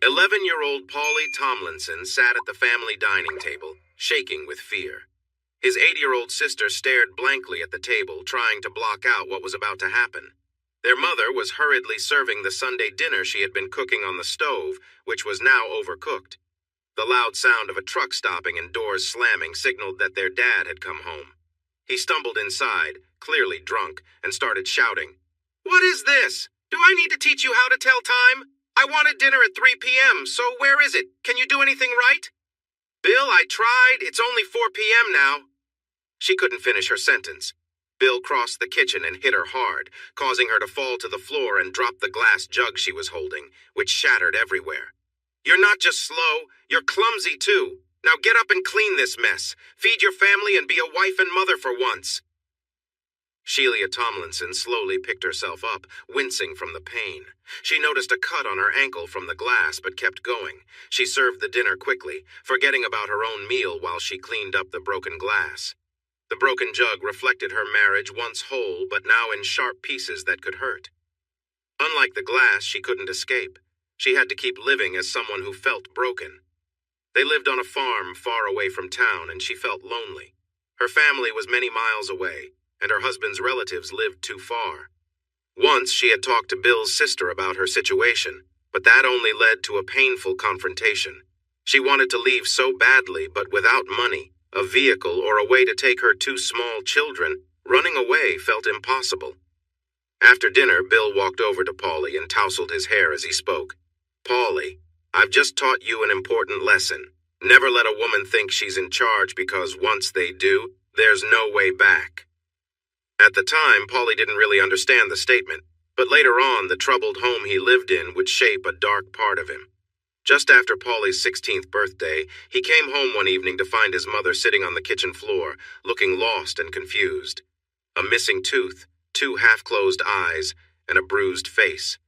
11-year-old Paulie Tomlinson sat at the family dining table, shaking with fear. His 8-year-old sister stared blankly at the table, trying to block out what was about to happen. Their mother was hurriedly serving the Sunday dinner she had been cooking on the stove, which was now overcooked. The loud sound of a truck stopping and doors slamming signaled that their dad had come home. He stumbled inside, clearly drunk, and started shouting, "What is this? Do I need to teach you how to tell time? I wanted dinner at 3 p.m., so where is it? Can you do anything right?" "Bill, I tried. It's only 4 p.m. now." She couldn't finish her sentence. Bill crossed the kitchen and hit her hard, causing her to fall to the floor and drop the glass jug she was holding, which shattered everywhere. "You're not just slow, you're clumsy too. Now get up and clean this mess. Feed your family and be a wife and mother for once." Sheila Tomlinson slowly picked herself up, wincing from the pain. She noticed a cut on her ankle from the glass, but kept going. She served the dinner quickly, forgetting about her own meal while she cleaned up the broken glass. The broken jug reflected her marriage, once whole, but now in sharp pieces that could hurt. Unlike the glass, she couldn't escape. She had to keep living as someone who felt broken. They lived on a farm far away from town, and she felt lonely. Her family was many miles away, and her husband's relatives lived too far. Once she had talked to Bill's sister about her situation, but that only led to a painful confrontation. She wanted to leave so badly, but without money, a vehicle, or a way to take her two small children, running away felt impossible. After dinner, Bill walked over to Paulie and tousled his hair as he spoke. "Paulie, I've just taught you an important lesson. Never let a woman think she's in charge, because once they do, there's no way back." At the time, Paulie didn't really understand the statement, but later on, the troubled home he lived in would shape a dark part of him. Just after Paulie's 16th birthday, he came home one evening to find his mother sitting on the kitchen floor, looking lost and confused. A missing tooth, 2 half-closed eyes, and a bruised face.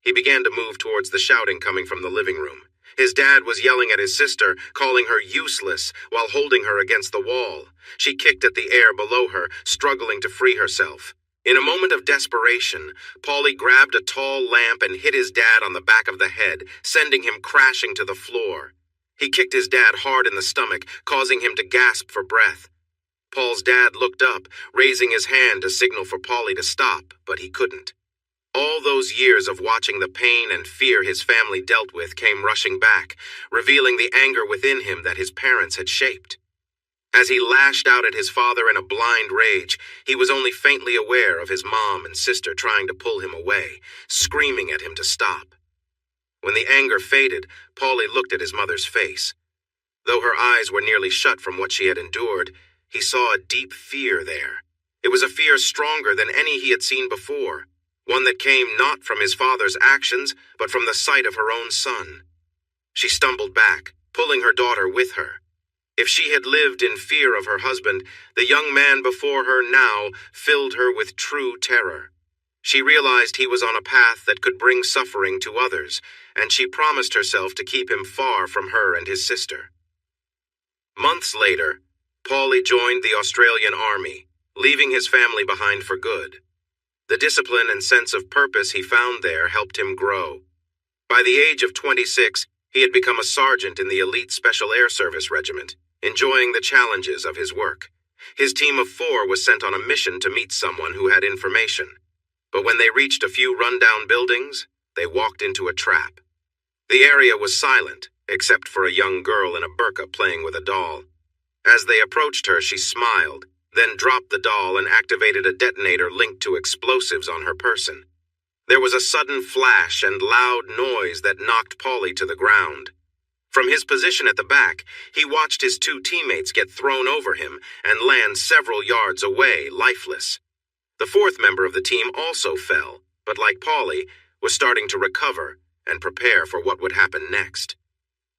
He began to move towards the shouting coming from the living room. His dad was yelling at his sister, calling her useless, while holding her against the wall. She kicked at the air below her, struggling to free herself. In a moment of desperation, Paulie grabbed a tall lamp and hit his dad on the back of the head, sending him crashing to the floor. He kicked his dad hard in the stomach, causing him to gasp for breath. Paul's dad looked up, raising his hand to signal for Paulie to stop, but he couldn't. All those years of watching the pain and fear his family dealt with came rushing back, revealing the anger within him that his parents had shaped. As he lashed out at his father in a blind rage, he was only faintly aware of his mom and sister trying to pull him away, screaming at him to stop. When the anger faded, Paulie looked at his mother's face. Though her eyes were nearly shut from what she had endured, he saw a deep fear there. It was a fear stronger than any he had seen before, one that came not from his father's actions, but from the sight of her own son. She stumbled back, pulling her daughter with her. If she had lived in fear of her husband, the young man before her now filled her with true terror. She realized he was on a path that could bring suffering to others, and she promised herself to keep him far from her and his sister. Months later, Paulie joined the Australian Army, leaving his family behind for good. The discipline and sense of purpose he found there helped him grow. By the age of 26, he had become a sergeant in the elite Special Air Service Regiment, enjoying the challenges of his work. His team of 4 was sent on a mission to meet someone who had information. But when they reached a few rundown buildings, they walked into a trap. The area was silent, except for a young girl in a burqa playing with a doll. As they approached her, she smiled, then dropped the doll and activated a detonator linked to explosives on her person. There was a sudden flash and loud noise that knocked Paulie to the ground. From his position at the back, he watched his 2 teammates get thrown over him and land several yards away, lifeless. The 4th member of the team also fell, but like Paulie, was starting to recover and prepare for what would happen next.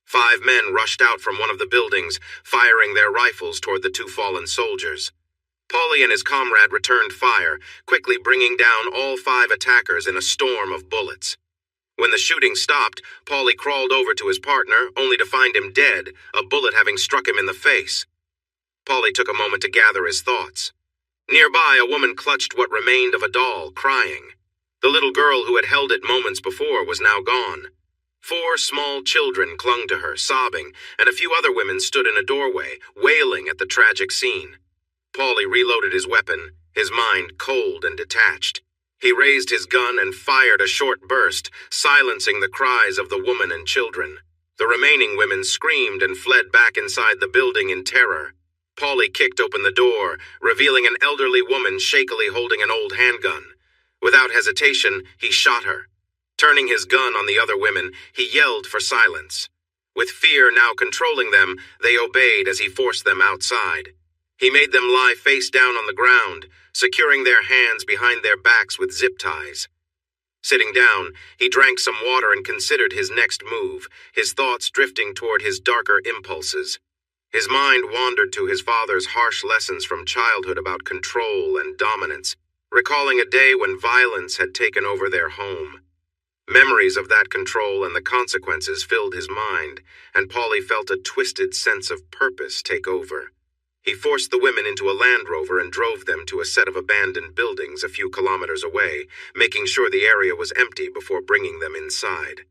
5 men rushed out from one of the buildings, firing their rifles toward the 2 fallen soldiers. Paulie and his comrade returned fire, quickly bringing down all 5 attackers in a storm of bullets. When the shooting stopped, Paulie crawled over to his partner, only to find him dead, a bullet having struck him in the face. Paulie took a moment to gather his thoughts. Nearby, a woman clutched what remained of a doll, crying. The little girl who had held it moments before was now gone. 4 small children clung to her, sobbing, and a few other women stood in a doorway, wailing at the tragic scene. Paulie reloaded his weapon, his mind cold and detached. He raised his gun and fired a short burst, silencing the cries of the woman and children. The remaining women screamed and fled back inside the building in terror. Paulie kicked open the door, revealing an elderly woman shakily holding an old handgun. Without hesitation, he shot her. Turning his gun on the other women, he yelled for silence. With fear now controlling them, they obeyed as he forced them outside. He made them lie face down on the ground, securing their hands behind their backs with zip ties. Sitting down, he drank some water and considered his next move, his thoughts drifting toward his darker impulses. His mind wandered to his father's harsh lessons from childhood about control and dominance, recalling a day when violence had taken over their home. Memories of that control and the consequences filled his mind, and Paulie felt a twisted sense of purpose take over. He forced the women into a Land Rover and drove them to a set of abandoned buildings a few kilometers away, making sure the area was empty before bringing them inside.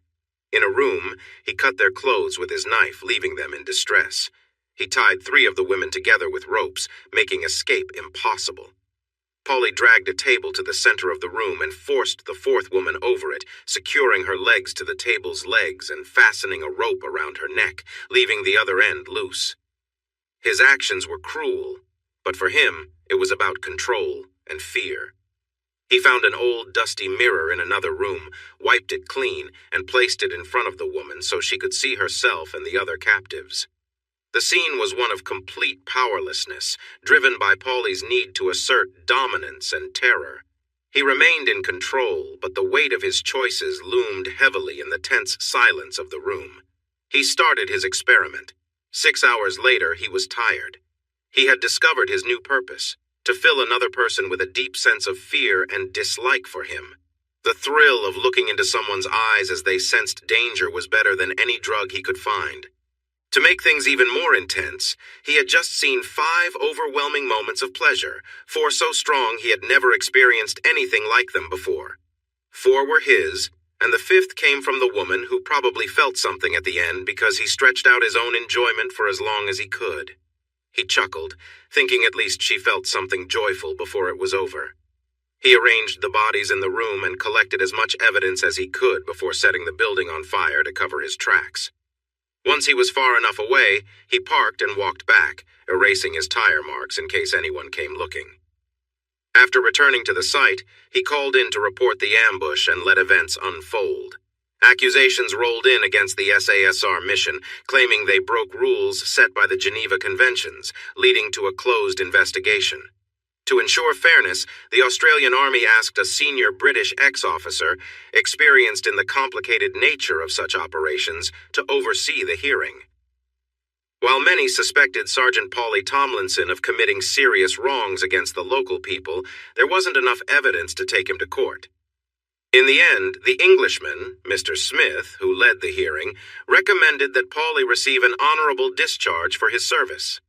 In a room, he cut their clothes with his knife, leaving them in distress. He tied 3 of the women together with ropes, making escape impossible. Paulie dragged a table to the center of the room and forced the 4th woman over it, securing her legs to the table's legs and fastening a rope around her neck, leaving the other end loose. His actions were cruel, but for him, it was about control and fear. He found an old, dusty mirror in another room, wiped it clean, and placed it in front of the woman so she could see herself and the other captives. The scene was one of complete powerlessness, driven by Paulie's need to assert dominance and terror. He remained in control, but the weight of his choices loomed heavily in the tense silence of the room. He started his experiment. 6 hours later, he was tired. He had discovered his new purpose, to fill another person with a deep sense of fear and dislike for him. The thrill of looking into someone's eyes as they sensed danger was better than any drug he could find. To make things even more intense, he had just seen 5 overwhelming moments of pleasure, 4 so strong he had never experienced anything like them before. 4 were his, and the 5th came from the woman who probably felt something at the end because he stretched out his own enjoyment for as long as he could. He chuckled, thinking at least she felt something joyful before it was over. He arranged the bodies in the room and collected as much evidence as he could before setting the building on fire to cover his tracks. Once he was far enough away, he parked and walked back, erasing his tire marks in case anyone came looking. After returning to the site, he called in to report the ambush and let events unfold. Accusations rolled in against the SASR mission, claiming they broke rules set by the Geneva Conventions, leading to a closed investigation. To ensure fairness, the Australian Army asked a senior British ex-officer, experienced in the complicated nature of such operations, to oversee the hearing. While many suspected Sergeant Paulie Tomlinson of committing serious wrongs against the local people, there wasn't enough evidence to take him to court. In the end, the Englishman, Mr. Smith, who led the hearing, recommended that Paulie receive an honorable discharge for his service.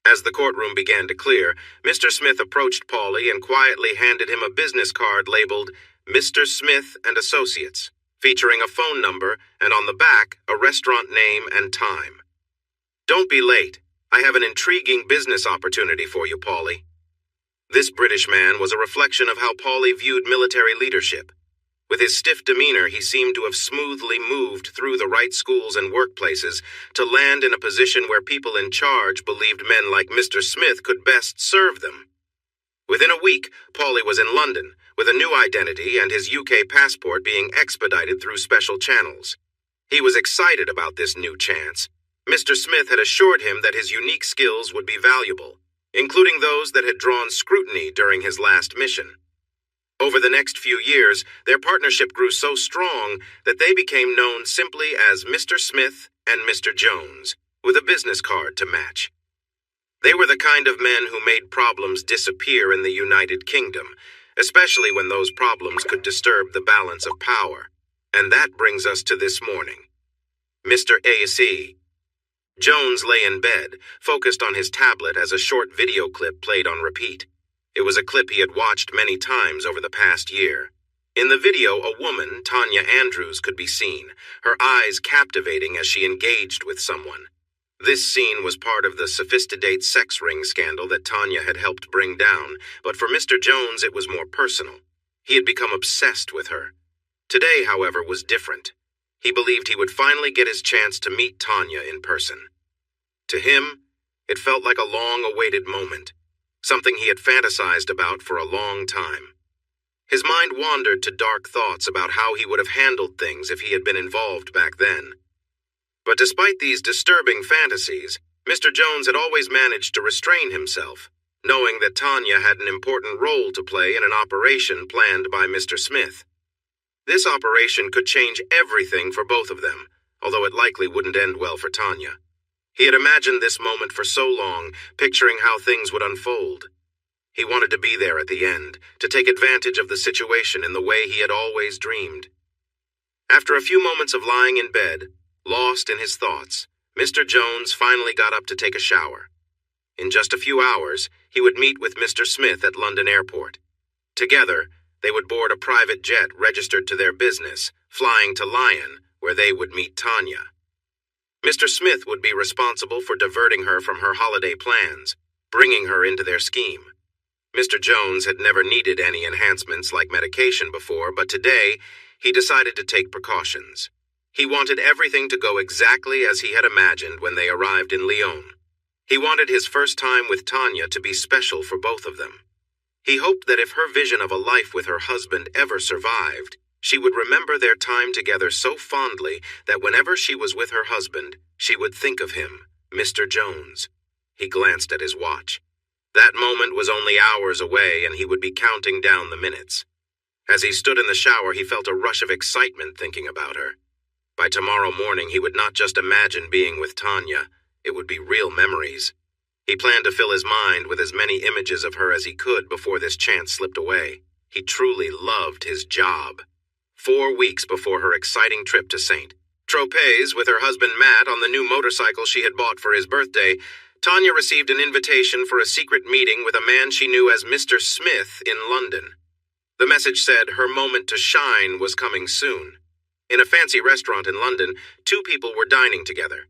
As the courtroom began to clear, Mr. Smith approached Paulie and quietly handed him a business card labeled Mr. Smith and Associates, featuring a phone number and on the back a restaurant name and time. "Don't be late. I have an intriguing business opportunity for you, Paulie." This British man was a reflection of how Paulie viewed military leadership. With his stiff demeanor, he seemed to have smoothly moved through the right schools and workplaces to land in a position where people in charge believed men like Mr. Smith could best serve them. Within a week, Paulie was in London, with a new identity and his UK passport being expedited through special channels. He was excited about this new chance. Mr. Smith had assured him that his unique skills would be valuable, including those that had drawn scrutiny during his last mission. Over the next few years, their partnership grew so strong that they became known simply as Mr. Smith and Mr. Jones, with a business card to match. They were the kind of men who made problems disappear in the United Kingdom, especially when those problems could disturb the balance of power. And that brings us to this morning. Mr. A.C. Jones lay in bed, focused on his tablet as a short video clip played on repeat. It was a clip he had watched many times over the past year. In the video, a woman, Tanya Andrews, could be seen, her eyes captivating as she engaged with someone. This scene was part of the Sophisticated sex ring scandal that Tanya had helped bring down, but for Mr. Jones it was more personal. He had become obsessed with her. Today, however, was different. He believed he would finally get his chance to meet Tanya in person. To him, it felt like a long-awaited moment, something he had fantasized about for a long time. His mind wandered to dark thoughts about how he would have handled things if he had been involved back then. But despite these disturbing fantasies, Mr. Jones had always managed to restrain himself, knowing that Tanya had an important role to play in an operation planned by Mr. Smith. This operation could change everything for both of them, although it likely wouldn't end well for Tanya. He had imagined this moment for so long, picturing how things would unfold. He wanted to be there at the end, to take advantage of the situation in the way he had always dreamed. After a few moments of lying in bed, lost in his thoughts, Mr. Jones finally got up to take a shower. In just a few hours, he would meet with Mr. Smith at London Airport. Together, they would board a private jet registered to their business, flying to Lyon, where they would meet Tanya. Mr. Smith would be responsible for diverting her from her holiday plans, bringing her into their scheme. Mr. Jones had never needed any enhancements like medication before, but today he decided to take precautions. He wanted everything to go exactly as he had imagined when they arrived in Lyon. He wanted his first time with Tanya to be special for both of them. He hoped that if her vision of a life with her husband ever survived, she would remember their time together so fondly that whenever she was with her husband, she would think of him, Mr. Jones. He glanced at his watch. That moment was only hours away, and he would be counting down the minutes. As he stood in the shower, he felt a rush of excitement thinking about her. By tomorrow morning, he would not just imagine being with Tanya. It would be real memories. He planned to fill his mind with as many images of her as he could before this chance slipped away. He truly loved his job. 4 weeks before her exciting trip to St. Tropez with her husband Matt on the new motorcycle she had bought for his birthday, Tanya received an invitation for a secret meeting with a man she knew as Mr. Smith in London. The message said her moment to shine was coming soon. In a fancy restaurant in London, 2 people were dining together.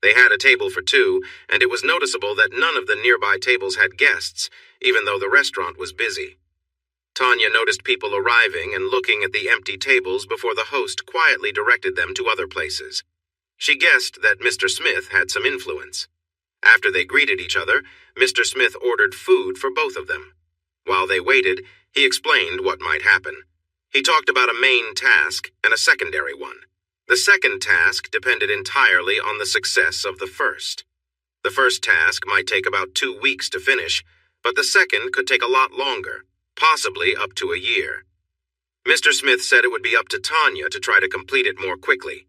They had a table for 2, and it was noticeable that none of the nearby tables had guests, even though the restaurant was busy. Tanya noticed people arriving and looking at the empty tables before the host quietly directed them to other places. She guessed that Mr. Smith had some influence. After they greeted each other, Mr. Smith ordered food for both of them. While they waited, he explained what might happen. He talked about a main task and a secondary one. The second task depended entirely on the success of the first. The first task might take about 2 weeks to finish, but the second could take a lot longer, possibly up to a year. Mr. Smith said it would be up to Tanya to try to complete it more quickly.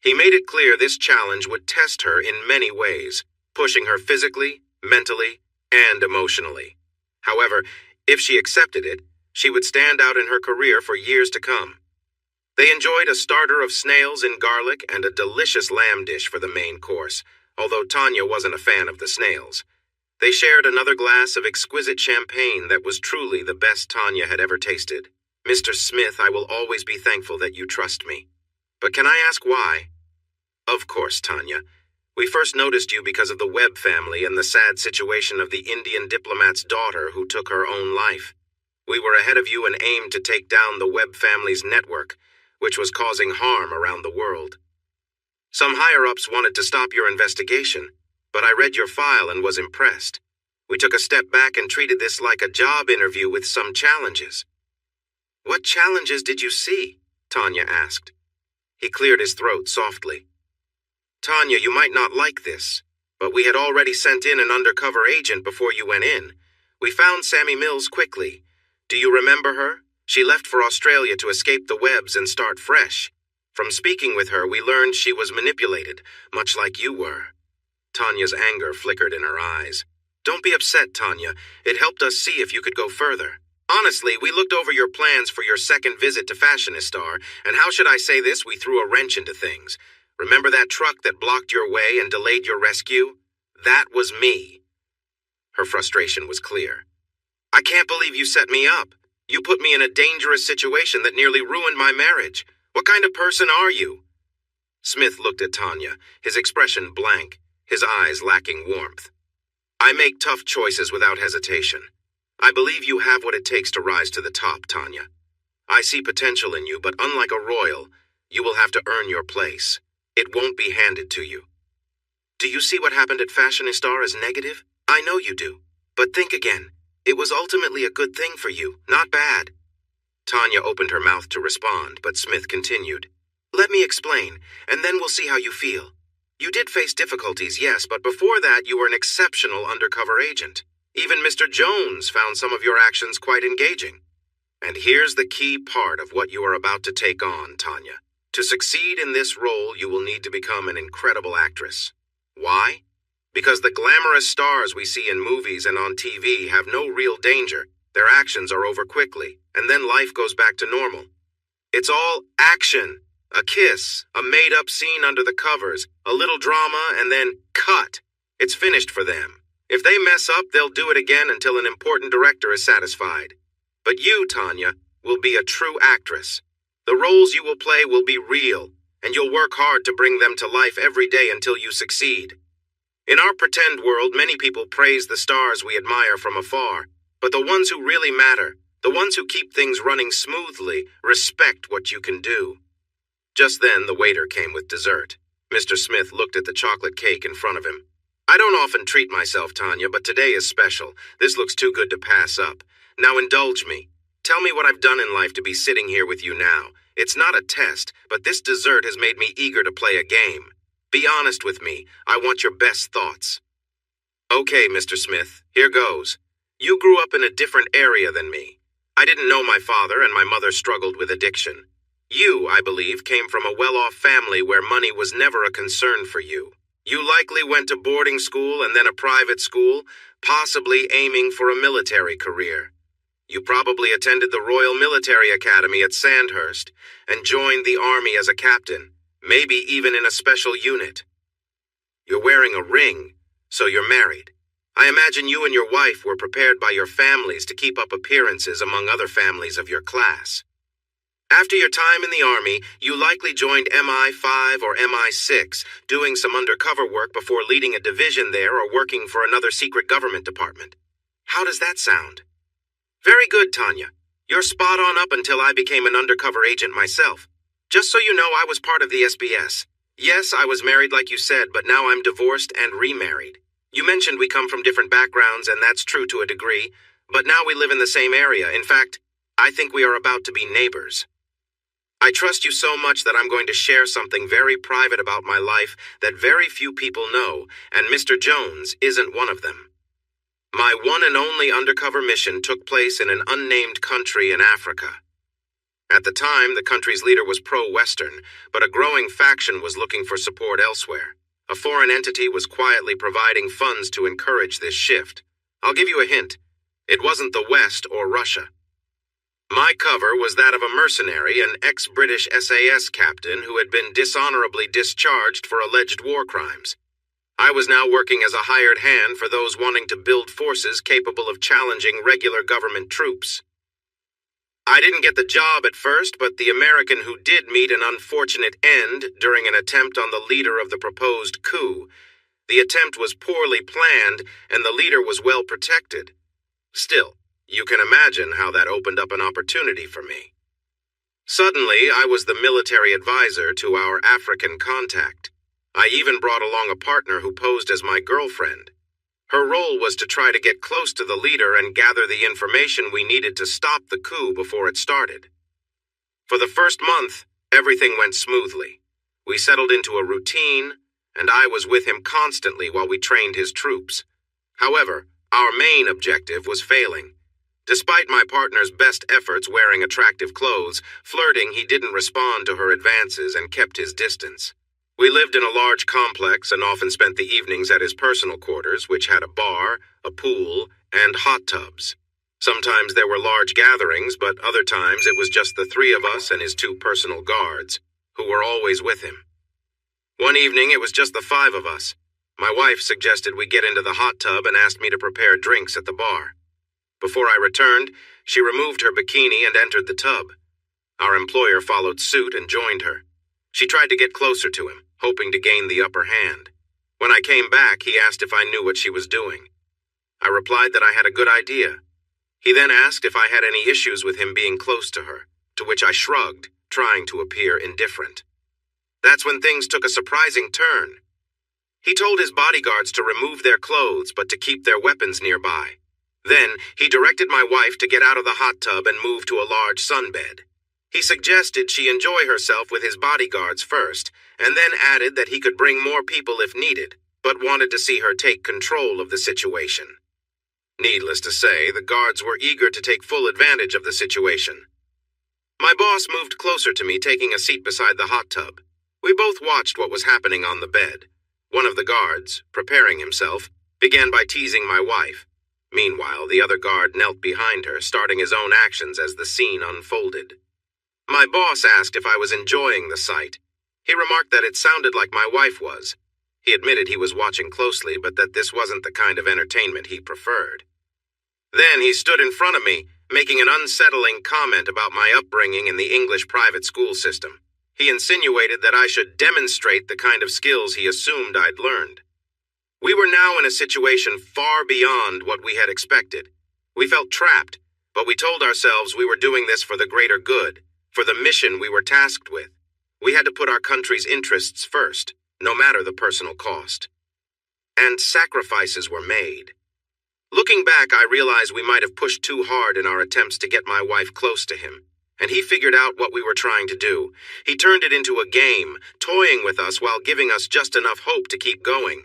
He made it clear this challenge would test her in many ways, pushing her physically, mentally, and emotionally. However, if she accepted it, she would stand out in her career for years to come. They enjoyed a starter of snails in garlic and a delicious lamb dish for the main course, although Tanya wasn't a fan of the snails. They shared another glass of exquisite champagne that was truly the best Tanya had ever tasted. Mr. Smith, I will always be thankful that you trust me. But can I ask why? Of course, Tanya. We first noticed you because of the Webb family and the sad situation of the Indian diplomat's daughter who took her own life. We were ahead of you and aimed to take down the Webb family's network, which was causing harm around the world. Some higher-ups wanted to stop your investigation, but I read your file and was impressed. We took a step back and treated this like a job interview with some challenges. What challenges did you see? Tanya asked. He cleared his throat softly. Tanya, you might not like this, but we had already sent in an undercover agent before you went in. We found Sammy Mills quickly. Do you remember her? She left for Australia to escape the Webbs and start fresh. From speaking with her, we learned she was manipulated, much like you were. Tanya's anger flickered in her eyes. Don't be upset, Tanya. It helped us see if you could go further. Honestly, we looked over your plans for your second visit to Fashionistar, and how should I say this? We threw a wrench into things. Remember that truck that blocked your way and delayed your rescue? That was me. Her frustration was clear. I can't believe you set me up. You put me in a dangerous situation that nearly ruined my marriage. What kind of person are you?" Smith looked at Tanya, his expression blank, his eyes lacking warmth. "I make tough choices without hesitation. I believe you have what it takes to rise to the top, Tanya. I see potential in you, but unlike a royal, you will have to earn your place. It won't be handed to you. Do you see what happened at Fashionista as negative? I know you do. But think again. It was ultimately a good thing for you, not bad." Tanya opened her mouth to respond, but Smith continued. "Let me explain, and then we'll see how you feel. You did face difficulties, yes, but before that you were an exceptional undercover agent. Even Mr. Jones found some of your actions quite engaging. And here's the key part of what you are about to take on, Tanya. To succeed in this role, you will need to become an incredible actress. Why? Because the glamorous stars we see in movies and on TV have no real danger. Their actions are over quickly, and then life goes back to normal. It's all action. A kiss, a made-up scene under the covers, a little drama, and then cut. It's finished for them. If they mess up, they'll do it again until an important director is satisfied. But you, Tanya, will be a true actress. The roles you will play will be real, and you'll work hard to bring them to life every day until you succeed. In our pretend world, many people praise the stars we admire from afar, but the ones who really matter, the ones who keep things running smoothly, respect what you can do." Just then, the waiter came with dessert. Mr. Smith looked at the chocolate cake in front of him. "I don't often treat myself, Tanya, but today is special. This looks too good to pass up. Now indulge me. Tell me what I've done in life to be sitting here with you now. It's not a test, but this dessert has made me eager to play a game. Be honest with me. I want your best thoughts." "Okay, Mr. Smith, here goes. You grew up in a different area than me. I didn't know my father, and my mother struggled with addiction. You, I believe, came from a well-off family where money was never a concern for you. You likely went to boarding school and then a private school, possibly aiming for a military career. You probably attended the Royal Military Academy at Sandhurst and joined the Army as a captain, maybe even in a special unit. You're wearing a ring, so you're married. I imagine you and your wife were prepared by your families to keep up appearances among other families of your class. After your time in the Army, you likely joined MI5 or MI6, doing some undercover work before leading a division there or working for another secret government department. How does that sound?" "Very good, Tanya. You're spot on up until I became an undercover agent myself. Just so you know, I was part of the SBS. Yes, I was married like you said, but now I'm divorced and remarried. You mentioned we come from different backgrounds, and that's true to a degree, but now we live in the same area. In fact, I think we are about to be neighbors. I trust you so much that I'm going to share something very private about my life that very few people know, and Mr. Jones isn't one of them. My one and only undercover mission took place in an unnamed country in Africa. At the time, the country's leader was pro-Western, but a growing faction was looking for support elsewhere. A foreign entity was quietly providing funds to encourage this shift. I'll give you a hint. It wasn't the West or Russia. My cover was that of a mercenary, an ex-British SAS captain who had been dishonorably discharged for alleged war crimes. I was now working as a hired hand for those wanting to build forces capable of challenging regular government troops. I didn't get the job at first, but the American who did meet an unfortunate end during an attempt on the leader of the proposed coup. The attempt was poorly planned, and the leader was well protected. Still, you can imagine how that opened up an opportunity for me. Suddenly, I was the military advisor to our African contact. I even brought along a partner who posed as my girlfriend. Her role was to try to get close to the leader and gather the information we needed to stop the coup before it started. For the first month, everything went smoothly. We settled into a routine, and I was with him constantly while we trained his troops. However, our main objective was failing. Despite my partner's best efforts wearing attractive clothes, flirting, he didn't respond to her advances and kept his distance. We lived in a large complex and often spent the evenings at his personal quarters, which had a bar, a pool, and hot tubs. Sometimes there were large gatherings, but other times it was just the three of us and his two personal guards, who were always with him. One evening, it was just the five of us. My wife suggested we get into the hot tub and asked me to prepare drinks at the bar. Before I returned, she removed her bikini and entered the tub. Our employer followed suit and joined her. She tried to get closer to him, hoping to gain the upper hand. When I came back, he asked if I knew what she was doing. I replied that I had a good idea. He then asked if I had any issues with him being close to her, to which I shrugged, trying to appear indifferent. That's when things took a surprising turn. He told his bodyguards to remove their clothes but to keep their weapons nearby. Then, he directed my wife to get out of the hot tub and move to a large sunbed. He suggested she enjoy herself with his bodyguards first, and then added that he could bring more people if needed, but wanted to see her take control of the situation. Needless to say, the guards were eager to take full advantage of the situation. My boss moved closer to me, taking a seat beside the hot tub. We both watched what was happening on the bed. One of the guards, preparing himself, began by teasing my wife. Meanwhile, the other guard knelt behind her, starting his own actions as the scene unfolded. My boss asked if I was enjoying the sight. He remarked that it sounded like my wife was. He admitted he was watching closely, but that this wasn't the kind of entertainment he preferred. Then he stood in front of me, making an unsettling comment about my upbringing in the English private school system. He insinuated that I should demonstrate the kind of skills he assumed I'd learned. We were now in a situation far beyond what we had expected. We felt trapped, but we told ourselves we were doing this for the greater good, for the mission we were tasked with. We had to put our country's interests first, no matter the personal cost. And sacrifices were made. Looking back, I realized we might have pushed too hard in our attempts to get my wife close to him, and he figured out what we were trying to do. He turned it into a game, toying with us while giving us just enough hope to keep going.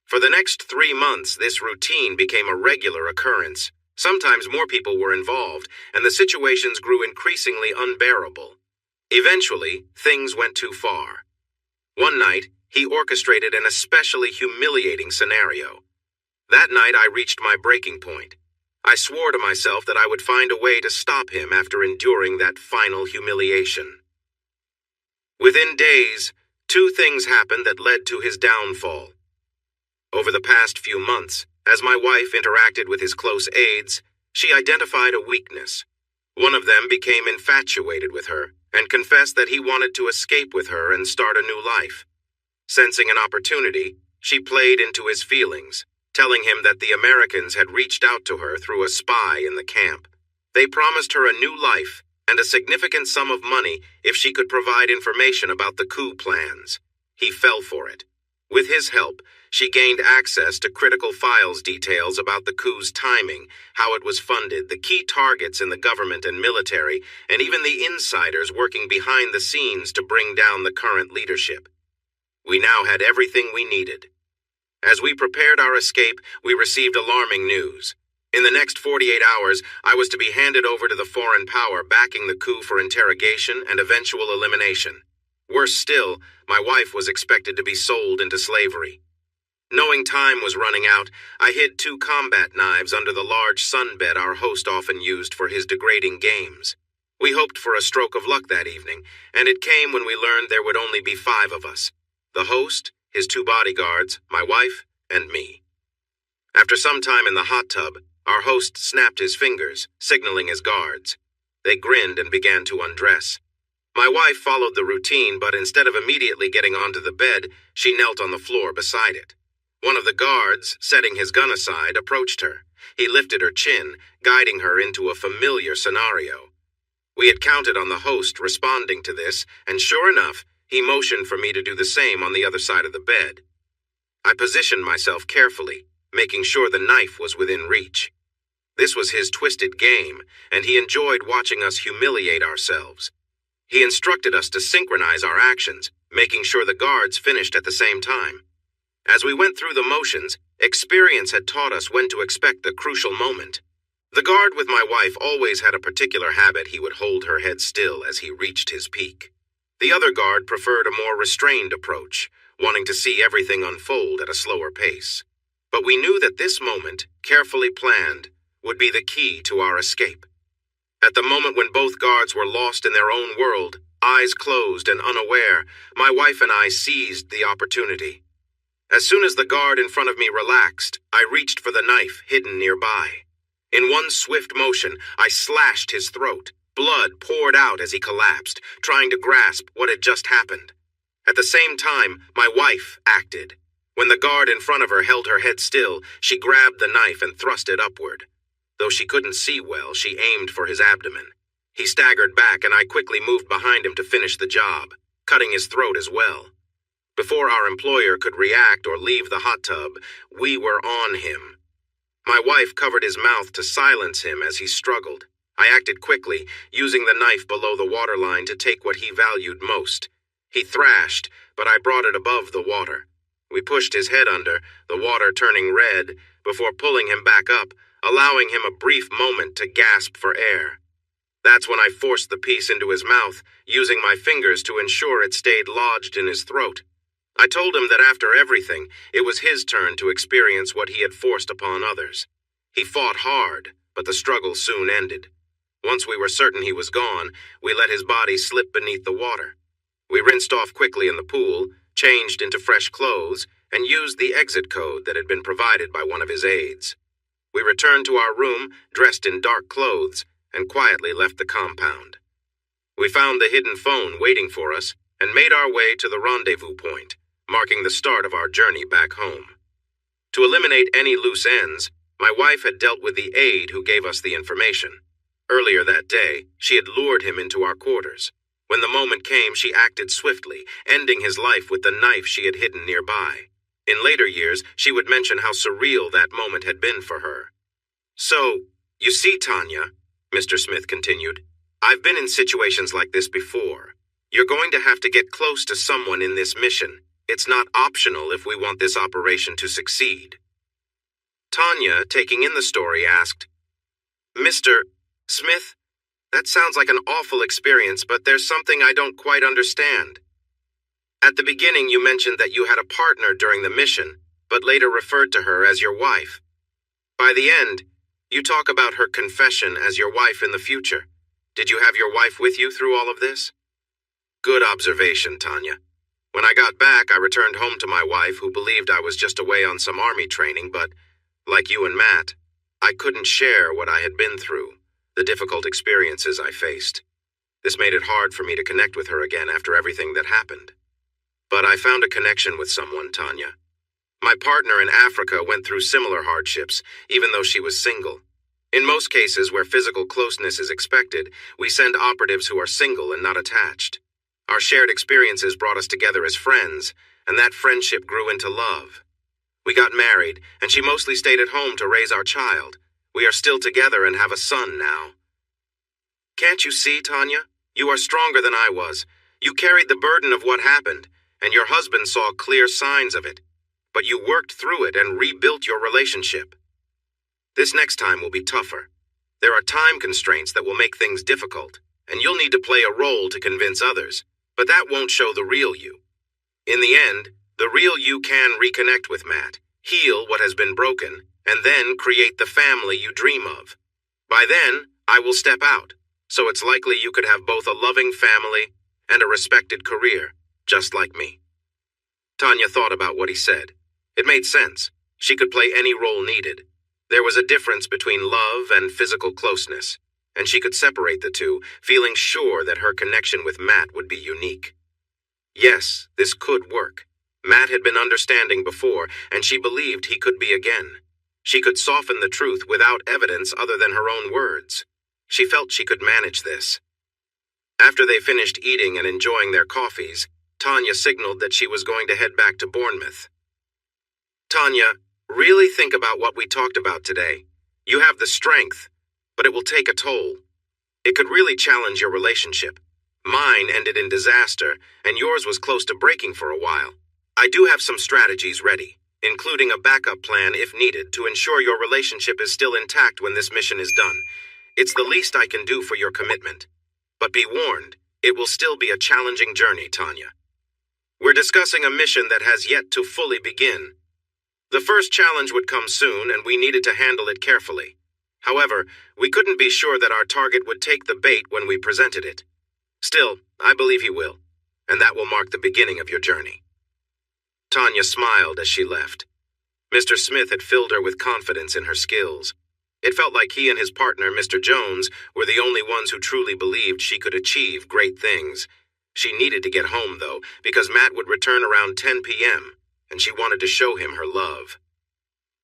For the next 3 months, this routine became a regular occurrence. Sometimes more people were involved, and the situations grew increasingly unbearable. Eventually, things went too far. One night, he orchestrated an especially humiliating scenario. That night, I reached my breaking point. I swore to myself that I would find a way to stop him after enduring that final humiliation. Within days, 2 things happened that led to his downfall. Over the past few months, as my wife interacted with his close aides, she identified a weakness. One of them became infatuated with her and confessed that he wanted to escape with her and start a new life. Sensing an opportunity, she played into his feelings, telling him that the Americans had reached out to her through a spy in the camp. They promised her a new life and a significant sum of money if she could provide information about the coup plans. He fell for it. With his help, she gained access to critical files details about the coup's timing, how it was funded, the key targets in the government and military, and even the insiders working behind the scenes to bring down the current leadership. We now had everything we needed. As we prepared our escape, we received alarming news. In the next 48 hours, I was to be handed over to the foreign power backing the coup for interrogation and eventual elimination. Worse still, my wife was expected to be sold into slavery. Knowing time was running out, I hid 2 combat knives under the large sunbed our host often used for his degrading games. We hoped for a stroke of luck that evening, and it came when we learned there would only be 5 of us: the host, his 2 bodyguards, my wife, and me. After some time in the hot tub, our host snapped his fingers, signaling his guards. They grinned and began to undress. My wife followed the routine, but instead of immediately getting onto the bed, she knelt on the floor beside it. One of the guards, setting his gun aside, approached her. He lifted her chin, guiding her into a familiar scenario. We had counted on the host responding to this, and sure enough, he motioned for me to do the same on the other side of the bed. I positioned myself carefully, making sure the knife was within reach. This was his twisted game, and he enjoyed watching us humiliate ourselves. He instructed us to synchronize our actions, making sure the guards finished at the same time. As we went through the motions, experience had taught us when to expect the crucial moment. The guard with my wife always had a particular habit: he would hold her head still as he reached his peak. The other guard preferred a more restrained approach, wanting to see everything unfold at a slower pace. But we knew that this moment, carefully planned, would be the key to our escape. At the moment when both guards were lost in their own world, eyes closed and unaware, my wife and I seized the opportunity. As soon as the guard in front of me relaxed, I reached for the knife hidden nearby. In one swift motion, I slashed his throat. Blood poured out as he collapsed, trying to grasp what had just happened. At the same time, my wife acted. When the guard in front of her held her head still, she grabbed the knife and thrust it upward. Though she couldn't see well, she aimed for his abdomen. He staggered back, and I quickly moved behind him to finish the job, cutting his throat as well. Before our employer could react or leave the hot tub, we were on him. My wife covered his mouth to silence him as he struggled. I acted quickly, using the knife below the waterline to take what he valued most. He thrashed, but I brought it above the water. We pushed his head under, the water turning red, before pulling him back up, allowing him a brief moment to gasp for air. That's when I forced the piece into his mouth, using my fingers to ensure it stayed lodged in his throat. I told him that after everything, it was his turn to experience what he had forced upon others. He fought hard, but the struggle soon ended. Once we were certain he was gone, we let his body slip beneath the water. We rinsed off quickly in the pool, changed into fresh clothes, and used the exit code that had been provided by one of his aides. We returned to our room, dressed in dark clothes, and quietly left the compound. We found the hidden phone waiting for us, and made our way to the rendezvous point, marking the start of our journey back home. To eliminate any loose ends, my wife had dealt with the aide who gave us the information. Earlier that day, she had lured him into our quarters. When the moment came, she acted swiftly, ending his life with the knife she had hidden nearby. In later years, she would mention how surreal that moment had been for her. "So, you see, Tanya," Mr. Smith continued, "I've been in situations like this before. You're going to have to get close to someone in this mission. It's not optional if we want this operation to succeed." Tanya, taking in the story, asked, "Mr. Smith, that sounds like an awful experience, but there's something I don't quite understand. At the beginning, you mentioned that you had a partner during the mission, but later referred to her as your wife. By the end, you talk about her confession as your wife in the future. Did you have your wife with you through all of this?" "Good observation, Tanya. When I got back, I returned home to my wife, who believed I was just away on some army training, but, like you and Matt, I couldn't share what I had been through, the difficult experiences I faced. This made it hard for me to connect with her again after everything that happened. But I found a connection with someone, Tanya. My partner in Africa went through similar hardships, even though she was single. In most cases where physical closeness is expected, we send operatives who are single and not attached. Our shared experiences brought us together as friends, and that friendship grew into love. We got married, and she mostly stayed at home to raise our child. We are still together and have a son now. Can't you see, Tanya? You are stronger than I was. You carried the burden of what happened, and your husband saw clear signs of it. But you worked through it and rebuilt your relationship. This next time will be tougher. There are time constraints that will make things difficult, and you'll need to play a role to convince others, but that won't show the real you. In the end, the real you can reconnect with Matt, heal what has been broken, and then create the family you dream of. By then, I will step out, so it's likely you could have both a loving family and a respected career, just like me." Tanya thought about what he said. It made sense. She could play any role needed. There was a difference between love and physical closeness, and she could separate the two, feeling sure that her connection with Matt would be unique. Yes, this could work. Matt had been understanding before, and she believed he could be again. She could soften the truth without evidence other than her own words. She felt she could manage this. After they finished eating and enjoying their coffees, Tanya signaled that she was going to head back to Bournemouth. "Tanya, really think about what we talked about today. You have the strength, but it will take a toll. It could really challenge your relationship. Mine ended in disaster, and yours was close to breaking for a while. I do have some strategies ready, including a backup plan if needed to ensure your relationship is still intact when this mission is done. It's the least I can do for your commitment. But be warned, it will still be a challenging journey, Tanya. We're discussing a mission that has yet to fully begin. The first challenge would come soon, and we needed to handle it carefully. However, we couldn't be sure that our target would take the bait when we presented it. Still, I believe he will, and that will mark the beginning of your journey." Tanya smiled as she left. Mr. Smith had filled her with confidence in her skills. It felt like he and his partner, Mr. Jones, were the only ones who truly believed she could achieve great things. She needed to get home, though, because Matt would return around 10 p.m., and she wanted to show him her love.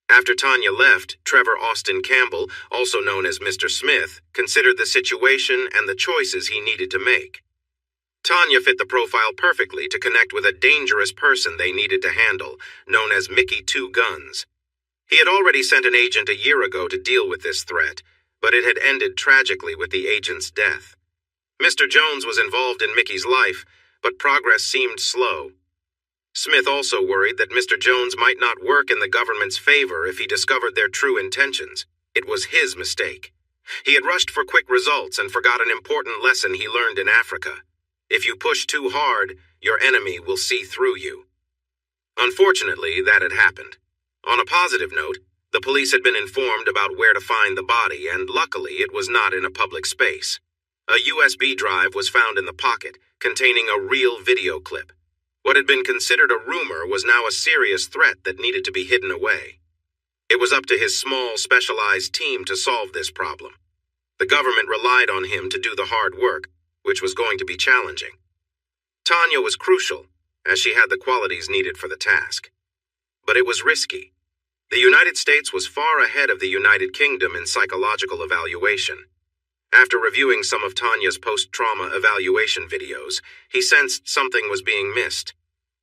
After Tanya left, Trevor Austin Campbell, also known as Mr. Smith, considered the situation and the choices he needed to make. Tanya fit the profile perfectly to connect with a dangerous person they needed to handle, known as Mickey Two Guns. He had already sent an agent a year ago to deal with this threat, but it had ended tragically with the agent's death. Mr. Jones was involved in Mickey's life, but progress seemed slow. Smith also worried that Mr. Jones might not work in the government's favor if he discovered their true intentions. It was his mistake. He had rushed for quick results and forgot an important lesson he learned in Africa. If you push too hard, your enemy will see through you. Unfortunately, that had happened. On a positive note, the police had been informed about where to find the body, and luckily it was not in a public space. A USB drive was found in the pocket, containing a real video clip. What had been considered a rumor was now a serious threat that needed to be hidden away. It was up to his small, specialized team to solve this problem. The government relied on him to do the hard work, which was going to be challenging. Tanya was crucial, as she had the qualities needed for the task. But it was risky. The United States was far ahead of the United Kingdom in psychological evaluation. After reviewing some of Tanya's post-trauma evaluation videos, he sensed something was being missed.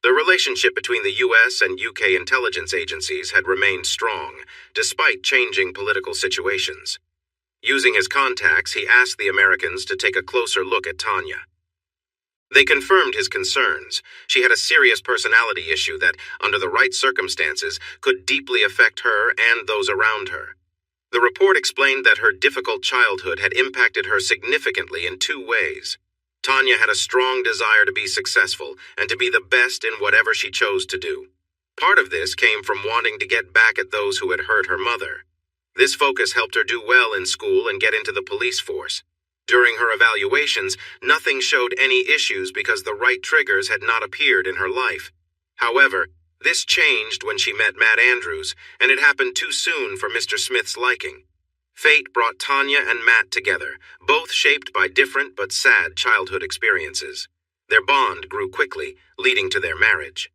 The relationship between the U.S. and UK intelligence agencies had remained strong, despite changing political situations. Using his contacts, he asked the Americans to take a closer look at Tanya. They confirmed his concerns. She had a serious personality issue that, under the right circumstances, could deeply affect her and those around her. The report explained that her difficult childhood had impacted her significantly in two ways. Tanya had a strong desire to be successful and to be the best in whatever she chose to do. Part of this came from wanting to get back at those who had hurt her mother. This focus helped her do well in school and get into the police force. During her evaluations, nothing showed any issues because the right triggers had not appeared in her life. However, this changed when she met Matt Andrews, and it happened too soon for Mr. Smith's liking. Fate brought Tanya and Matt together, both shaped by different but sad childhood experiences. Their bond grew quickly, leading to their marriage.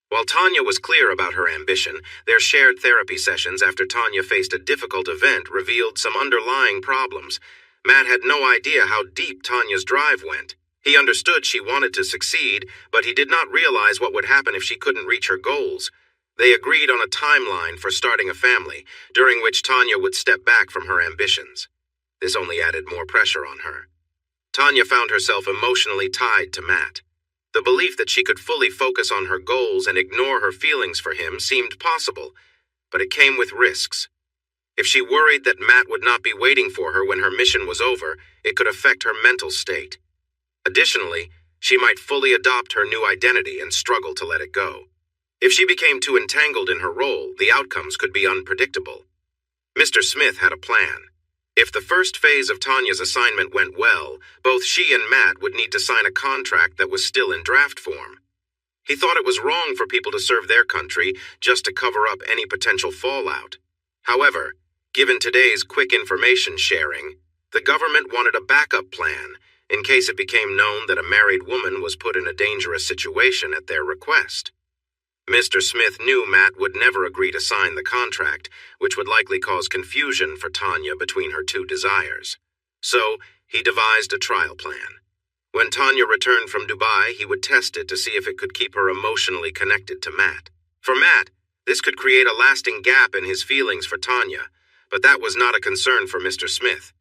While Tanya was clear about her ambition, their shared therapy sessions after Tanya faced a difficult event revealed some underlying problems. Matt had no idea how deep Tanya's drive went. He understood she wanted to succeed, but he did not realize what would happen if she couldn't reach her goals. They agreed on a timeline for starting a family, during which Tanya would step back from her ambitions. This only added more pressure on her. Tanya found herself emotionally tied to Matt. The belief that she could fully focus on her goals and ignore her feelings for him seemed possible, but it came with risks. If she worried that Matt would not be waiting for her when her mission was over, it could affect her mental state. Additionally, she might fully adopt her new identity and struggle to let it go. If she became too entangled in her role, the outcomes could be unpredictable. Mr. Smith had a plan. If the first phase of Tanya's assignment went well, both she and Matt would need to sign a contract that was still in draft form. He thought it was wrong for people to serve their country just to cover up any potential fallout. However, given today's quick information sharing, the government wanted a backup plan in case it became known that a married woman was put in a dangerous situation at their request. Mr. Smith knew Matt would never agree to sign the contract, which would likely cause confusion for Tanya between her two desires. So, he devised a trial plan. When Tanya returned from Dubai, he would test it to see if it could keep her emotionally connected to Matt. For Matt, this could create a lasting gap in his feelings for Tanya, but that was not a concern for Mr. Smith.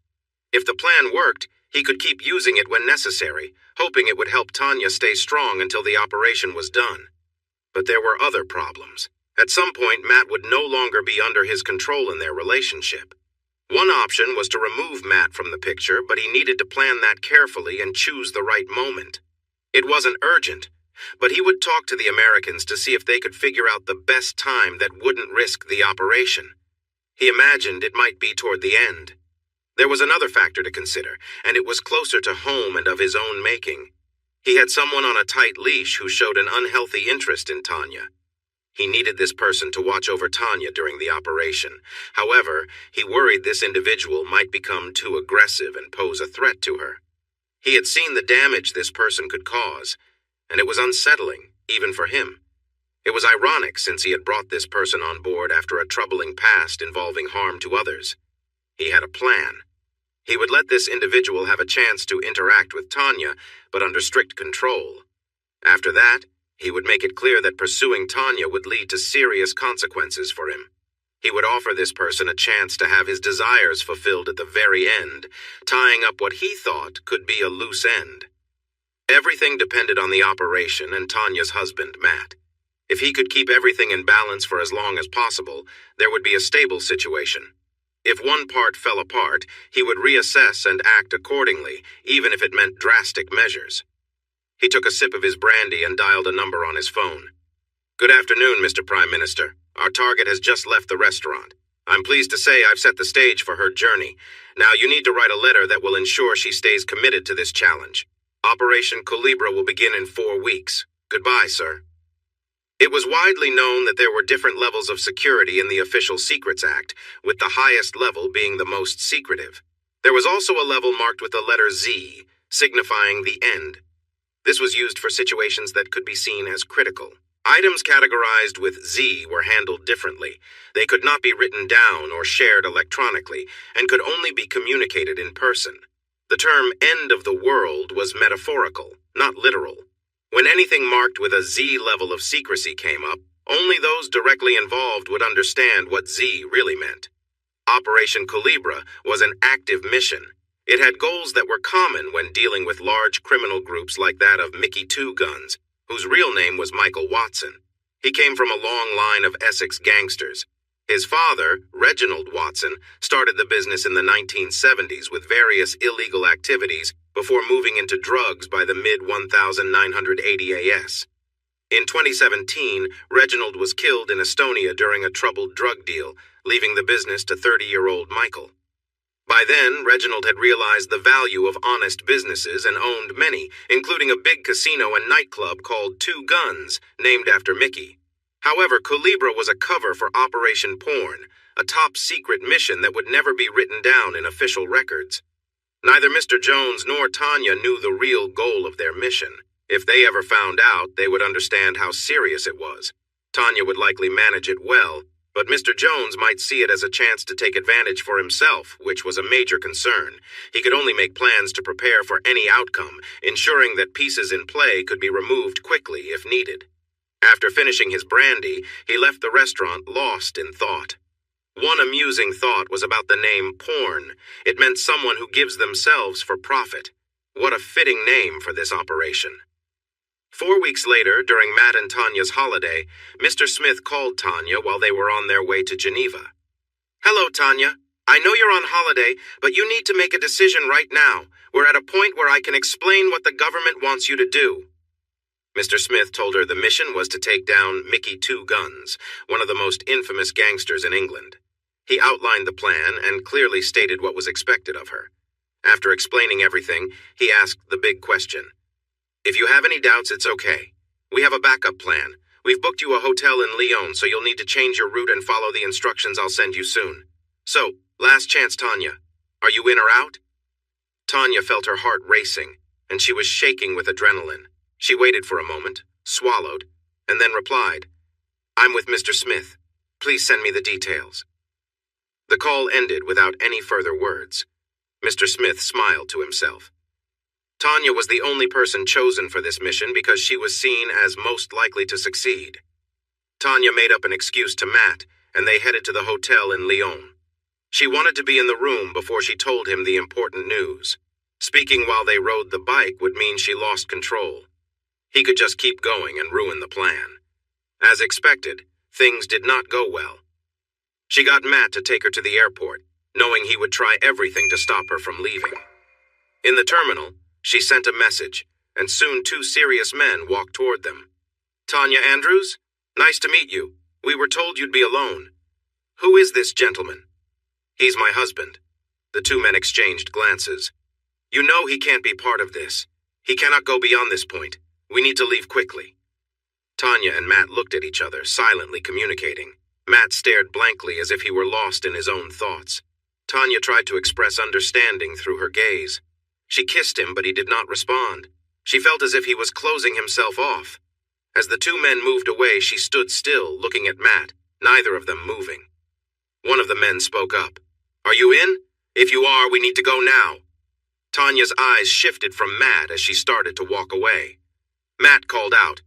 If the plan worked, he could keep using it when necessary, hoping it would help Tanya stay strong until the operation was done. But there were other problems. At some point, Matt would no longer be under his control in their relationship. One option was to remove Matt from the picture, but he needed to plan that carefully and choose the right moment. It wasn't urgent, but he would talk to the Americans to see if they could figure out the best time that wouldn't risk the operation. He imagined it might be toward the end. There was another factor to consider, and it was closer to home and of his own making. He had someone on a tight leash who showed an unhealthy interest in Tanya. He needed this person to watch over Tanya during the operation. However, he worried this individual might become too aggressive and pose a threat to her. He had seen the damage this person could cause, and it was unsettling, even for him. It was ironic since he had brought this person on board after a troubling past involving harm to others. He had a plan. He would let this individual have a chance to interact with Tanya, but under strict control. After that, he would make it clear that pursuing Tanya would lead to serious consequences for him. He would offer this person a chance to have his desires fulfilled at the very end, tying up what he thought could be a loose end. Everything depended on the operation and Tanya's husband, Matt. If he could keep everything in balance for as long as possible, there would be a stable situation. If one part fell apart, he would reassess and act accordingly, even if it meant drastic measures. He took a sip of his brandy and dialed a number on his phone. "Good afternoon, Mr. Prime Minister. Our target has just left the restaurant. I'm pleased to say I've set the stage for her journey. Now you need to write a letter that will ensure she stays committed to this challenge. Operation Culebra will begin in 4 weeks. Goodbye, sir." It was widely known that there were different levels of security in the Official Secrets Act, with the highest level being the most secretive. There was also a level marked with the letter Z, signifying the end. This was used for situations that could be seen as critical. Items categorized with Z were handled differently. They could not be written down or shared electronically, and could only be communicated in person. The term end of the world was metaphorical, not literal. When anything marked with a Z level of secrecy came up, only those directly involved would understand what Z really meant. Operation Culebra was an active mission. It had goals that were common when dealing with large criminal groups like that of Mickey Two Guns, whose real name was Michael Watson. He came from a long line of Essex gangsters. His father, Reginald Watson, started the business in the 1970s with various illegal activities before moving into drugs by the mid-1980 AS. In 2017, Reginald was killed in Estonia during a troubled drug deal, leaving the business to 30-year-old Michael. By then, Reginald had realized the value of honest businesses and owned many, including a big casino and nightclub called Two Guns, named after Mickey. However, Culebra was a cover for Operation Porn, a top-secret mission that would never be written down in official records. Neither Mr. Jones nor Tanya knew the real goal of their mission. If they ever found out, they would understand how serious it was. Tanya would likely manage it well, but Mr. Jones might see it as a chance to take advantage for himself, which was a major concern. He could only make plans to prepare for any outcome, ensuring that pieces in play could be removed quickly if needed. After finishing his brandy, he left the restaurant lost in thought. One amusing thought was about the name Porn. It meant someone who gives themselves for profit. What a fitting name for this operation. 4 weeks later, during Matt and Tanya's holiday, Mr. Smith called Tanya while they were on their way to Geneva. "Hello, Tanya. I know you're on holiday, but you need to make a decision right now. We're at a point where I can explain what the government wants you to do." Mr. Smith told her the mission was to take down Mickey Two Guns, one of the most infamous gangsters in England. He outlined the plan and clearly stated what was expected of her. After explaining everything, he asked the big question. "If you have any doubts, it's okay. We have a backup plan. We've booked you a hotel in Lyon, so you'll need to change your route and follow the instructions I'll send you soon. So, last chance, Tanya. Are you in or out?" Tanya felt her heart racing, and she was shaking with adrenaline. She waited for a moment, swallowed, and then replied, "I'm with Mr. Smith. Please send me the details." The call ended without any further words. Mr. Smith smiled to himself. Tanya was the only person chosen for this mission because she was seen as most likely to succeed. Tanya made up an excuse to Matt, and they headed to the hotel in Lyon. She wanted to be in the room before she told him the important news. Speaking while they rode the bike would mean she lost control. He could just keep going and ruin the plan. As expected, things did not go well. She got Matt to take her to the airport, knowing he would try everything to stop her from leaving. In the terminal, she sent a message, and soon 2 serious men walked toward them. "Tanya Andrews? Nice to meet you. We were told you'd be alone. Who is this gentleman?" "He's my husband." The 2 men exchanged glances. "You know he can't be part of this. He cannot go beyond this point. We need to leave quickly." Tanya and Matt looked at each other, silently communicating. Matt stared blankly as if he were lost in his own thoughts. Tanya tried to express understanding through her gaze. She kissed him, but he did not respond. She felt as if he was closing himself off. As the two men moved away, she stood still, looking at Matt, neither of them moving. One of the men spoke up. "Are you in? If you are, we need to go now." Tanya's eyes shifted from Matt as she started to walk away. Matt called out,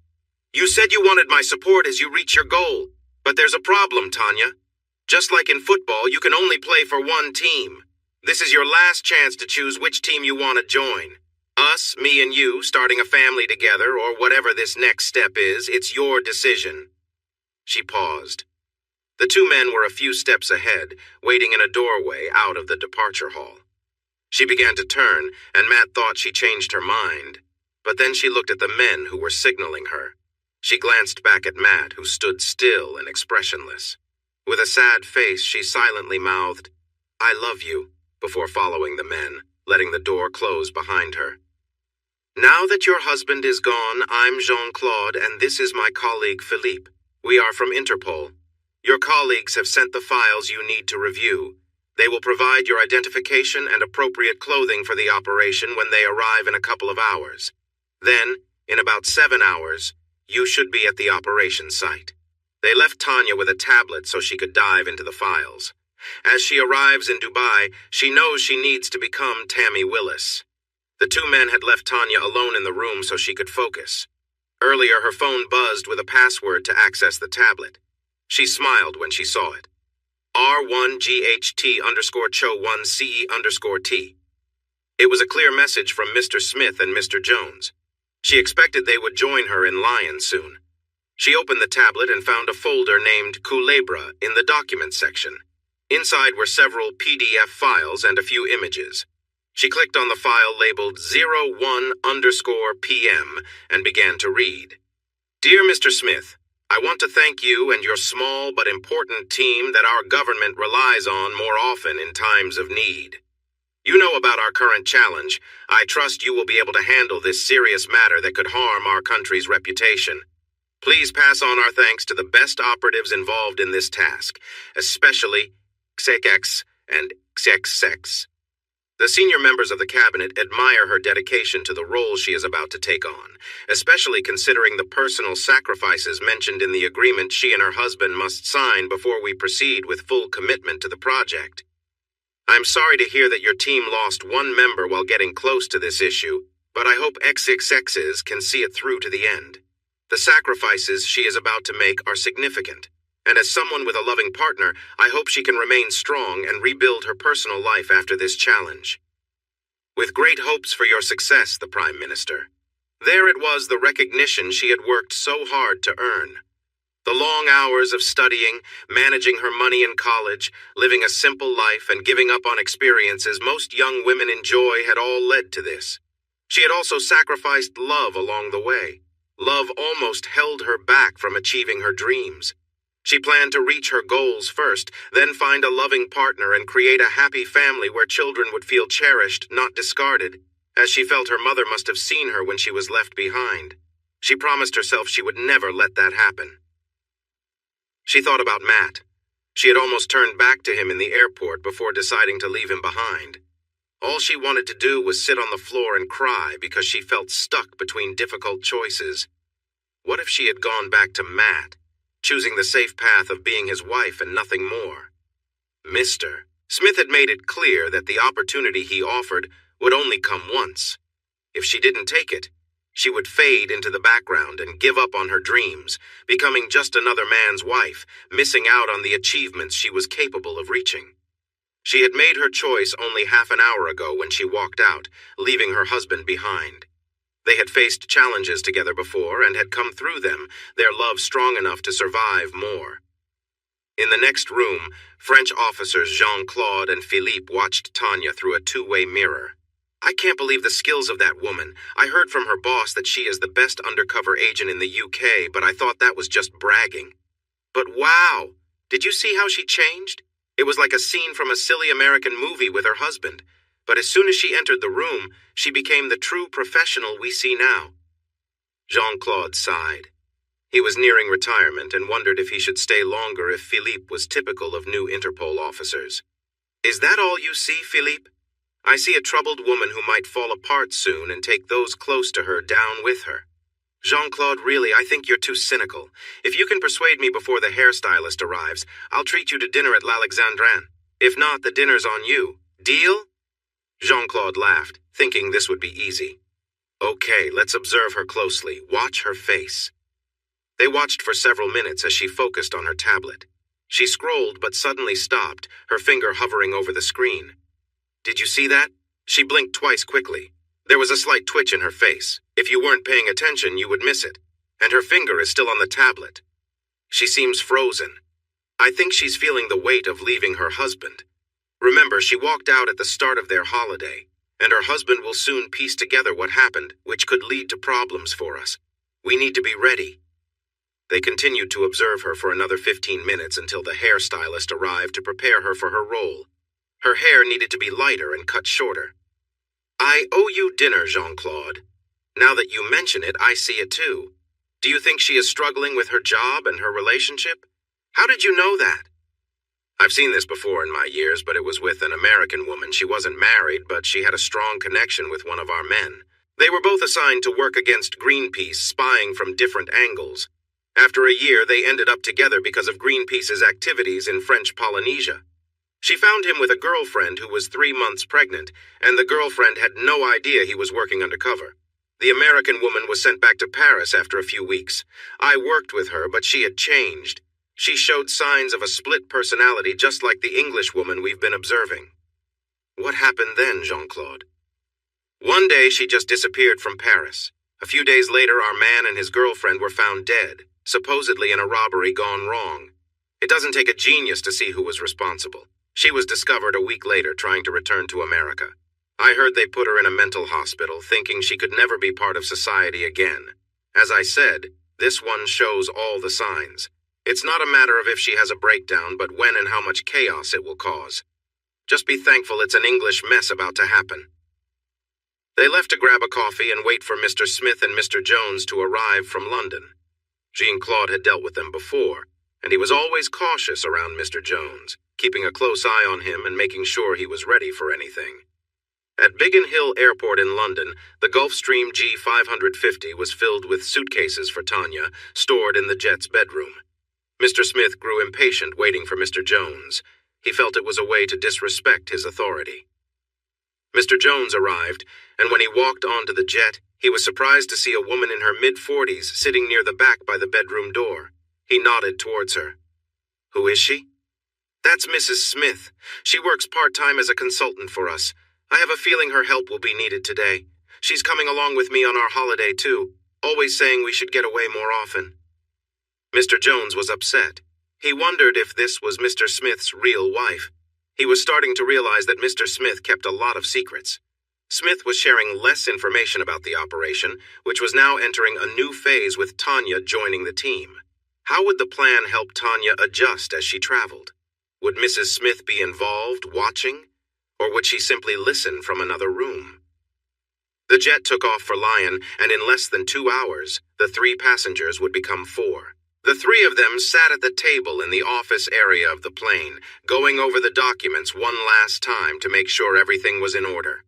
"You said you wanted my support as you reach your goal, but there's a problem, Tanya. Just like in football, you can only play for one team. This is your last chance to choose which team you want to join. Us, me and you, starting a family together, or whatever this next step is, it's your decision." She paused. The two men were a few steps ahead, waiting in a doorway out of the departure hall. She began to turn, and Matt thought she changed her mind. But then she looked at the men who were signaling her. She glanced back at Matt, who stood still and expressionless. With a sad face, she silently mouthed, "I love you," before following the men, letting the door close behind her. "Now that your husband is gone, I'm Jean-Claude, and this is my colleague Philippe. We are from Interpol. Your colleagues have sent the files you need to review. They will provide your identification and appropriate clothing for the operation when they arrive in a couple of hours. Then, in about 7 hours, you should be at the operation site." They left Tanya with a tablet so she could dive into the files. As she arrives in Dubai, she knows she needs to become Tammy Willis. The two men had left Tanya alone in the room so she could focus. Earlier, her phone buzzed with a password to access the tablet. She smiled when she saw it. R1GHT_Cho1CE_T. It was a clear message from Mr. Smith and Mr. Jones. She expected they would join her in Lyon soon. She opened the tablet and found a folder named Culebra in the Documents section. Inside were several PDF files and a few images. She clicked on the file labeled 01_PM and began to read. "Dear Mr. Smith, I want to thank you and your small but important team that our government relies on more often in times of need. You know about our current challenge. I trust you will be able to handle this serious matter that could harm our country's reputation. Please pass on our thanks to the best operatives involved in this task, especially XX and XX. The senior members of the cabinet admire her dedication to the role she is about to take on, especially considering the personal sacrifices mentioned in the agreement she and her husband must sign before we proceed with full commitment to the project. I'm sorry to hear that your team lost one member while getting close to this issue, but I hope XXX's can see it through to the end. The sacrifices she is about to make are significant, and as someone with a loving partner, I hope she can remain strong and rebuild her personal life after this challenge. With great hopes for your success, the Prime Minister." There it was, the recognition she had worked so hard to earn. The long hours of studying, managing her money in college, living a simple life, and giving up on experiences most young women enjoy had all led to this. She had also sacrificed love along the way. Love almost held her back from achieving her dreams. She planned to reach her goals first, then find a loving partner and create a happy family where children would feel cherished, not discarded, as she felt her mother must have seen her when she was left behind. She promised herself she would never let that happen. She thought about Matt. She had almost turned back to him in the airport before deciding to leave him behind. All she wanted to do was sit on the floor and cry because she felt stuck between difficult choices. What if she had gone back to Matt, choosing the safe path of being his wife and nothing more? Mr. Smith had made it clear that the opportunity he offered would only come once. If she didn't take it, she would fade into the background and give up on her dreams, becoming just another man's wife, missing out on the achievements she was capable of reaching. She had made her choice only half an hour ago when she walked out, leaving her husband behind. They had faced challenges together before and had come through them, their love strong enough to survive more. In the next room, French officers Jean-Claude and Philippe watched Tanya through a two-way mirror. "I can't believe the skills of that woman. I heard from her boss that she is the best undercover agent in the UK, but I thought that was just bragging. But wow! Did you see how she changed? It was like a scene from a silly American movie with her husband. But as soon as she entered the room, she became the true professional we see now." Jean-Claude sighed. He was nearing retirement and wondered if he should stay longer if Philippe was typical of new Interpol officers. Is that all you see, Philippe? I see a troubled woman who might fall apart soon and take those close to her down with her. Jean-Claude, really, I think you're too cynical. If you can persuade me before the hairstylist arrives, I'll treat you to dinner at L'Alexandrin. If not, the dinner's on you. Deal? Jean-Claude laughed, thinking this would be easy. Okay, let's observe her closely. Watch her face. They watched for several minutes as she focused on her tablet. She scrolled but suddenly stopped, her finger hovering over the screen. Did you see that? She blinked twice quickly. There was a slight twitch in her face. If you weren't paying attention, you would miss it. And her finger is still on the tablet. She seems frozen. I think she's feeling the weight of leaving her husband. Remember, she walked out at the start of their holiday, and her husband will soon piece together what happened, which could lead to problems for us. We need to be ready. They continued to observe her for another 15 minutes until the hairstylist arrived to prepare her for her role. Her hair needed to be lighter and cut shorter. I owe you dinner, Jean-Claude. Now that you mention it, I see it too. Do you think she is struggling with her job and her relationship? How did you know that? I've seen this before in my years, but it was with an American woman. She wasn't married, but she had a strong connection with one of our men. They were both assigned to work against Greenpeace, spying from different angles. After a year, they ended up together because of Greenpeace's activities in French Polynesia. She found him with a girlfriend who was 3 months pregnant, and the girlfriend had no idea he was working undercover. The American woman was sent back to Paris after a few weeks. I worked with her, but she had changed. She showed signs of a split personality just like the English woman we've been observing. What happened then, Jean-Claude? One day she just disappeared from Paris. A few days later, our man and his girlfriend were found dead, supposedly in a robbery gone wrong. It doesn't take a genius to see who was responsible. She was discovered a week later trying to return to America. I heard they put her in a mental hospital, thinking she could never be part of society again. As I said, this one shows all the signs. It's not a matter of if she has a breakdown, but when and how much chaos it will cause. Just be thankful it's an English mess about to happen. They left to grab a coffee and wait for Mr. Smith and Mr. Jones to arrive from London. Jean-Claude had dealt with them before, and he was always cautious around Mr. Jones, keeping a close eye on him and making sure he was ready for anything. At Biggin Hill Airport in London, the Gulfstream G550 was filled with suitcases for Tanya, stored in the jet's bedroom. Mr. Smith grew impatient waiting for Mr. Jones. He felt it was a way to disrespect his authority. Mr. Jones arrived, and when he walked onto the jet, he was surprised to see a woman in her mid-40s sitting near the back by the bedroom door. He nodded towards her. Who is she? That's Mrs. Smith. She works part-time as a consultant for us. I have a feeling her help will be needed today. She's coming along with me on our holiday, too, always saying we should get away more often. Mr. Jones was upset. He wondered if this was Mr. Smith's real wife. He was starting to realize that Mr. Smith kept a lot of secrets. Smith was sharing less information about the operation, which was now entering a new phase with Tanya joining the team. How would the plan help Tanya adjust as she traveled? Would Mrs. Smith be involved, watching? Or would she simply listen from another room? The jet took off for Lyon, and in less than 2 hours, the 3 passengers would become 4. The 3 of them sat at the table in the office area of the plane, going over the documents one last time to make sure everything was in order.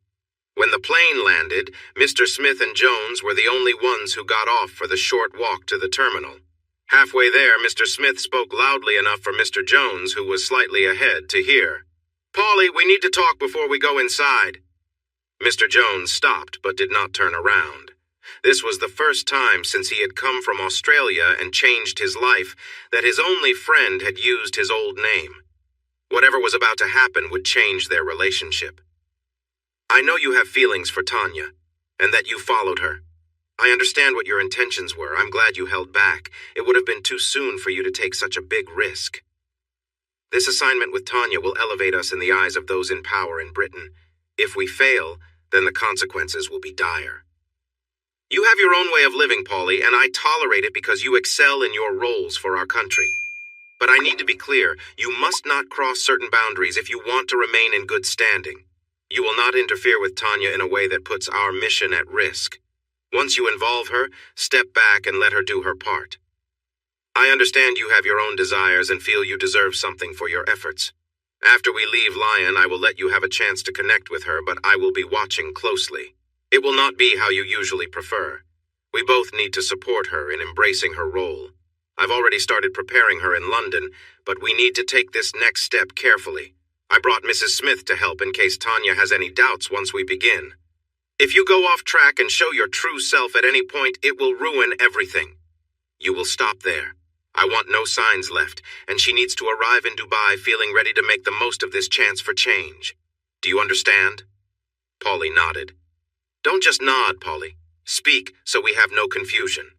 When the plane landed, Mr. Smith and Jones were the only ones who got off for the short walk to the terminal. Halfway there, Mr. Smith spoke loudly enough for Mr. Jones, who was slightly ahead, to hear. Polly, we need to talk before we go inside. Mr. Jones stopped but did not turn around. This was the first time since he had come from Australia and changed his life that his only friend had used his old name. Whatever was about to happen would change their relationship. I know you have feelings for Tanya, and that you followed her. I understand what your intentions were. I'm glad you held back. It would have been too soon for you to take such a big risk. This assignment with Tanya will elevate us in the eyes of those in power in Britain. If we fail, then the consequences will be dire. You have your own way of living, Polly, and I tolerate it because you excel in your roles for our country. But I need to be clear, you must not cross certain boundaries if you want to remain in good standing. You will not interfere with Tanya in a way that puts our mission at risk. Once you involve her, step back and let her do her part. I understand you have your own desires and feel you deserve something for your efforts. After we leave Lion, I will let you have a chance to connect with her, but I will be watching closely. It will not be how you usually prefer. We both need to support her in embracing her role. I've already started preparing her in London, but we need to take this next step carefully. I brought Mrs. Smith to help in case Tanya has any doubts once we begin. If you go off track and show your true self at any point, it will ruin everything. You will stop there. I want no signs left, and she needs to arrive in Dubai feeling ready to make the most of this chance for change. Do you understand? Polly nodded. Don't just nod, Polly. Speak so we have no confusion.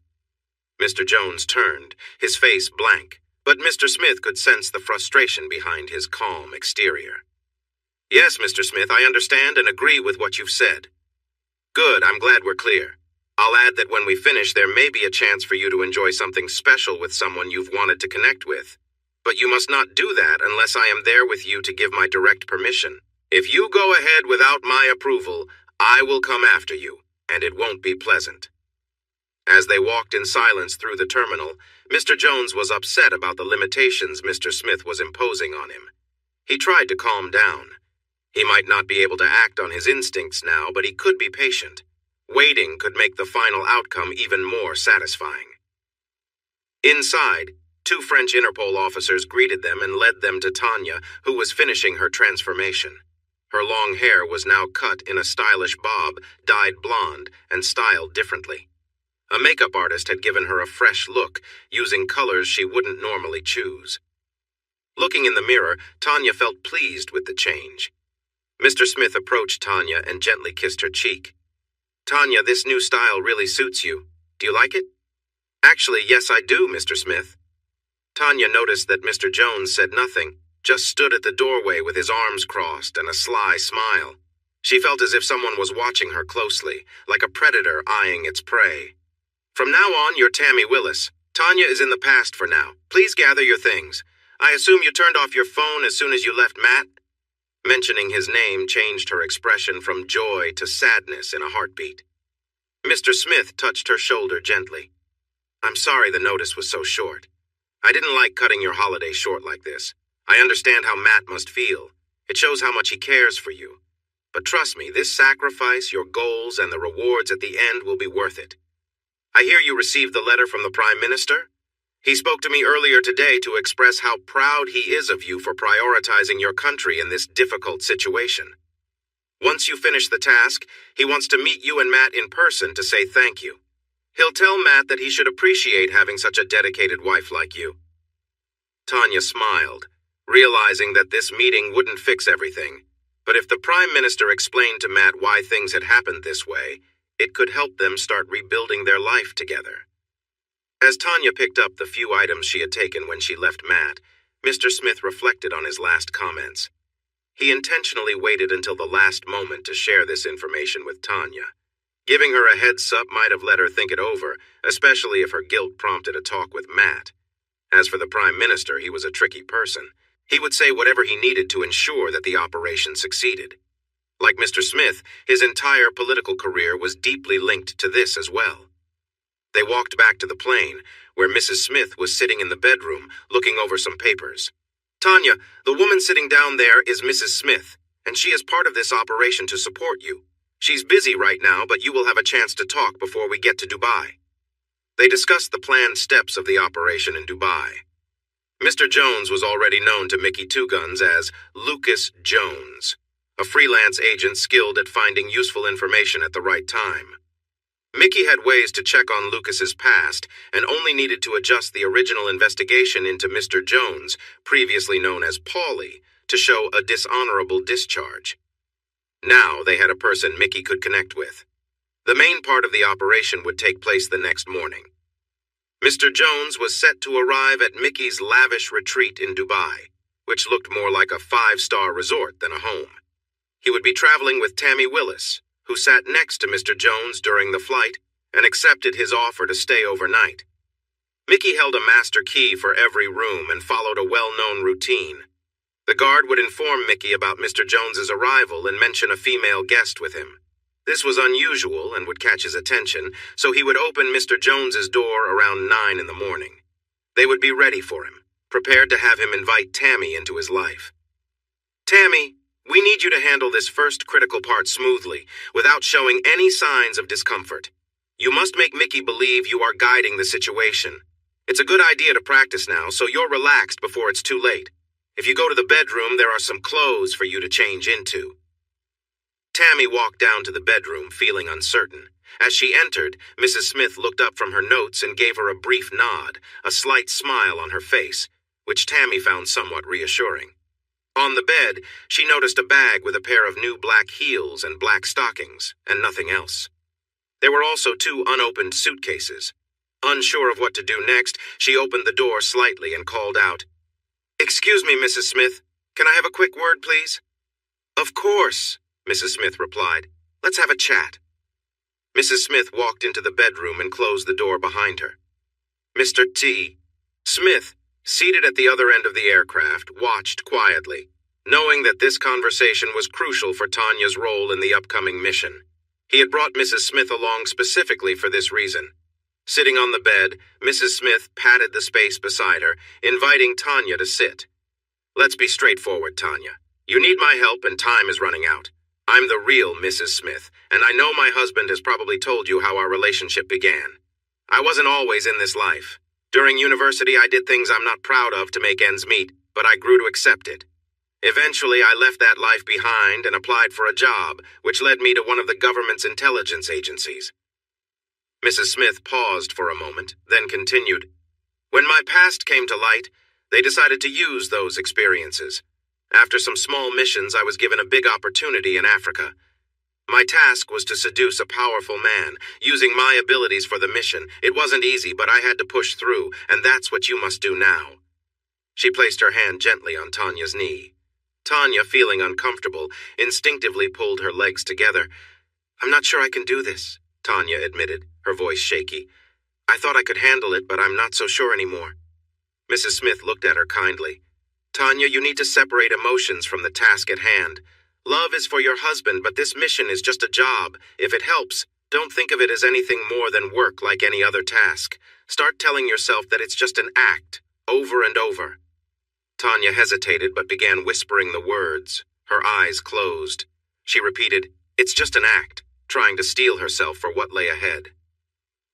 Mr. Jones turned, his face blank, but Mr. Smith could sense the frustration behind his calm exterior. Yes, Mr. Smith, I understand and agree with what you've said. Good, I'm glad we're clear. I'll add that when we finish, there may be a chance for you to enjoy something special with someone you've wanted to connect with. But you must not do that unless I am there with you to give my direct permission. If you go ahead without my approval, I will come after you, and it won't be pleasant. As they walked in silence through the terminal, Mr. Jones was upset about the limitations Mr. Smith was imposing on him. He tried to calm down. He might not be able to act on his instincts now, but he could be patient. Waiting could make the final outcome even more satisfying. Inside, 2 French Interpol officers greeted them and led them to Tanya, who was finishing her transformation. Her long hair was now cut in a stylish bob, dyed blonde, and styled differently. A makeup artist had given her a fresh look, using colors she wouldn't normally choose. Looking in the mirror, Tanya felt pleased with the change. Mr. Smith approached Tanya and gently kissed her cheek. Tanya, this new style really suits you. Do you like it? Actually, yes, I do, Mr. Smith. Tanya noticed that Mr. Jones said nothing, just stood at the doorway with his arms crossed and a sly smile. She felt as if someone was watching her closely, like a predator eyeing its prey. From now on, you're Tammy Willis. Tanya is in the past for now. Please gather your things. I assume you turned off your phone as soon as you left Matt? Mentioning his name changed her expression from joy to sadness in a heartbeat. Mr. Smith touched her shoulder gently. I'm sorry the notice was so short. I didn't like cutting your holiday short like this. I understand how Matt must feel. It shows how much he cares for you. But trust me, this sacrifice, your goals, and the rewards at the end will be worth it. I hear you received the letter from the Prime Minister? He spoke to me earlier today to express how proud he is of you for prioritizing your country in this difficult situation. Once you finish the task, he wants to meet you and Matt in person to say thank you. He'll tell Matt that he should appreciate having such a dedicated wife like you. Tanya smiled, realizing that this meeting wouldn't fix everything, but if the Prime Minister explained to Matt why things had happened this way, it could help them start rebuilding their life together. As Tanya picked up the few items she had taken when she left Matt, Mr. Smith reflected on his last comments. He intentionally waited until the last moment to share this information with Tanya. Giving her a heads-up might have let her think it over, especially if her guilt prompted a talk with Matt. As for the Prime Minister, he was a tricky person. He would say whatever he needed to ensure that the operation succeeded. Like Mr. Smith, his entire political career was deeply linked to this as well. They walked back to the plane, where Mrs. Smith was sitting in the bedroom, looking over some papers. Tanya, the woman sitting down there is Mrs. Smith, and she is part of this operation to support you. She's busy right now, but you will have a chance to talk before we get to Dubai. They discussed the planned steps of the operation in Dubai. Mr. Jones was already known to Mickey Two Guns as Lucas Jones, a freelance agent skilled at finding useful information at the right time. Mickey had ways to check on Lucas's past and only needed to adjust the original investigation into Mr. Jones, previously known as Paulie, to show a dishonorable discharge. Now they had a person Mickey could connect with. The main part of the operation would take place the next morning. Mr. Jones was set to arrive at Mickey's lavish retreat in Dubai, which looked more like a 5-star resort than a home. He would be traveling with Tammy Willis, who sat next to Mr. Jones during the flight and accepted his offer to stay overnight. Mickey held a master key for every room and followed a well-known routine. The guard would inform Mickey about Mr. Jones's arrival and mention a female guest with him. This was unusual and would catch his attention, so he would open Mr. Jones's door around 9 in the morning. They would be ready for him, prepared to have him invite Tammy into his life. "Tammy, we need you to handle this first critical part smoothly, without showing any signs of discomfort. You must make Mickey believe you are guiding the situation. It's a good idea to practice now, so you're relaxed before it's too late. If you go to the bedroom, there are some clothes for you to change into." Tammy walked down to the bedroom, feeling uncertain. As she entered, Mrs. Smith looked up from her notes and gave her a brief nod, a slight smile on her face, which Tammy found somewhat reassuring. On the bed, she noticed a bag with a pair of new black heels and black stockings, and nothing else. There were also 2 unopened suitcases. Unsure of what to do next, she opened the door slightly and called out, "Excuse me, Mrs. Smith. Can I have a quick word, please?" "Of course," Mrs. Smith replied. "Let's have a chat." Mrs. Smith walked into the bedroom and closed the door behind her. Mr. T. Smith, seated at the other end of the aircraft, watched quietly, knowing that this conversation was crucial for Tanya's role in the upcoming mission. He had brought Mrs. Smith along specifically for this reason. Sitting on the bed, Mrs. Smith patted the space beside her, inviting Tanya to sit. "Let's be straightforward, Tanya. You need my help and time is running out. I'm the real Mrs. Smith, and I know my husband has probably told you how our relationship began. I wasn't always in this life. During university, I did things I'm not proud of to make ends meet, but I grew to accept it. Eventually, I left that life behind and applied for a job, which led me to one of the government's intelligence agencies." Mrs. Smith paused for a moment, then continued. "When my past came to light, they decided to use those experiences. After some small missions, I was given a big opportunity in Africa. My task was to seduce a powerful man, using my abilities for the mission. It wasn't easy, but I had to push through, and that's what you must do now." She placed her hand gently on Tanya's knee. Tanya, feeling uncomfortable, instinctively pulled her legs together. "I'm not sure I can do this," Tanya admitted, her voice shaky. "I thought I could handle it, but I'm not so sure anymore." Mrs. Smith looked at her kindly. "Tanya, you need to separate emotions from the task at hand. Love is for your husband, but this mission is just a job. If it helps, don't think of it as anything more than work like any other task. Start telling yourself that it's just an act, over and over." Tanya hesitated but began whispering the words, her eyes closed. She repeated, "It's just an act," trying to steel herself for what lay ahead.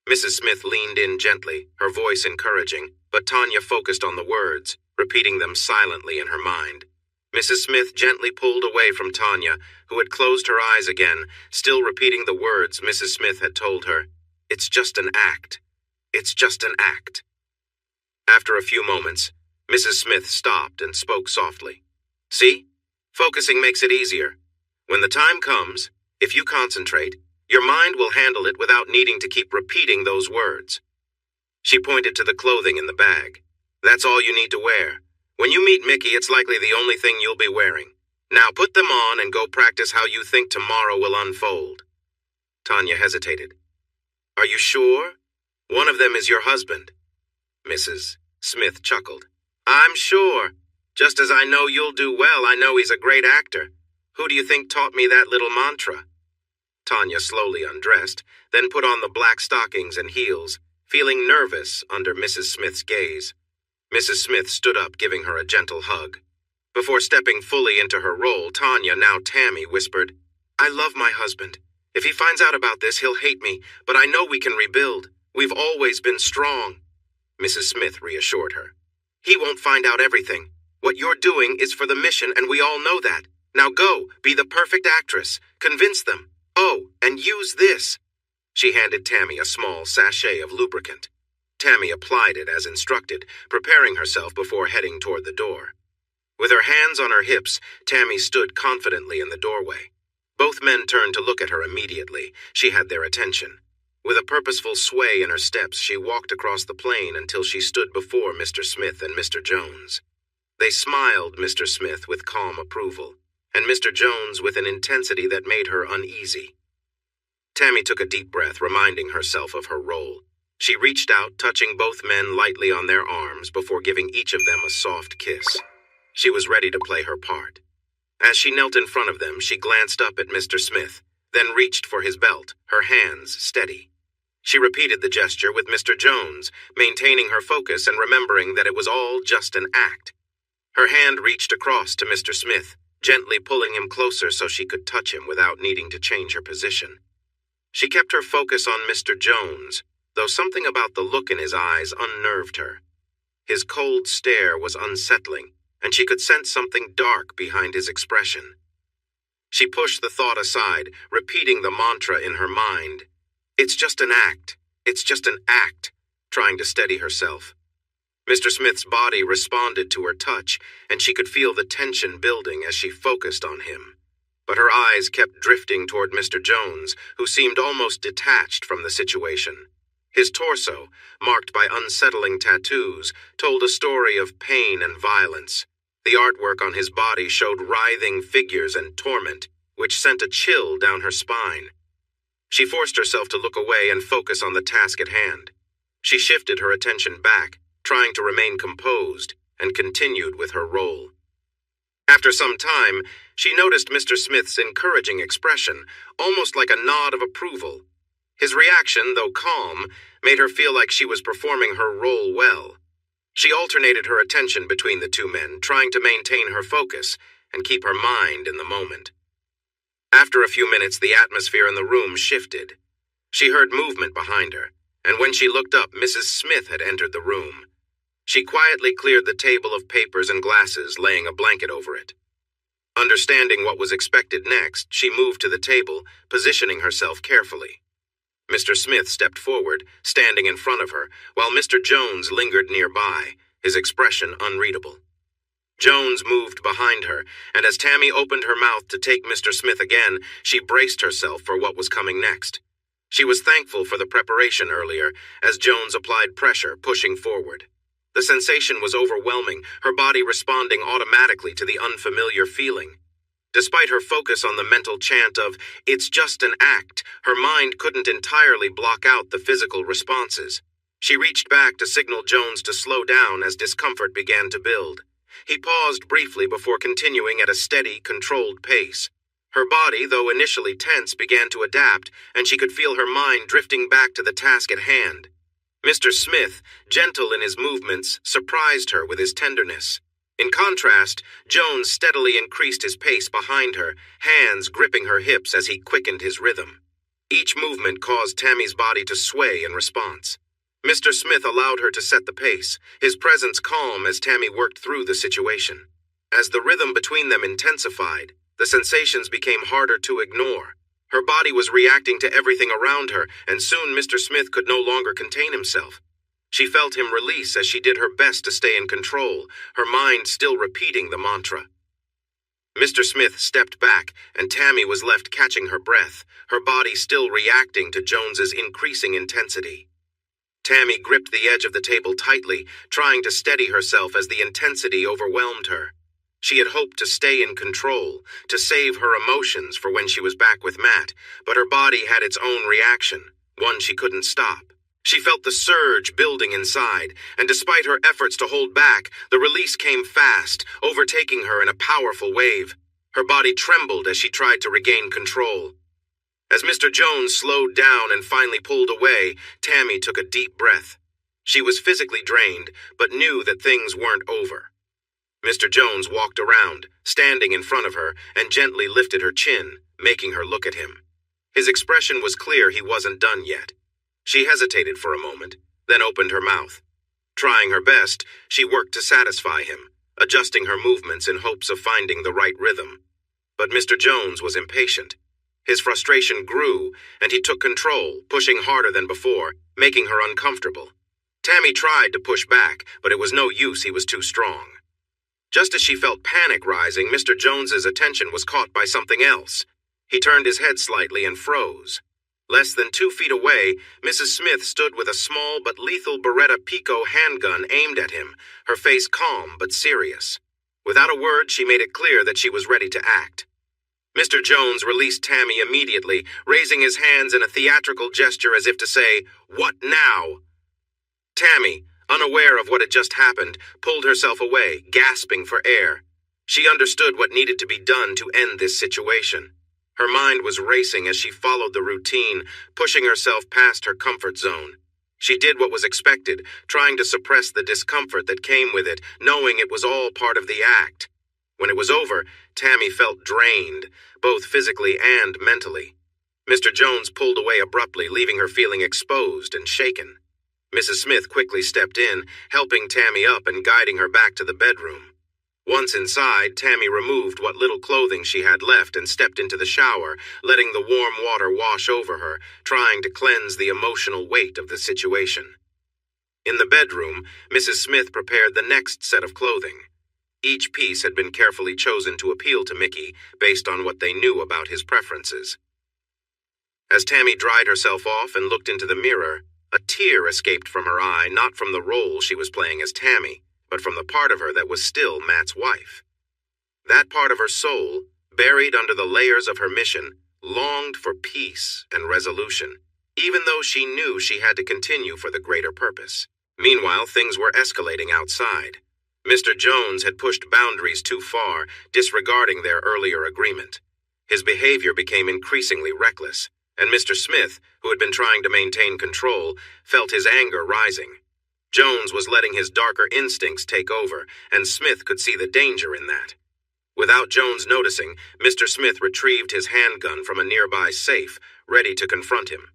Mrs. Smith leaned in gently, her voice encouraging, but Tanya focused on the words, repeating them silently in her mind. Mrs. Smith gently pulled away from Tanya, who had closed her eyes again, still repeating the words Mrs. Smith had told her. "It's just an act. It's just an act." After a few moments, Mrs. Smith stopped and spoke softly. "See? Focusing makes it easier. When the time comes, if you concentrate, your mind will handle it without needing to keep repeating those words." She pointed to the clothing in the bag. "That's all you need to wear. When you meet Mickey, it's likely the only thing you'll be wearing. Now put them on and go practice how you think tomorrow will unfold." Tanya hesitated. "Are you sure? One of them is your husband." Mrs. Smith chuckled. "I'm sure. Just as I know you'll do well, I know he's a great actor. Who do you think taught me that little mantra?" Tanya slowly undressed, then put on the black stockings and heels, feeling nervous under Mrs. Smith's gaze. Mrs. Smith stood up, giving her a gentle hug. Before stepping fully into her role, Tanya, now Tammy, whispered, "I love my husband. If he finds out about this, he'll hate me, but I know we can rebuild. We've always been strong." Mrs. Smith reassured her. "He won't find out everything. What you're doing is for the mission, and we all know that. Now go, be the perfect actress. Convince them. Oh, and use this." She handed Tammy a small sachet of lubricant. Tammy applied it as instructed, preparing herself before heading toward the door. With her hands on her hips, Tammy stood confidently in the doorway. Both men turned to look at her immediately. She had their attention. With a purposeful sway in her steps, she walked across the plain until she stood before Mr. Smith and Mr. Jones. They smiled, Mr. Smith with calm approval, and Mr. Jones with an intensity that made her uneasy. Tammy took a deep breath, reminding herself of her role. She reached out, touching both men lightly on their arms before giving each of them a soft kiss. She was ready to play her part. As she knelt in front of them, she glanced up at Mr. Smith, then reached for his belt, her hands steady. She repeated the gesture with Mr. Jones, maintaining her focus and remembering that it was all just an act. Her hand reached across to Mr. Smith, gently pulling him closer so she could touch him without needing to change her position. She kept her focus on Mr. Jones, though something about the look in his eyes unnerved her. His cold stare was unsettling, and she could sense something dark behind his expression. She pushed the thought aside, repeating the mantra in her mind. "It's just an act. It's just an act," trying to steady herself. Mr. Smith's body responded to her touch, and she could feel the tension building as she focused on him. But her eyes kept drifting toward Mr. Jones, who seemed almost detached from the situation. His torso, marked by unsettling tattoos, told a story of pain and violence. The artwork on his body showed writhing figures and torment, which sent a chill down her spine. She forced herself to look away and focus on the task at hand. She shifted her attention back, trying to remain composed, and continued with her role. After some time, she noticed Mr. Smith's encouraging expression, almost like a nod of approval. His reaction, though calm, made her feel like she was performing her role well. She alternated her attention between the two men, trying to maintain her focus and keep her mind in the moment. After a few minutes, the atmosphere in the room shifted. She heard movement behind her, and when she looked up, Mrs. Smith had entered the room. She quietly cleared the table of papers and glasses, laying a blanket over it. Understanding what was expected next, she moved to the table, positioning herself carefully. Mr. Smith stepped forward, standing in front of her, while Mr. Jones lingered nearby, his expression unreadable. Jones moved behind her, and as Tammy opened her mouth to take Mr. Smith again, she braced herself for what was coming next. She was thankful for the preparation earlier, as Jones applied pressure, pushing forward. The sensation was overwhelming, her body responding automatically to the unfamiliar feeling. Despite her focus on the mental chant of, "It's just an act," her mind couldn't entirely block out the physical responses. She reached back to signal Jones to slow down as discomfort began to build. He paused briefly before continuing at a steady, controlled pace. Her body, though initially tense, began to adapt, and she could feel her mind drifting back to the task at hand. Mr. Smith, gentle in his movements, surprised her with his tenderness. In contrast, Jones steadily increased his pace behind her, hands gripping her hips as he quickened his rhythm. Each movement caused Tammy's body to sway in response. Mr. Smith allowed her to set the pace, his presence calm as Tammy worked through the situation. As the rhythm between them intensified, the sensations became harder to ignore. Her body was reacting to everything around her, and soon Mr. Smith could no longer contain himself. She felt him release as she did her best to stay in control, her mind still repeating the mantra. Mr. Smith stepped back, and Tammy was left catching her breath, her body still reacting to Jones's increasing intensity. Tammy gripped the edge of the table tightly, trying to steady herself as the intensity overwhelmed her. She had hoped to stay in control, to save her emotions for when she was back with Matt, but her body had its own reaction, one she couldn't stop. She felt the surge building inside, and despite her efforts to hold back, the release came fast, overtaking her in a powerful wave. Her body trembled as she tried to regain control. As Mr. Jones slowed down and finally pulled away, Tammy took a deep breath. She was physically drained, but knew that things weren't over. Mr. Jones walked around, standing in front of her, and gently lifted her chin, making her look at him. His expression was clear he wasn't done yet. She hesitated for a moment, then opened her mouth. Trying her best, she worked to satisfy him, adjusting her movements in hopes of finding the right rhythm. But Mr. Jones was impatient. His frustration grew, and he took control, pushing harder than before, making her uncomfortable. Tammy tried to push back, but it was no use, he was too strong. Just as she felt panic rising, Mr. Jones's attention was caught by something else. He turned his head slightly and froze. Less than 2 feet away, Mrs. Smith stood with a small but lethal Beretta Pico handgun aimed at him, her face calm but serious. Without a word, she made it clear that she was ready to act. Mr. Jones released Tammy immediately, raising his hands in a theatrical gesture as if to say, "What now?" Tammy, unaware of what had just happened, pulled herself away, gasping for air. She understood what needed to be done to end this situation. Her mind was racing as she followed the routine, pushing herself past her comfort zone. She did what was expected, trying to suppress the discomfort that came with it, knowing it was all part of the act. When it was over, Tammy felt drained, both physically and mentally. Mr. Jones pulled away abruptly, leaving her feeling exposed and shaken. Mrs. Smith quickly stepped in, helping Tammy up and guiding her back to the bedroom. Once inside, Tammy removed what little clothing she had left and stepped into the shower, letting the warm water wash over her, trying to cleanse the emotional weight of the situation. In the bedroom, Mrs. Smith prepared the next set of clothing. Each piece had been carefully chosen to appeal to Mickey, based on what they knew about his preferences. As Tammy dried herself off and looked into the mirror, a tear escaped from her eye, not from the role she was playing as Tammy, but from the part of her that was still Matt's wife. That part of her soul, buried under the layers of her mission, longed for peace and resolution, even though she knew she had to continue for the greater purpose. Meanwhile, things were escalating outside. Mr. Jones had pushed boundaries too far, disregarding their earlier agreement. His behavior became increasingly reckless, and Mr. Smith, who had been trying to maintain control, felt his anger rising. Jones was letting his darker instincts take over, and Smith could see the danger in that. Without Jones noticing, Mr. Smith retrieved his handgun from a nearby safe, ready to confront him.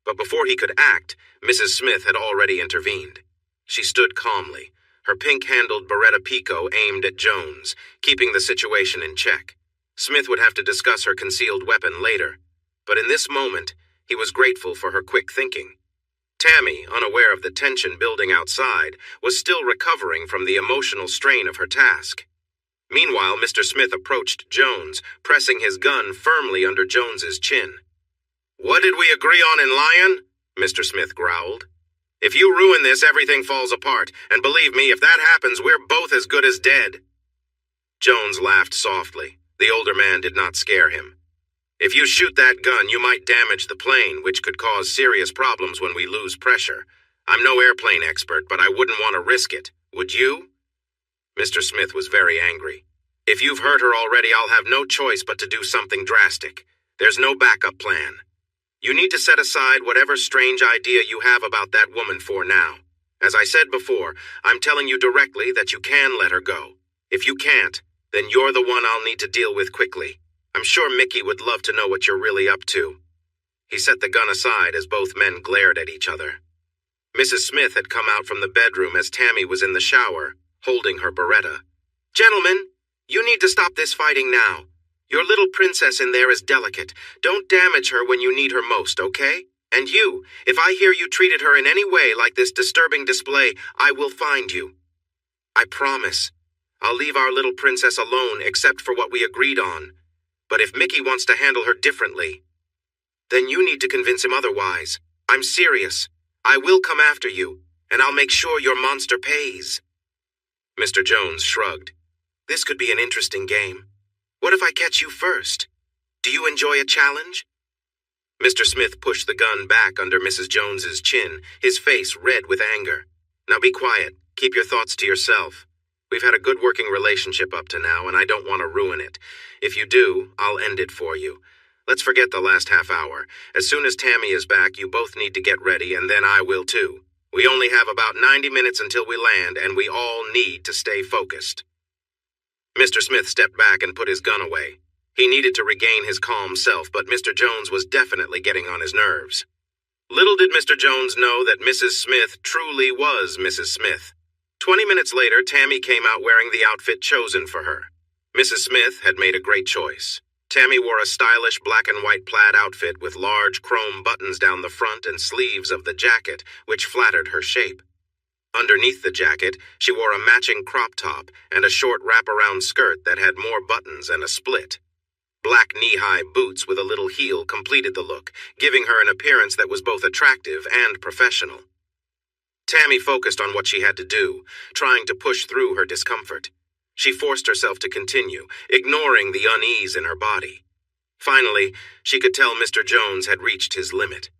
But before he could act, Mrs. Smith had already intervened. She stood calmly, her pink-handled Beretta Pico aimed at Jones, keeping the situation in check. Smith would have to discuss her concealed weapon later, but in this moment, he was grateful for her quick thinking. Tammy, unaware of the tension building outside, was still recovering from the emotional strain of her task. Meanwhile, Mr. Smith approached Jones, pressing his gun firmly under Jones's chin. "What did we agree on in Lyon?" Mr. Smith growled. "If you ruin this, everything falls apart, and believe me, if that happens, we're both as good as dead." Jones laughed softly. The older man did not scare him. "If you shoot that gun, you might damage the plane, which could cause serious problems when we lose pressure. I'm no airplane expert, but I wouldn't want to risk it. Would you?" Mr. Smith was very angry. "If you've hurt her already, I'll have no choice but to do something drastic. There's no backup plan. You need to set aside whatever strange idea you have about that woman for now. As I said before, I'm telling you directly that you can let her go. If you can't, then you're the one I'll need to deal with quickly. I'm sure Mickey would love to know what you're really up to." He set the gun aside as both men glared at each other. Mrs. Smith had come out from the bedroom as Tammy was in the shower, holding her Beretta. "Gentlemen, you need to stop this fighting now. Your little princess in there is delicate. Don't damage her when you need her most, okay? And you, if I hear you treated her in any way like this disturbing display, I will find you. I promise. I'll leave our little princess alone except for what we agreed on. But if Mickey wants to handle her differently, then you need to convince him otherwise. I'm serious. I will come after you, and I'll make sure your monster pays." Mr. Jones shrugged. "This could be an interesting game. What if I catch you first? Do you enjoy a challenge?" Mr. Smith pushed the gun back under Mrs. Jones's chin, his face red with anger. "Now be quiet. Keep your thoughts to yourself. We've had a good working relationship up to now, and I don't want to ruin it. If you do, I'll end it for you. Let's forget the last half hour. As soon as Tammy is back, you both need to get ready, and then I will too. We only have about 90 minutes until we land, and we all need to stay focused." Mr. Smith stepped back and put his gun away. He needed to regain his calm self, but Mr. Jones was definitely getting on his nerves. Little did Mr. Jones know that Mrs. Smith truly was Mrs. Smith. 20 minutes later, Tammy came out wearing the outfit chosen for her. Mrs. Smith had made a great choice. Tammy wore a stylish black and white plaid outfit with large chrome buttons down the front and sleeves of the jacket, which flattered her shape. Underneath the jacket, she wore a matching crop top and a short wraparound skirt that had more buttons and a split. Black knee-high boots with a little heel completed the look, giving her an appearance that was both attractive and professional. Tammy focused on what she had to do, trying to push through her discomfort. She forced herself to continue, ignoring the unease in her body. Finally, she could tell Mr. Jones had reached his limit.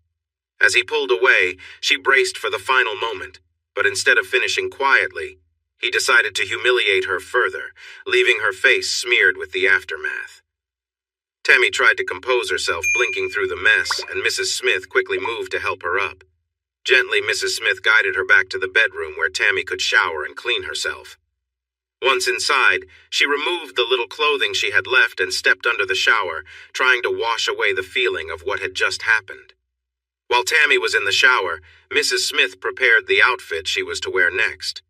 As he pulled away, she braced for the final moment, but instead of finishing quietly, he decided to humiliate her further, leaving her face smeared with the aftermath. Tammy tried to compose herself, blinking through the mess, and Mrs. Smith quickly moved to help her up. Gently, Mrs. Smith guided her back to the bedroom where Tammy could shower and clean herself. Once inside, she removed the little clothing she had left and stepped under the shower, trying to wash away the feeling of what had just happened. While Tammy was in the shower, Mrs. Smith prepared the outfit she was to wear next.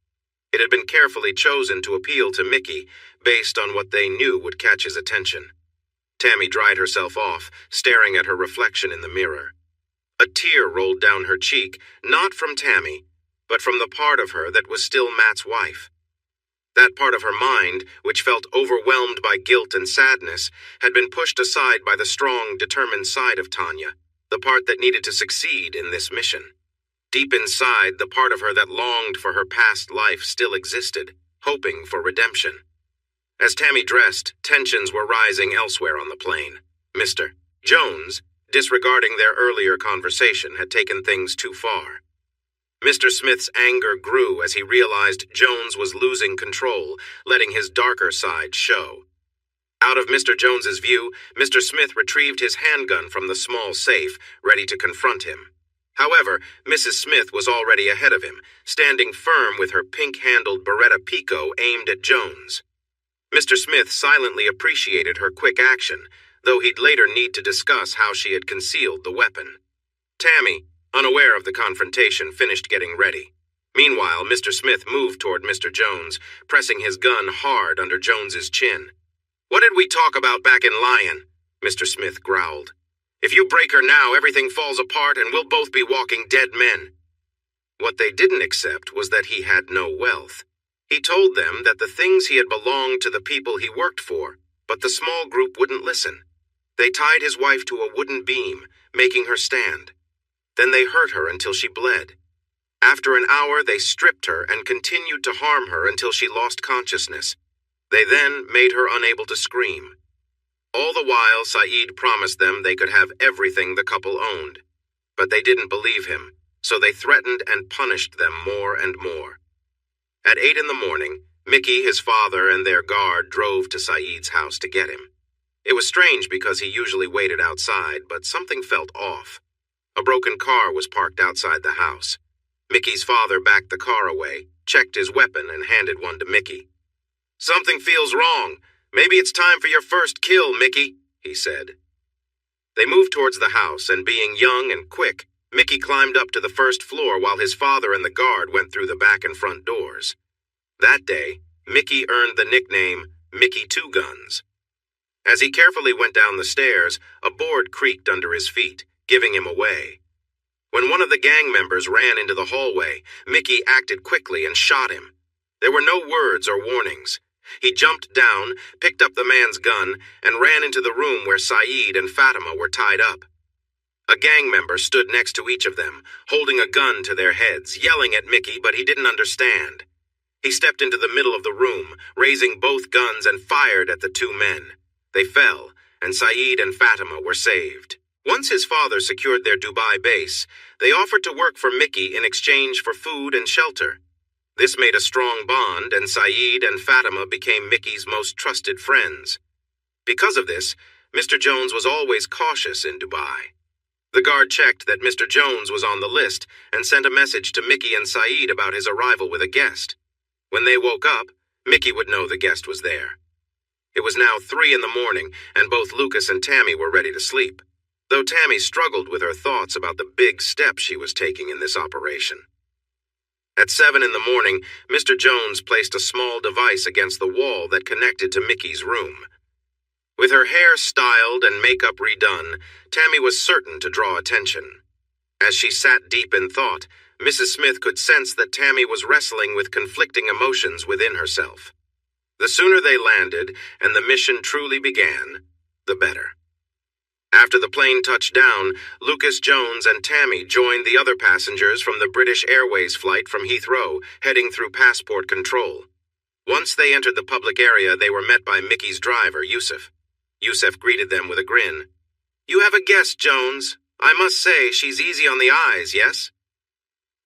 It had been carefully chosen to appeal to Mickey, based on what they knew would catch his attention. Tammy dried herself off, staring at her reflection in the mirror. A tear rolled down her cheek, not from Tammy, but from the part of her that was still Matt's wife. That part of her mind, which felt overwhelmed by guilt and sadness, had been pushed aside by the strong, determined side of Tanya, the part that needed to succeed in this mission. Deep inside, the part of her that longed for her past life still existed, hoping for redemption. As Tammy dressed, tensions were rising elsewhere on the plane. Mr. Jones, disregarding their earlier conversation, had taken things too far. Mr. Smith's anger grew as he realized Jones was losing control, letting his darker side show. Out of Mr. Jones's view, Mr. Smith retrieved his handgun from the small safe, ready to confront him. However, Mrs. Smith was already ahead of him, standing firm with her pink-handled Beretta Pico aimed at Jones. Mr. Smith silently appreciated her quick action, though he'd later need to discuss how she had concealed the weapon. Tammy, unaware of the confrontation, finished getting ready. Meanwhile, Mr. Smith moved toward Mr. Jones, pressing his gun hard under Jones's chin. "What did we talk about back in Lyon?" Mr. Smith growled. "If you break her now, everything falls apart and we'll both be walking dead men." What they didn't accept was that he had no wealth. He told them that the things he had belonged to the people he worked for, but the small group wouldn't listen. They tied his wife to a wooden beam, making her stand. Then they hurt her until she bled. After an hour, they stripped her and continued to harm her until she lost consciousness. They then made her unable to scream. All the while, Saeed promised them they could have everything the couple owned. But they didn't believe him, so they threatened and punished them more and more. At 8 in the morning, Mickey, his father, and their guard drove to Saeed's house to get him. It was strange because he usually waited outside, but something felt off. A broken car was parked outside the house. Mickey's father backed the car away, checked his weapon, and handed one to Mickey. "Something feels wrong. Maybe it's time for your first kill, Mickey," he said. They moved towards the house, and being young and quick, Mickey climbed up to the first floor while his father and the guard went through the back and front doors. That day, Mickey earned the nickname Mickey Two Guns. As he carefully went down the stairs, a board creaked under his feet, giving him away. When one of the gang members ran into the hallway, Mickey acted quickly and shot him. There were no words or warnings. He jumped down, picked up the man's gun, and ran into the room where Saeed and Fatima were tied up. A gang member stood next to each of them, holding a gun to their heads, yelling at Mickey, but he didn't understand. He stepped into the middle of the room, raising both guns, and fired at the two men. They fell, and Saeed and Fatima were saved. Once his father secured their Dubai base, they offered to work for Mickey in exchange for food and shelter. This made a strong bond, and Saeed and Fatima became Mickey's most trusted friends. Because of this, Mr. Jones was always cautious in Dubai. The guard checked that Mr. Jones was on the list and sent a message to Mickey and Saeed about his arrival with a guest. When they woke up, Mickey would know the guest was there. It was now 3 in the morning, and both Lucas and Tammy were ready to sleep, though Tammy struggled with her thoughts about the big step she was taking in this operation. At 7 in the morning, Mr. Jones placed a small device against the wall that connected to Mickey's room. With her hair styled and makeup redone, Tammy was certain to draw attention. As she sat deep in thought, Mrs. Smith could sense that Tammy was wrestling with conflicting emotions within herself. The sooner they landed and the mission truly began, the better. After the plane touched down, Lucas Jones and Tammy joined the other passengers from the British Airways flight from Heathrow, heading through passport control. Once they entered the public area, they were met by Mickey's driver, Yusuf. Yusuf greeted them with a grin. "You have a guest, Jones. I must say, she's easy on the eyes, yes?"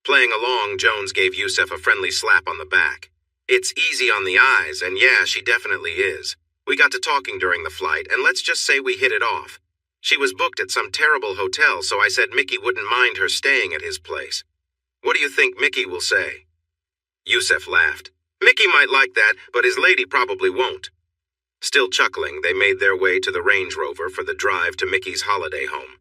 Playing along, Jones gave Yusuf a friendly slap on the back. "It's easy on the eyes, and yeah, she definitely is. We got to talking during the flight, and let's just say we hit it off. She was booked at some terrible hotel, so I said Mickey wouldn't mind her staying at his place. What do you think Mickey will say?" Yusef laughed. "Mickey might like that, but his lady probably won't." Still chuckling, they made their way to the Range Rover for the drive to Mickey's holiday home.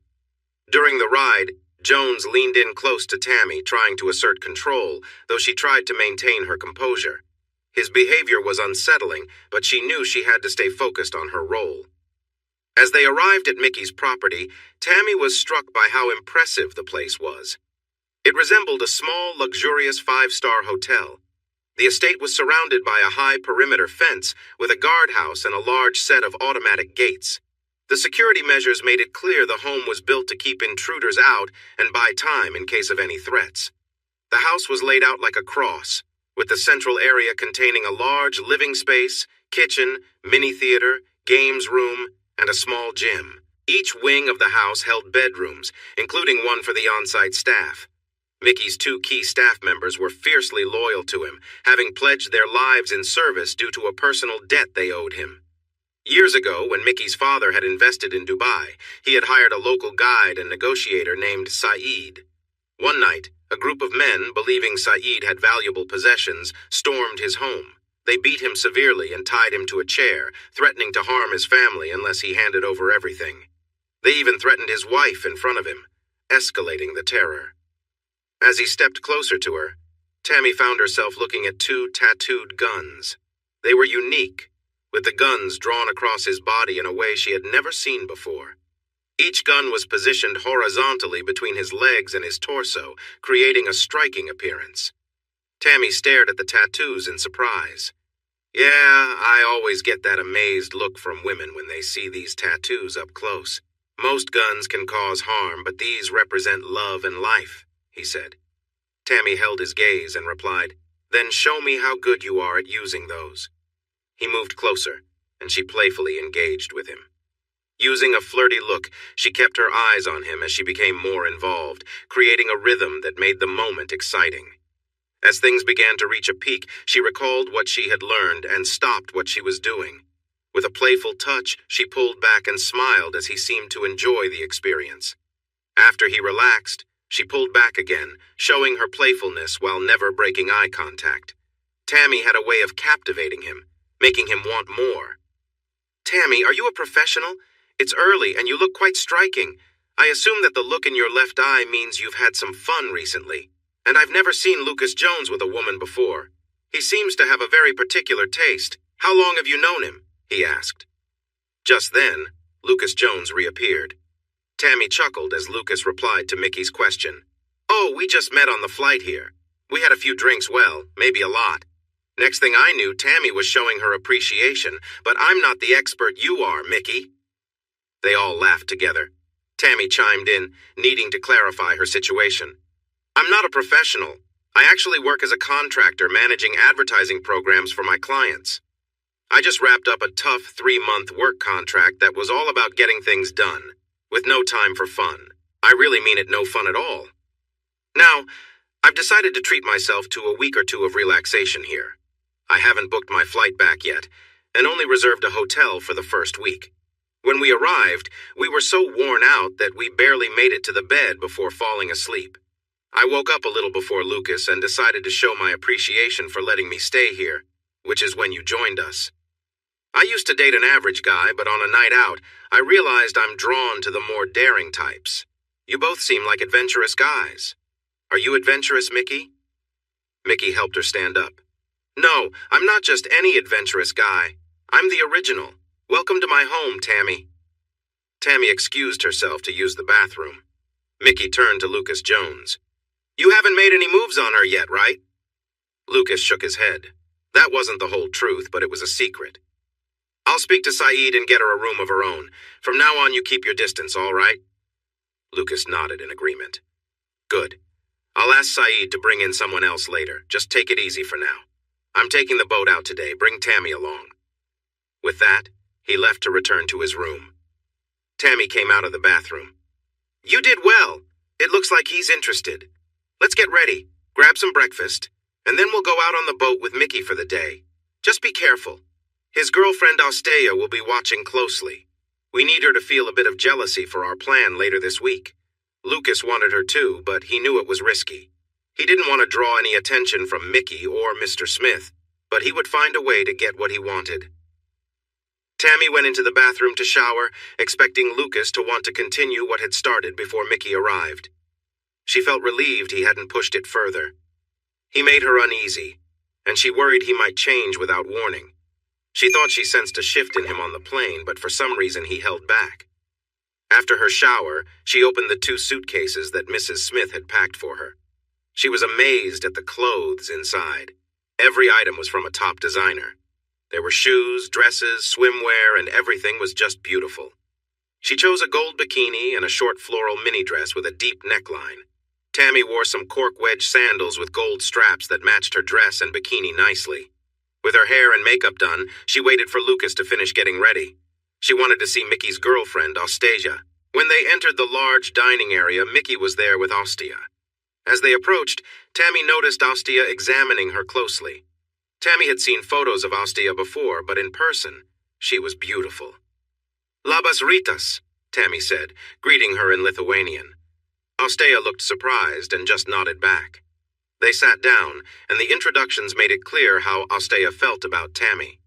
During the ride, Jones leaned in close to Tammy, trying to assert control, though she tried to maintain her composure. His behavior was unsettling, but she knew she had to stay focused on her role. As they arrived at Mickey's property, Tammy was struck by how impressive the place was. It resembled a small, luxurious five-star hotel. The estate was surrounded by a high perimeter fence with a guardhouse and a large set of automatic gates. The security measures made it clear the home was built to keep intruders out and buy time in case of any threats. The house was laid out like a cross, with the central area containing a large living space, kitchen, mini-theater, games room, and a small gym. Each wing of the house held bedrooms, including one for the on-site staff. Mickey's two key staff members were fiercely loyal to him, having pledged their lives in service due to a personal debt they owed him. Years ago, when Mickey's father had invested in Dubai, he had hired a local guide and negotiator named Saeed. One night, a group of men, believing Saeed had valuable possessions, stormed his home. They beat him severely and tied him to a chair, threatening to harm his family unless he handed over everything. They even threatened his wife in front of him, escalating the terror. As he stepped closer to her, Tammy found herself looking at two tattooed guns. They were unique, with the guns drawn across his body in a way she had never seen before. Each gun was positioned horizontally between his legs and his torso, creating a striking appearance. Tammy stared at the tattoos in surprise. "Yeah, I always get that amazed look from women when they see these tattoos up close. Most guns can cause harm, but these represent love and life," he said. Tammy held his gaze and replied, "Then show me how good you are at using those." He moved closer, and she playfully engaged with him. Using a flirty look, she kept her eyes on him as she became more involved, creating a rhythm that made the moment exciting. As things began to reach a peak, she recalled what she had learned and stopped what she was doing. With a playful touch, she pulled back and smiled as he seemed to enjoy the experience. After he relaxed, she pulled back again, showing her playfulness while never breaking eye contact. Tammy had a way of captivating him, making him want more. "Tammy, are you a professional? It's early and you look quite striking. I assume that the look in your left eye means you've had some fun recently. And I've never seen Lucas Jones with a woman before. He seems to have a very particular taste. How long have you known him?" he asked. Just then, Lucas Jones reappeared. Tammy chuckled as Lucas replied to Mickey's question. "Oh, we just met on the flight here. We had a few drinks, well, maybe a lot. Next thing I knew, Tammy was showing her appreciation, but I'm not the expert you are, Mickey." They all laughed together. Tammy chimed in, needing to clarify her situation. "I'm not a professional. I actually work as a contractor managing advertising programs for my clients. I just wrapped up a tough 3-month work contract that was all about getting things done, with no time for fun. I really mean it, no fun at all. Now, I've decided to treat myself to a week or two of relaxation here. I haven't booked my flight back yet, and only reserved a hotel for the first week. When we arrived, we were so worn out that we barely made it to the bed before falling asleep. I woke up a little before Lucas and decided to show my appreciation for letting me stay here, which is when you joined us. I used to date an average guy, but on a night out, I realized I'm drawn to the more daring types. You both seem like adventurous guys. Are you adventurous, Mickey?" Mickey helped her stand up. "No, I'm not just any adventurous guy. I'm the original. Welcome to my home, Tammy." Tammy excused herself to use the bathroom. Mickey turned to Lucas Jones. "You haven't made any moves on her yet, right?" Lucas shook his head. That wasn't the whole truth, but it was a secret. "I'll speak to Saeed and get her a room of her own. From now on, you keep your distance, all right?" Lucas nodded in agreement. "Good. I'll ask Saeed to bring in someone else later. Just take it easy for now. I'm taking the boat out today. Bring Tammy along." With that, he left to return to his room. Tammy came out of the bathroom. "You did well. It looks like he's interested. Let's get ready, grab some breakfast, and then we'll go out on the boat with Mickey for the day. Just be careful. His girlfriend Ostea will be watching closely. We need her to feel a bit of jealousy for our plan later this week. Lucas wanted her too, but he knew it was risky. He didn't want to draw any attention from Mickey or Mr. Smith, but he would find a way to get what he wanted. Tammy went into the bathroom to shower, expecting Lucas to want to continue what had started before Mickey arrived. She felt relieved he hadn't pushed it further. He made her uneasy, and she worried he might change without warning. She thought she sensed a shift in him on the plane, but for some reason he held back. After her shower, she opened the 2 suitcases that Mrs. Smith had packed for her. She was amazed at the clothes inside. Every item was from a top designer. There were shoes, dresses, swimwear, and everything was just beautiful. She chose a gold bikini and a short floral mini dress with a deep neckline. Tammy wore some cork wedge sandals with gold straps that matched her dress and bikini nicely. With her hair and makeup done, she waited for Lucas to finish getting ready. She wanted to see Mickey's girlfriend, Ostasia. When they entered the large dining area, Mickey was there with Ostea. As they approached, Tammy noticed Ostea examining her closely. Tammy had seen photos of Ostea before, but in person, she was beautiful. Labas rytas, Tammy said, greeting her in Lithuanian. Ostea looked surprised and just nodded back. They sat down, and the introductions made it clear how Ostea felt about Tammy.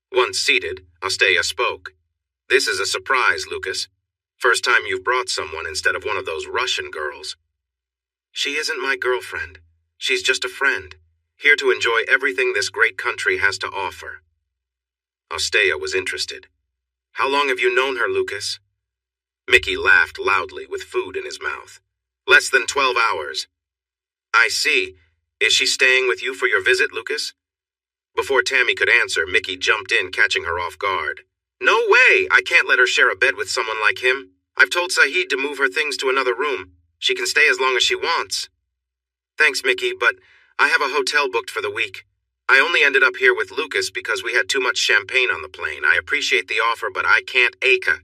Once seated, Ostea spoke. This is a surprise, Lucas. First time you've brought someone instead of one of those Russian girls. She isn't my girlfriend. She's just a friend, here to enjoy everything this great country has to offer. Ostea was interested. How long have you known her, Lucas? Mickey laughed loudly with food in his mouth. Less than 12 hours. I see. Is she staying with you for your visit, Lucas? Before Tammy could answer, Mickey jumped in, catching her off guard. No way! I can't let her share a bed with someone like him. I've told Saeed to move her things to another room. She can stay as long as she wants. Thanks, Mickey, but I have a hotel booked for the week. I only ended up here with Lucas because we had too much champagne on the plane. I appreciate the offer, but I can't acre.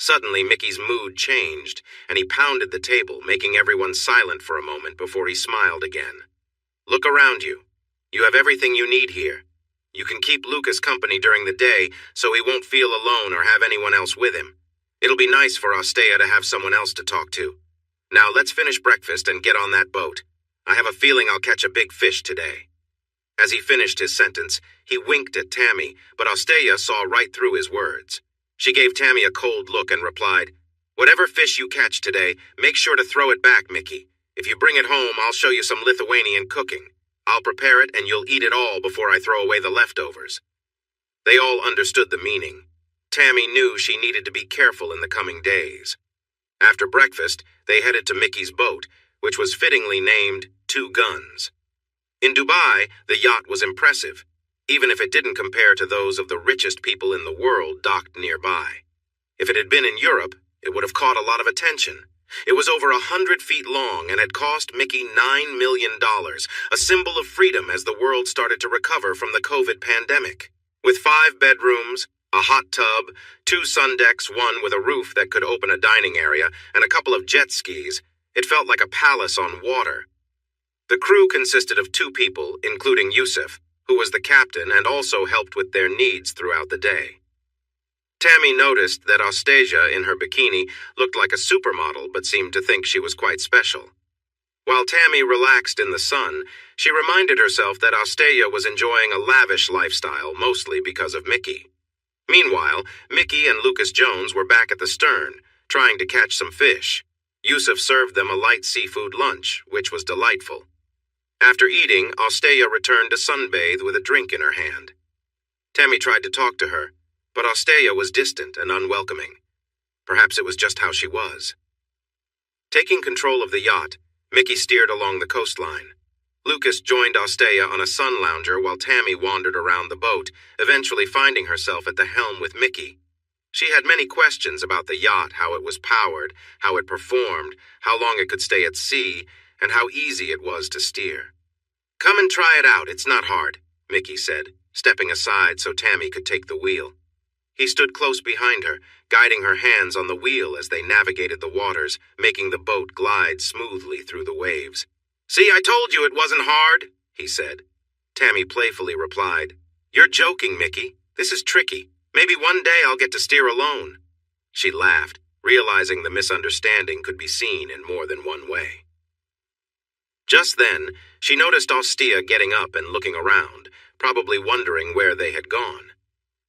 Suddenly, Mickey's mood changed, and he pounded the table, making everyone silent for a moment before he smiled again. Look around you. You have everything you need here. You can keep Lucas company during the day, so he won't feel alone or have anyone else with him. It'll be nice for Ostea to have someone else to talk to. Now let's finish breakfast and get on that boat. I have a feeling I'll catch a big fish today. As he finished his sentence, he winked at Tammy, but Ostea saw right through his words. She gave Tammy a cold look and replied, Whatever fish you catch today, make sure to throw it back, Mickey. If you bring it home, I'll show you some Lithuanian cooking. I'll prepare it and you'll eat it all before I throw away the leftovers. They all understood the meaning. Tammy knew she needed to be careful in the coming days. After breakfast, they headed to Mickey's boat, which was fittingly named 2 Guns. In Dubai, the yacht was impressive, even if it didn't compare to those of the richest people in the world docked nearby. If it had been in Europe, it would have caught a lot of attention. It was over 100 feet long and had cost Mickey $9 million, a symbol of freedom as the world started to recover from the COVID pandemic. With 5 bedrooms, a hot tub, 2 sun decks, one with a roof that could open a dining area, and a couple of jet skis, it felt like a palace on water. The crew consisted of 2 people, including Yusuf, who was the captain and also helped with their needs throughout the day. Tammy noticed that Ostasia, in her bikini, looked like a supermodel but seemed to think she was quite special. While Tammy relaxed in the sun, she reminded herself that Ostasia was enjoying a lavish lifestyle, mostly because of Mickey. Meanwhile, Mickey and Lucas Jones were back at the stern, trying to catch some fish. Yusuf served them a light seafood lunch, which was delightful. After eating, Ostasia returned to sunbathe with a drink in her hand. Tammy tried to talk to her, but Ostasia was distant and unwelcoming. Perhaps it was just how she was. Taking control of the yacht, Mickey steered along the coastline. Lucas joined Ostasia on a sun lounger while Tammy wandered around the boat, eventually finding herself at the helm with Mickey. She had many questions about the yacht, how it was powered, how it performed, how long it could stay at sea, and how easy it was to steer. Come and try it out, it's not hard, Mickey said, stepping aside so Tammy could take the wheel. He stood close behind her, guiding her hands on the wheel as they navigated the waters, making the boat glide smoothly through the waves. See, I told you it wasn't hard, he said. Tammy playfully replied, You're joking, Mickey. This is tricky. Maybe one day I'll get to steer alone." She laughed, realizing the misunderstanding could be seen in more than one way. Just then, she noticed Ostia getting up and looking around, probably wondering where they had gone.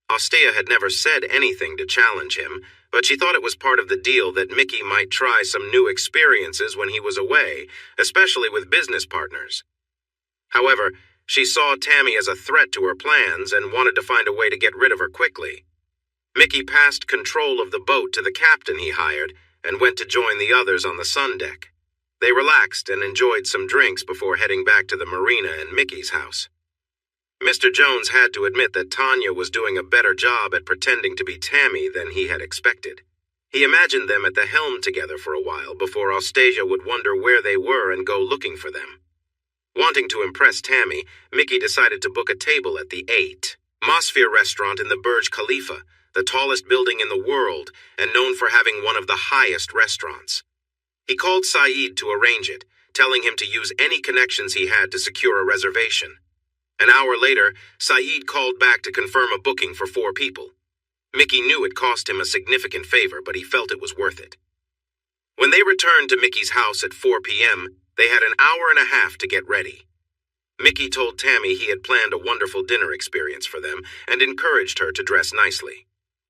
Ostia had never said anything to challenge him, but she thought it was part of the deal that Mickey might try some new experiences when he was away, especially with business partners. However, she saw Tammy as a threat to her plans and wanted to find a way to get rid of her quickly. Mickey passed control of the boat to the captain he hired and went to join the others on the sun deck. They relaxed and enjoyed some drinks before heading back to the marina and Mickey's house. Mr. Jones had to admit that Tanya was doing a better job at pretending to be Tammy than he had expected. He imagined them at the helm together for a while before Ostasia would wonder where they were and go looking for them. Wanting to impress Tammy, Mickey decided to book a table at the 8 Mosphere restaurant in the Burj Khalifa, the tallest building in the world and known for having one of the highest restaurants. He called Saeed to arrange it, telling him to use any connections he had to secure a reservation. An hour later, Saeed called back to confirm a booking for 4 people. Mickey knew it cost him a significant favor, but he felt it was worth it. When they returned to Mickey's house at 4 p.m., they had an hour and a half to get ready. Mickey told Tammy he had planned a wonderful dinner experience for them and encouraged her to dress nicely.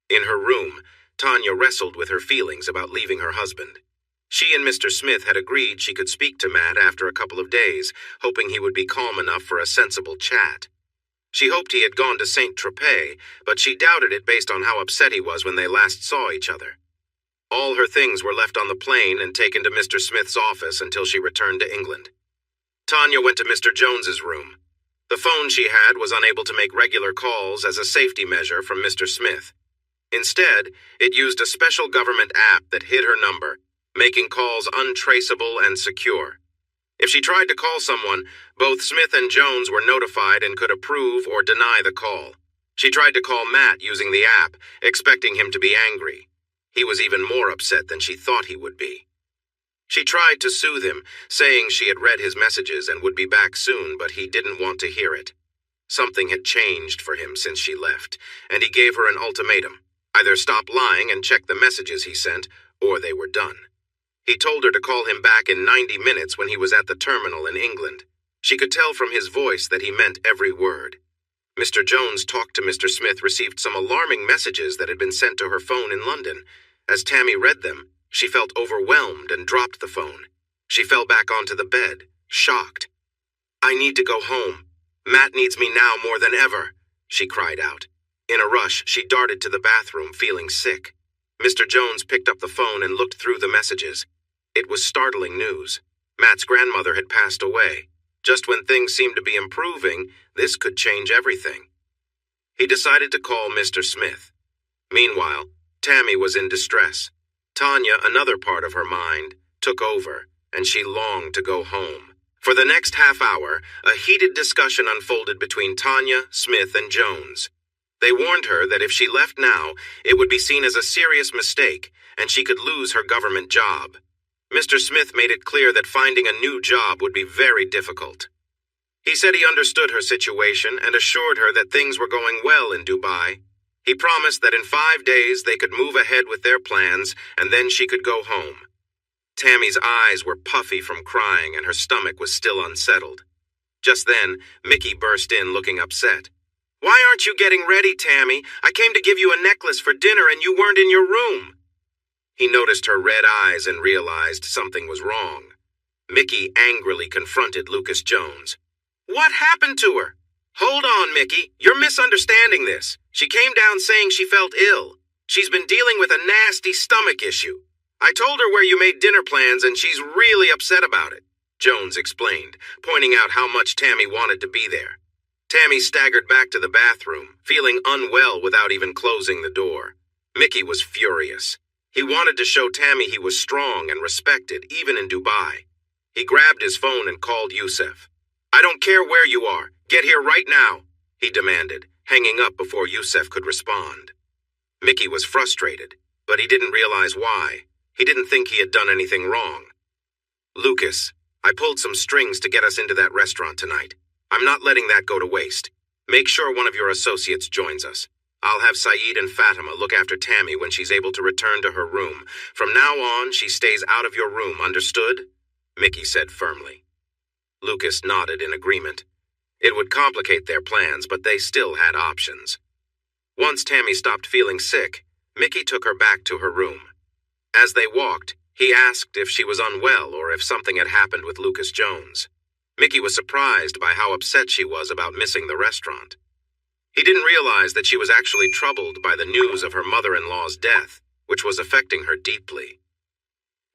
In her room, Tanya wrestled with her feelings about leaving her husband. She and Mr. Smith had agreed she could speak to Matt after a couple of days, hoping he would be calm enough for a sensible chat. She hoped he had gone to Saint-Tropez, but she doubted it based on how upset he was when they last saw each other. All her things were left on the plane and taken to Mr. Smith's office until she returned to England. Tanya went to Mr. Jones's room. The phone she had was unable to make regular calls as a safety measure from Mr. Smith. Instead, it used a special government app that hid her number, making calls untraceable and secure. If she tried to call someone, both Smith and Jones were notified and could approve or deny the call. She tried to call Matt using the app, expecting him to be angry. He was even more upset than she thought he would be. She tried to soothe him, saying she had read his messages and would be back soon, but he didn't want to hear it. Something had changed for him since she left, and he gave her an ultimatum. Either stop lying and check the messages he sent, or they were done. He told her to call him back in 90 minutes when he was at the terminal in England. She could tell from his voice that he meant every word. Mr. Jones talked to Mr. Smith received some alarming messages that had been sent to her phone in London. As Tammy read them, she felt overwhelmed and dropped the phone. She fell back onto the bed, shocked. "I need to go home. Matt needs me now more than ever," she cried out. In a rush, she darted to the bathroom, feeling sick. Mr. Jones picked up the phone and looked through the messages. It was startling news. Matt's grandmother had passed away. Just when things seemed to be improving, this could change everything. He decided to call Mr. Smith. Meanwhile, Tammy was in distress. Tanya, another part of her mind, took over, and she longed to go home. For the next half hour, a heated discussion unfolded between Tanya, Smith, and Jones. They warned her that if she left now, it would be seen as a serious mistake, and she could lose her government job. Mr. Smith made it clear that finding a new job would be very difficult. He said he understood her situation and assured her that things were going well in Dubai. He promised that in 5 days they could move ahead with their plans, and then she could go home. Tammy's eyes were puffy from crying, and her stomach was still unsettled. Just then, Mickey burst in looking upset. "Why aren't you getting ready, Tammy? I came to give you a necklace for dinner and you weren't in your room." He noticed her red eyes and realized something was wrong. Mickey angrily confronted Lucas Jones. "What happened to her?" "Hold on, Mickey. You're misunderstanding this. She came down saying she felt ill. She's been dealing with a nasty stomach issue. I told her where you made dinner plans and she's really upset about it," Jones explained, pointing out how much Tammy wanted to be there. Tammy staggered back to the bathroom, feeling unwell without even closing the door. Mickey was furious. He wanted to show Tammy he was strong and respected, even in Dubai. He grabbed his phone and called Youssef. "I don't care where you are. Get here right now," he demanded, hanging up before Youssef could respond. Mickey was frustrated, but he didn't realize why. He didn't think he had done anything wrong. "Lucas, I pulled some strings to get us into that restaurant tonight. I'm not letting that go to waste. Make sure one of your associates joins us. I'll have Saeed and Fatima look after Tammy when she's able to return to her room. From now on, she stays out of your room, understood? Mickey said firmly. Lucas nodded in agreement. It would complicate their plans, but they still had options. Once Tammy stopped feeling sick, Mickey took her back to her room. As they walked, he asked if she was unwell or if something had happened with Lucas Jones. Mickey was surprised by how upset she was about missing the restaurant. He didn't realize that she was actually troubled by the news of her mother-in-law's death, which was affecting her deeply.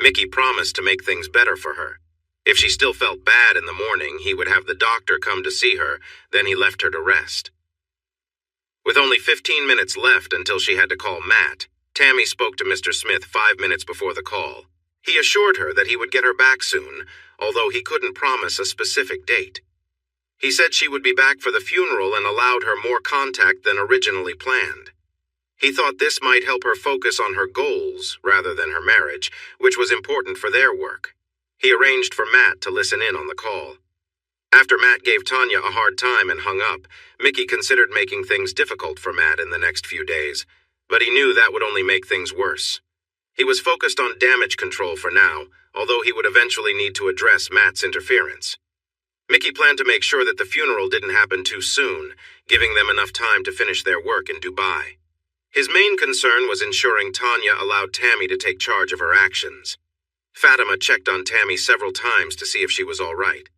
Mickey promised to make things better for her. If she still felt bad in the morning, he would have the doctor come to see her, then he left her to rest. With only 15 minutes left until she had to call Matt, Tammy spoke to Mr. Smith 5 minutes before the call. He assured her that he would get her back soon, although he couldn't promise a specific date. He said she would be back for the funeral and allowed her more contact than originally planned. He thought this might help her focus on her goals rather than her marriage, which was important for their work. He arranged for Matt to listen in on the call. After Matt gave Tanya a hard time and hung up, Mickey considered making things difficult for Matt in the next few days, but he knew that would only make things worse. He was focused on damage control for now, although he would eventually need to address Matt's interference. Mickey planned to make sure that the funeral didn't happen too soon, giving them enough time to finish their work in Dubai. His main concern was ensuring Tanya allowed Tammy to take charge of her actions. Fatima checked on Tammy several times to see if she was all right.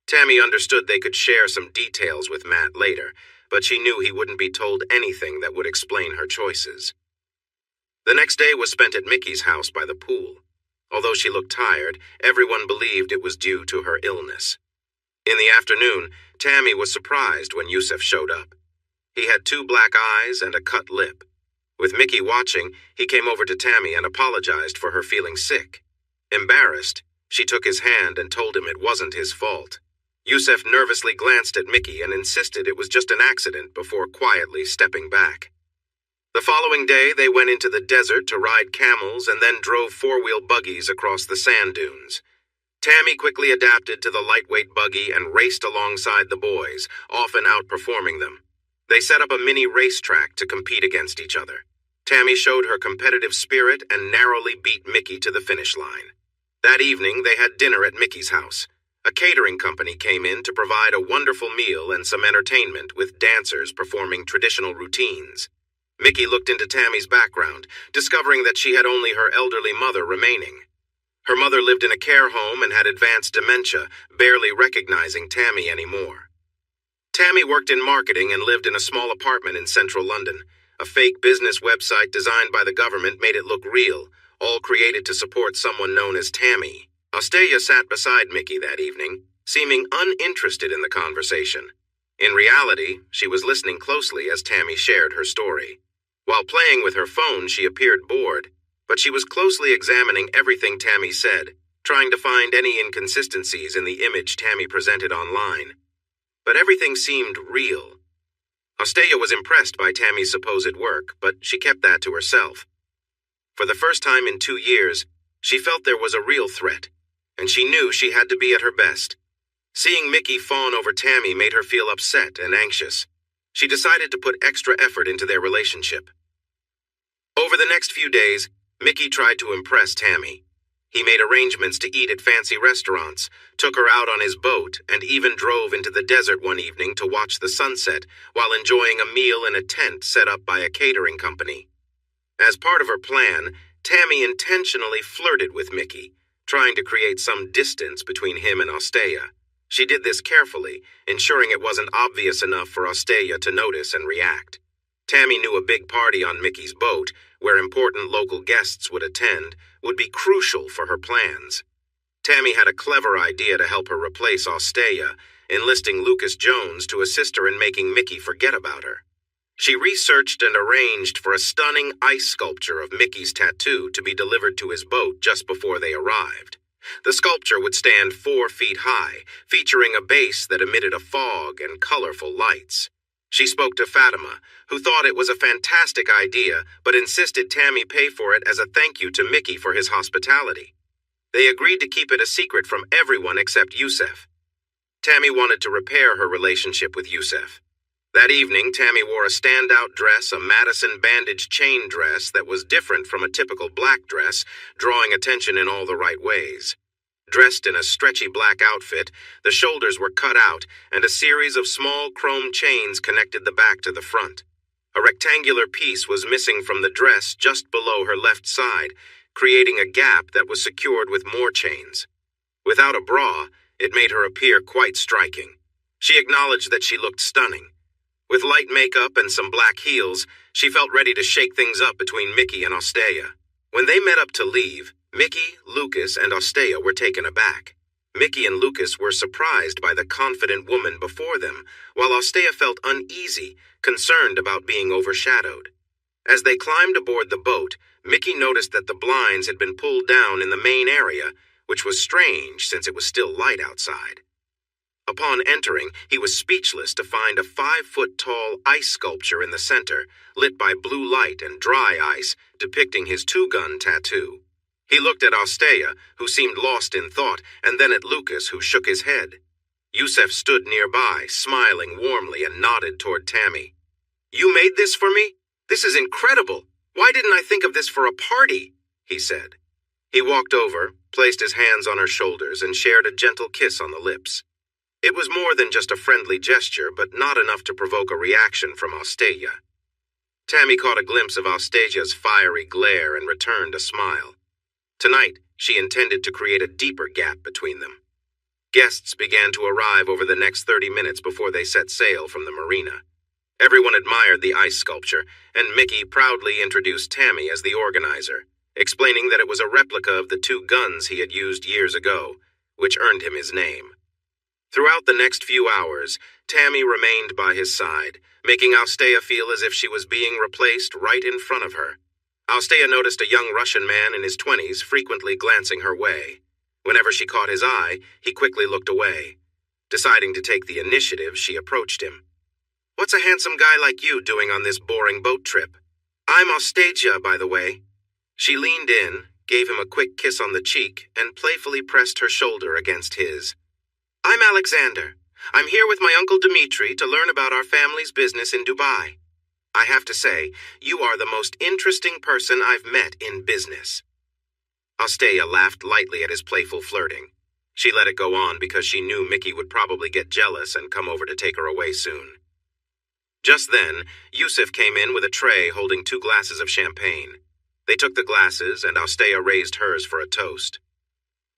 Tammy understood they could share some details with Matt later, but she knew he wouldn't be told anything that would explain her choices. The next day was spent at Mickey's house by the pool. Although she looked tired, everyone believed it was due to her illness. In the afternoon, Tammy was surprised when Yusuf showed up. He had 2 black eyes and a cut lip. With Mickey watching, he came over to Tammy and apologized for her feeling sick. Embarrassed, she took his hand and told him it wasn't his fault. Yusuf nervously glanced at Mickey and insisted it was just an accident before quietly stepping back. The following day, they went into the desert to ride camels and then drove 4-wheel buggies across the sand dunes. Tammy quickly adapted to the lightweight buggy and raced alongside the boys, often outperforming them. They set up a mini racetrack to compete against each other. Tammy showed her competitive spirit and narrowly beat Mickey to the finish line. That evening, they had dinner at Mickey's house. A catering company came in to provide a wonderful meal and some entertainment with dancers performing traditional routines. Mickey looked into Tammy's background, discovering that she had only her elderly mother remaining. Her mother lived in a care home and had advanced dementia, barely recognizing Tammy anymore. Tammy worked in marketing and lived in a small apartment in central London. A fake business website designed by the government made it look real, all created to support someone known as Tammy. Asteya sat beside Mickey that evening, seeming uninterested in the conversation. In reality, she was listening closely as Tammy shared her story. While playing with her phone, she appeared bored, but she was closely examining everything Tammy said, trying to find any inconsistencies in the image Tammy presented online. But everything seemed real. Asteya was impressed by Tammy's supposed work, but she kept that to herself. For the first time in 2 years, she felt there was a real threat, and she knew she had to be at her best. Seeing Mickey fawn over Tammy made her feel upset and anxious. She decided to put extra effort into their relationship. Over the next few days, Mickey tried to impress Tammy. He made arrangements to eat at fancy restaurants, took her out on his boat, and even drove into the desert one evening to watch the sunset while enjoying a meal in a tent set up by a catering company. As part of her plan, Tammy intentionally flirted with Mickey, trying to create some distance between him and Asteya. She did this carefully, ensuring it wasn't obvious enough for Asteya to notice and react. Tammy knew a big party on Mickey's boat, where important local guests would attend, would be crucial for her plans. Tammy had a clever idea to help her replace Asteya, enlisting Lucas Jones to assist her in making Mickey forget about her. She researched and arranged for a stunning ice sculpture of Mickey's tattoo to be delivered to his boat just before they arrived. The sculpture would stand 4 feet high, featuring a base that emitted a fog and colorful lights. She spoke to Fatima, who thought it was a fantastic idea, but insisted Tammy pay for it as a thank you to Mickey for his hospitality. They agreed to keep it a secret from everyone except Yusuf. Tammy wanted to repair her relationship with Yusuf. That evening, Tammy wore a standout dress, a Madison bandage chain dress that was different from a typical black dress, drawing attention in all the right ways. Dressed in a stretchy black outfit, the shoulders were cut out, and a series of small chrome chains connected the back to the front. A rectangular piece was missing from the dress just below her left side, creating a gap that was secured with more chains. Without a bra, it made her appear quite striking. She acknowledged that she looked stunning. With light makeup and some black heels, she felt ready to shake things up between Mickey and Ostea. When they met up to leave, Mickey, Lucas, and Ostea were taken aback. Mickey and Lucas were surprised by the confident woman before them, while Ostea felt uneasy, concerned about being overshadowed. As they climbed aboard the boat, Mickey noticed that the blinds had been pulled down in the main area, which was strange since it was still light outside. Upon entering, he was speechless to find a 5-foot-tall ice sculpture in the center, lit by blue light and dry ice, depicting his two-gun tattoo. He looked at Ostea, who seemed lost in thought, and then at Lucas, who shook his head. Yusef stood nearby, smiling warmly, and nodded toward Tammy. "You made this for me? This is incredible! Why didn't I think of this for a party?" he said. He walked over, placed his hands on her shoulders, and shared a gentle kiss on the lips. It was more than just a friendly gesture, but not enough to provoke a reaction from Ostea. Tammy caught a glimpse of Ostasia's fiery glare and returned a smile. Tonight, she intended to create a deeper gap between them. Guests began to arrive over the next 30 minutes before they set sail from the marina. Everyone admired the ice sculpture, and Mickey proudly introduced Tammy as the organizer, explaining that it was a replica of the two guns he had used years ago, which earned him his name. Throughout the next few hours, Tammy remained by his side, making Ostea feel as if she was being replaced right in front of her. Ostea noticed a young Russian man in his 20s frequently glancing her way. Whenever she caught his eye, he quickly looked away. Deciding to take the initiative, she approached him. "What's a handsome guy like you doing on this boring boat trip?" "I'm Ostasia, by the way." She leaned in, gave him a quick kiss on the cheek, and playfully pressed her shoulder against his. "I'm Alexander. I'm here with my Uncle Dmitri to learn about our family's business in Dubai. I have to say, you are the most interesting person I've met in business." Ostea laughed lightly at his playful flirting. She let it go on because she knew Mickey would probably get jealous and come over to take her away soon. Just then, Yusuf came in with a tray holding 2 glasses of champagne. They took the glasses, and Ostea raised hers for a toast.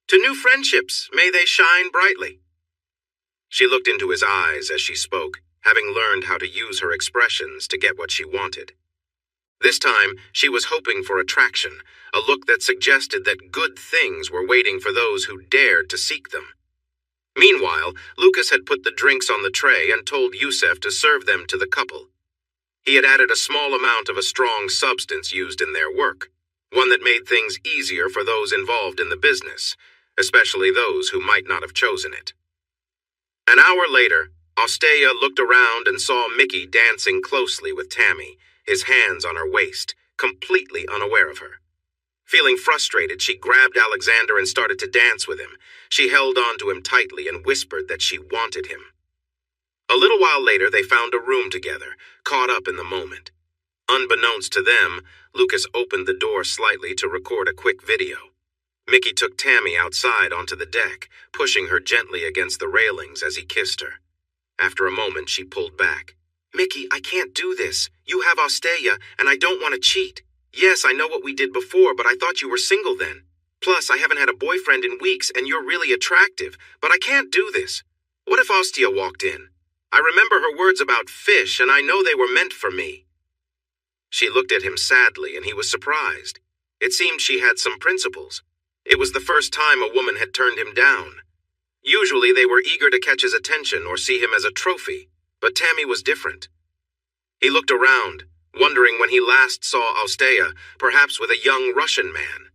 "To new friendships, may they shine brightly." She looked into his eyes as she spoke, having learned how to use her expressions to get what she wanted. This time, she was hoping for attraction, a look that suggested that good things were waiting for those who dared to seek them. Meanwhile, Lucas had put the drinks on the tray and told Yusef to serve them to the couple. He had added a small amount of a strong substance used in their work, one that made things easier for those involved in the business, especially those who might not have chosen it. An hour later, Ostea looked around and saw Mickey dancing closely with Tammy, his hands on her waist, completely unaware of her. Feeling frustrated, she grabbed Alexander and started to dance with him. She held on to him tightly and whispered that she wanted him. A little while later, they found a room together, caught up in the moment. Unbeknownst to them, Lucas opened the door slightly to record a quick video. Mickey took Tammy outside onto the deck, pushing her gently against the railings as he kissed her. After a moment, she pulled back. "Mickey, I can't do this. You have Ostea, and I don't want to cheat. Yes, I know what we did before, but I thought you were single then. Plus, I haven't had a boyfriend in weeks, and you're really attractive, but I can't do this. What if Ostea walked in? I remember her words about fish, and I know they were meant for me." She looked at him sadly, and he was surprised. It seemed she had some principles. It was the first time a woman had turned him down. Usually they were eager to catch his attention or see him as a trophy, but Tammy was different. He looked around, wondering when he last saw Ostea, perhaps with a young Russian man.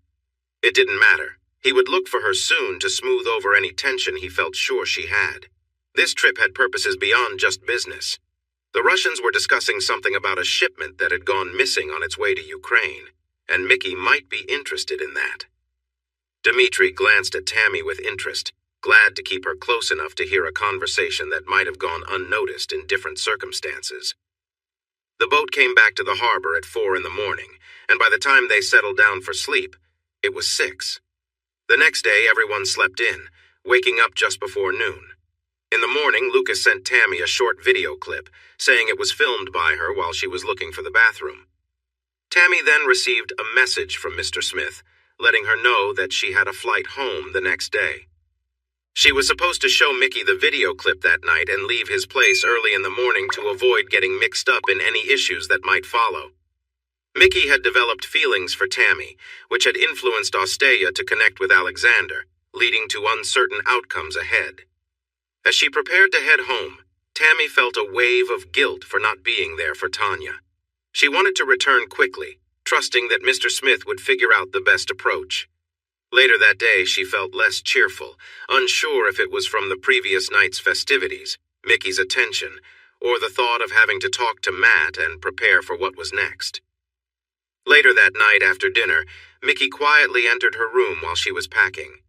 It didn't matter. He would look for her soon to smooth over any tension he felt sure she had. This trip had purposes beyond just business. The Russians were discussing something about a shipment that had gone missing on its way to Ukraine, and Mickey might be interested in that. Dmitri glanced at Tammy with interest. glad to keep her close enough to hear a conversation that might have gone unnoticed in different circumstances. The boat came back to the harbor at 4 in the morning, and by the time they settled down for sleep, it was 6. The next day, everyone slept in, waking up just before noon. In the morning, Lucas sent Tammy a short video clip, saying it was filmed by her while she was looking for the bathroom. Tammy then received a message from Mr. Smith, letting her know that she had a flight home the next day. She was supposed to show Mickey the video clip that night and leave his place early in the morning to avoid getting mixed up in any issues that might follow. Mickey had developed feelings for Tammy, which had influenced Asteya to connect with Alexander, leading to uncertain outcomes ahead. As she prepared to head home, Tammy felt a wave of guilt for not being there for Tanya. She wanted to return quickly, trusting that Mr. Smith would figure out the best approach. Later that day, she felt less cheerful, unsure if it was from the previous night's festivities, Mickey's attention, or the thought of having to talk to Matt and prepare for what was next. Later that night after dinner, Mickey quietly entered her room while she was packing.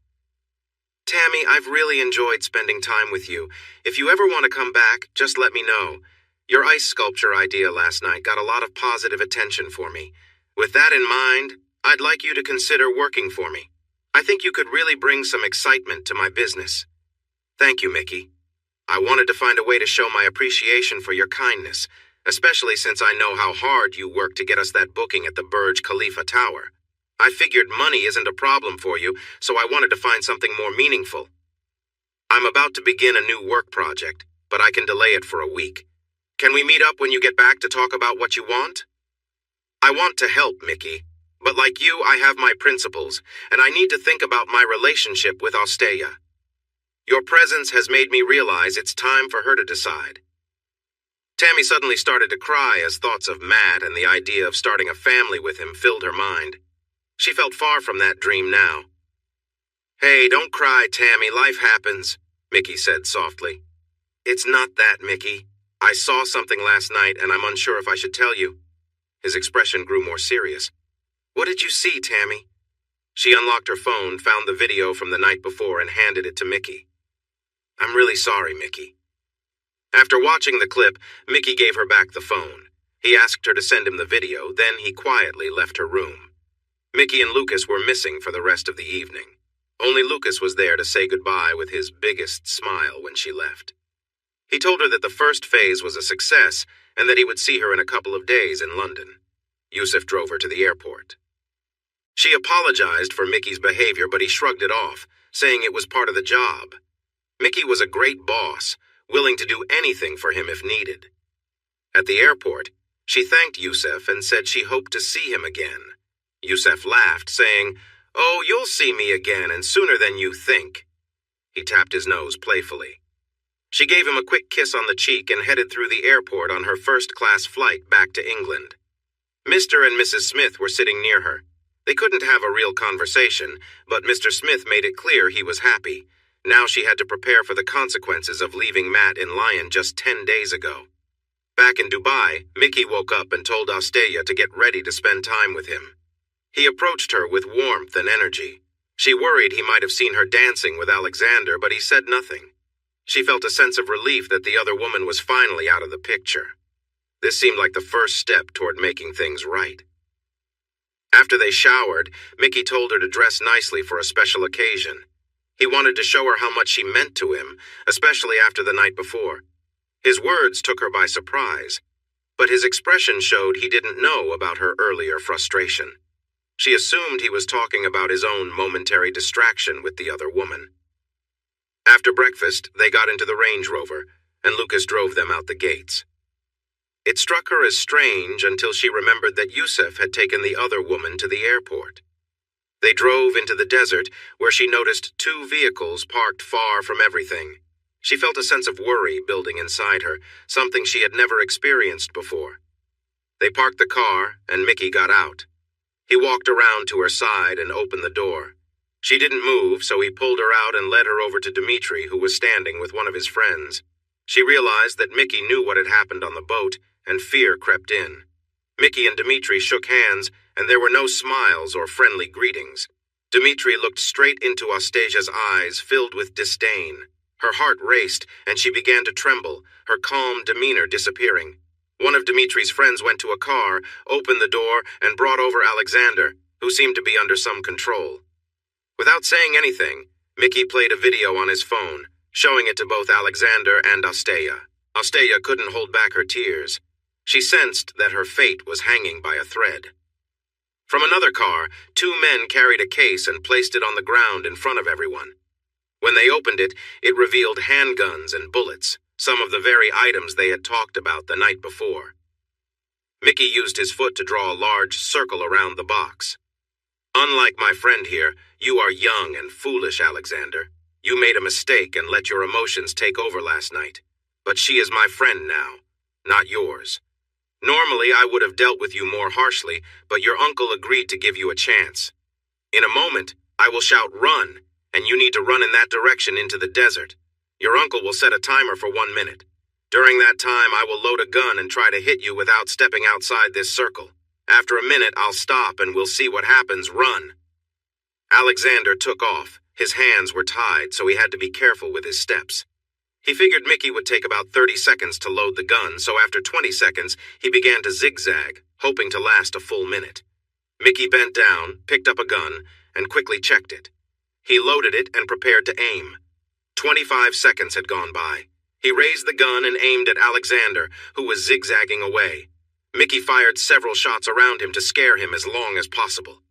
"Tammy, I've really enjoyed spending time with you. If you ever want to come back, just let me know. Your ice sculpture idea last night got a lot of positive attention for me. With that in mind, I'd like you to consider working for me. I think you could really bring some excitement to my business." "Thank you, Mickey. I wanted to find a way to show my appreciation for your kindness, especially since I know how hard you worked to get us that booking at the Burj Khalifa Tower. I figured money isn't a problem for you, so I wanted to find something more meaningful. I'm about to begin a new work project, but I can delay it for a week. Can we meet up when you get back to talk about what you want?" "I want to help, Mickey, but like you, I have my principles, and I need to think about my relationship with Asteya. Your presence has made me realize it's time for her to decide." Tammy suddenly started to cry as thoughts of Matt and the idea of starting a family with him filled her mind. She felt far from that dream now. "Hey, don't cry, Tammy, life happens," Mickey said softly. "It's not that, Mickey. I saw something last night and I'm unsure if I should tell you." His expression grew more serious. "What did you see, Tammy?" She unlocked her phone, found the video from the night before, and handed it to Mickey. "I'm really sorry, Mickey." After watching the clip, Mickey gave her back the phone. He asked her to send him the video, then he quietly left her room. Mickey and Lucas were missing for the rest of the evening. Only Lucas was there to say goodbye with his biggest smile when she left. He told her that the first phase was a success and that he would see her in a couple of days in London. Yusuf drove her to the airport. She apologized for Mickey's behavior, but he shrugged it off, saying it was part of the job. Mickey was a great boss, willing to do anything for him if needed. At the airport, she thanked Yusuf and said she hoped to see him again. Yusuf laughed, saying, "Oh, you'll see me again, and sooner than you think." He tapped his nose playfully. She gave him a quick kiss on the cheek and headed through the airport on her first-class flight back to England. Mr. and Mrs. Smith were sitting near her. They couldn't have a real conversation, but Mr. Smith made it clear he was happy. Now she had to prepare for the consequences of leaving Matt in Lyon just 10 days ago. Back in Dubai, Mickey woke up and told Asteya to get ready to spend time with him. He approached her with warmth and energy. She worried he might have seen her dancing with Alexander, but he said nothing. She felt a sense of relief that the other woman was finally out of the picture. This seemed like the first step toward making things right. After they showered, Mickey told her to dress nicely for a special occasion. He wanted to show her how much she meant to him, especially after the night before. His words took her by surprise, but his expression showed he didn't know about her earlier frustration. She assumed he was talking about his own momentary distraction with the other woman. After breakfast, they got into the Range Rover, and Lucas drove them out the gates. It struck her as strange until she remembered that Yusuf had taken the other woman to the airport. They drove into the desert, where she noticed 2 vehicles parked far from everything. She felt a sense of worry building inside her, something she had never experienced before. They parked the car, and Mickey got out. He walked around to her side and opened the door. She didn't move, so he pulled her out and led her over to Dimitri, who was standing with one of his friends. She realized that Mickey knew what had happened on the boat, and fear crept in. Mickey and Dimitri shook hands, and there were no smiles or friendly greetings. Dmitri looked straight into Ostasia's eyes, filled with disdain. Her heart raced, and she began to tremble, her calm demeanor disappearing. One of Dmitri's friends went to a car, opened the door, and brought over Alexander, who seemed to be under some control. Without saying anything, Mickey played a video on his phone, showing it to both Alexander and Ostasia. Ostasia couldn't hold back her tears. She sensed that her fate was hanging by a thread. From another car, two men carried a case and placed it on the ground in front of everyone. When they opened it, it revealed handguns and bullets, some of the very items they had talked about the night before. Mickey used his foot to draw a large circle around the box. "Unlike my friend here, you are young and foolish, Alexander. You made a mistake and let your emotions take over last night. But she is my friend now, not yours. Normally, I would have dealt with you more harshly, but your uncle agreed to give you a chance. In a moment, I will shout 'run,' and you need to run in that direction into the desert. Your uncle will set a timer for 1 minute. During that time, I will load a gun and try to hit you without stepping outside this circle. After a minute, I'll stop and we'll see what happens. Run." Alexander took off. His hands were tied, so he had to be careful with his steps. He figured Mickey would take about 30 seconds to load the gun, so after 20 seconds, he began to zigzag, hoping to last a full minute. Mickey bent down, picked up a gun, and quickly checked it. He loaded it and prepared to aim. 25 seconds had gone by. He raised the gun and aimed at Alexander, who was zigzagging away. Mickey fired several shots around him to scare him as long as possible.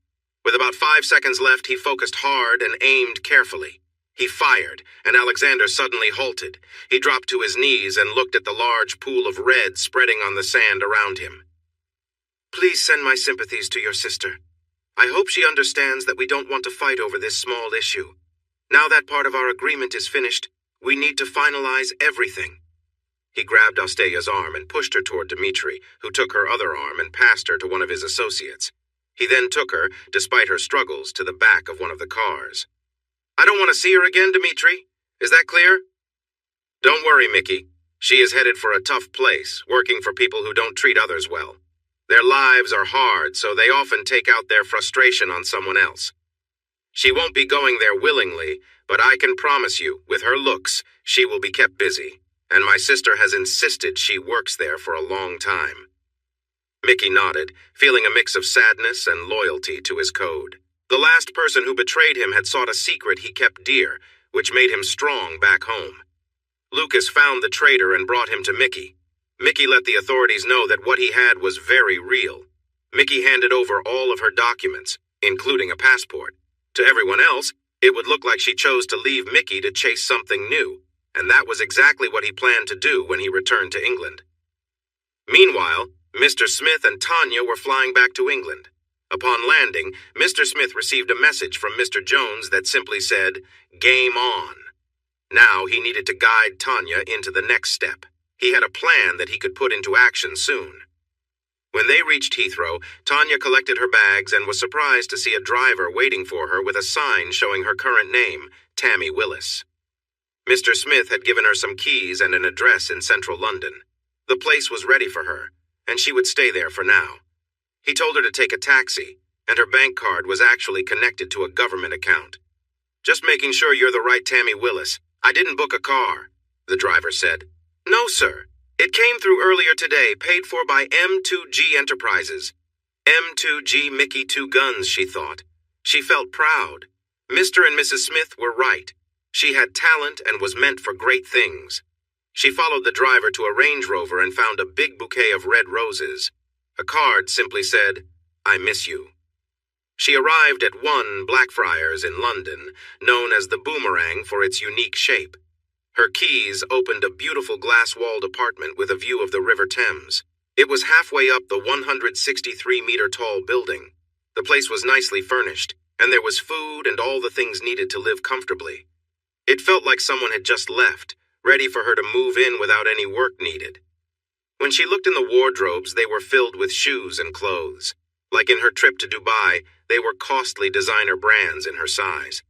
With about 5 seconds left, he focused hard and aimed carefully. He fired, and Alexander suddenly halted. He dropped to his knees and looked at the large pool of red spreading on the sand around him. "Please send my sympathies to your sister. I hope she understands that we don't want to fight over this small issue. Now that part of our agreement is finished, we need to finalize everything." He grabbed Ostasia's arm and pushed her toward Dmitri, who took her other arm and passed her to one of his associates. He then took her, despite her struggles, to the back of one of the cars. "I don't want to see her again, Dmitri. Is that clear?" "Don't worry, Mickey. She is headed for a tough place, working for people who don't treat others well. Their lives are hard, so they often take out their frustration on someone else. She won't be going there willingly, but I can promise you, with her looks, she will be kept busy, and my sister has insisted she works there for a long time." Mickey nodded, feeling a mix of sadness and loyalty to his code. The last person who betrayed him had sought a secret he kept dear, which made him strong back home. Lucas found the traitor and brought him to Mickey. Mickey let the authorities know that what he had was very real. Mickey handed over all of her documents, including a passport. To everyone else, it would look like she chose to leave Mickey to chase something new, and that was exactly what he planned to do when he returned to England. Meanwhile, Mr. Smith and Tanya were flying back to England. Upon landing, Mr. Smith received a message from Mr. Jones that simply said, "Game on." Now he needed to guide Tanya into the next step. He had a plan that he could put into action soon. When they reached Heathrow, Tanya collected her bags and was surprised to see a driver waiting for her with a sign showing her current name, Tammy Willis. Mr. Smith had given her some keys and an address in central London. The place was ready for her, and she would stay there for now. He told her to take a taxi, and her bank card was actually connected to a government account. "Just making sure you're the right Tammy Willis. I didn't book a car," the driver said. "No, sir. It came through earlier today, paid for by M2G Enterprises." M2G Mickey Two Guns, she thought. She felt proud. Mr. and Mrs. Smith were right. She had talent and was meant for great things. She followed the driver to a Range Rover and found a big bouquet of red roses. A card simply said, "I miss you." She arrived at 1 Blackfriars in London, known as the Boomerang for its unique shape. Her keys opened a beautiful glass-walled apartment with a view of the River Thames. It was halfway up the 163-meter-tall building. The place was nicely furnished, and there was food and all the things needed to live comfortably. It felt like someone had just left, ready for her to move in without any work needed. When she looked in the wardrobes, they were filled with shoes and clothes. Like in her trip to Dubai, they were costly designer brands in her size.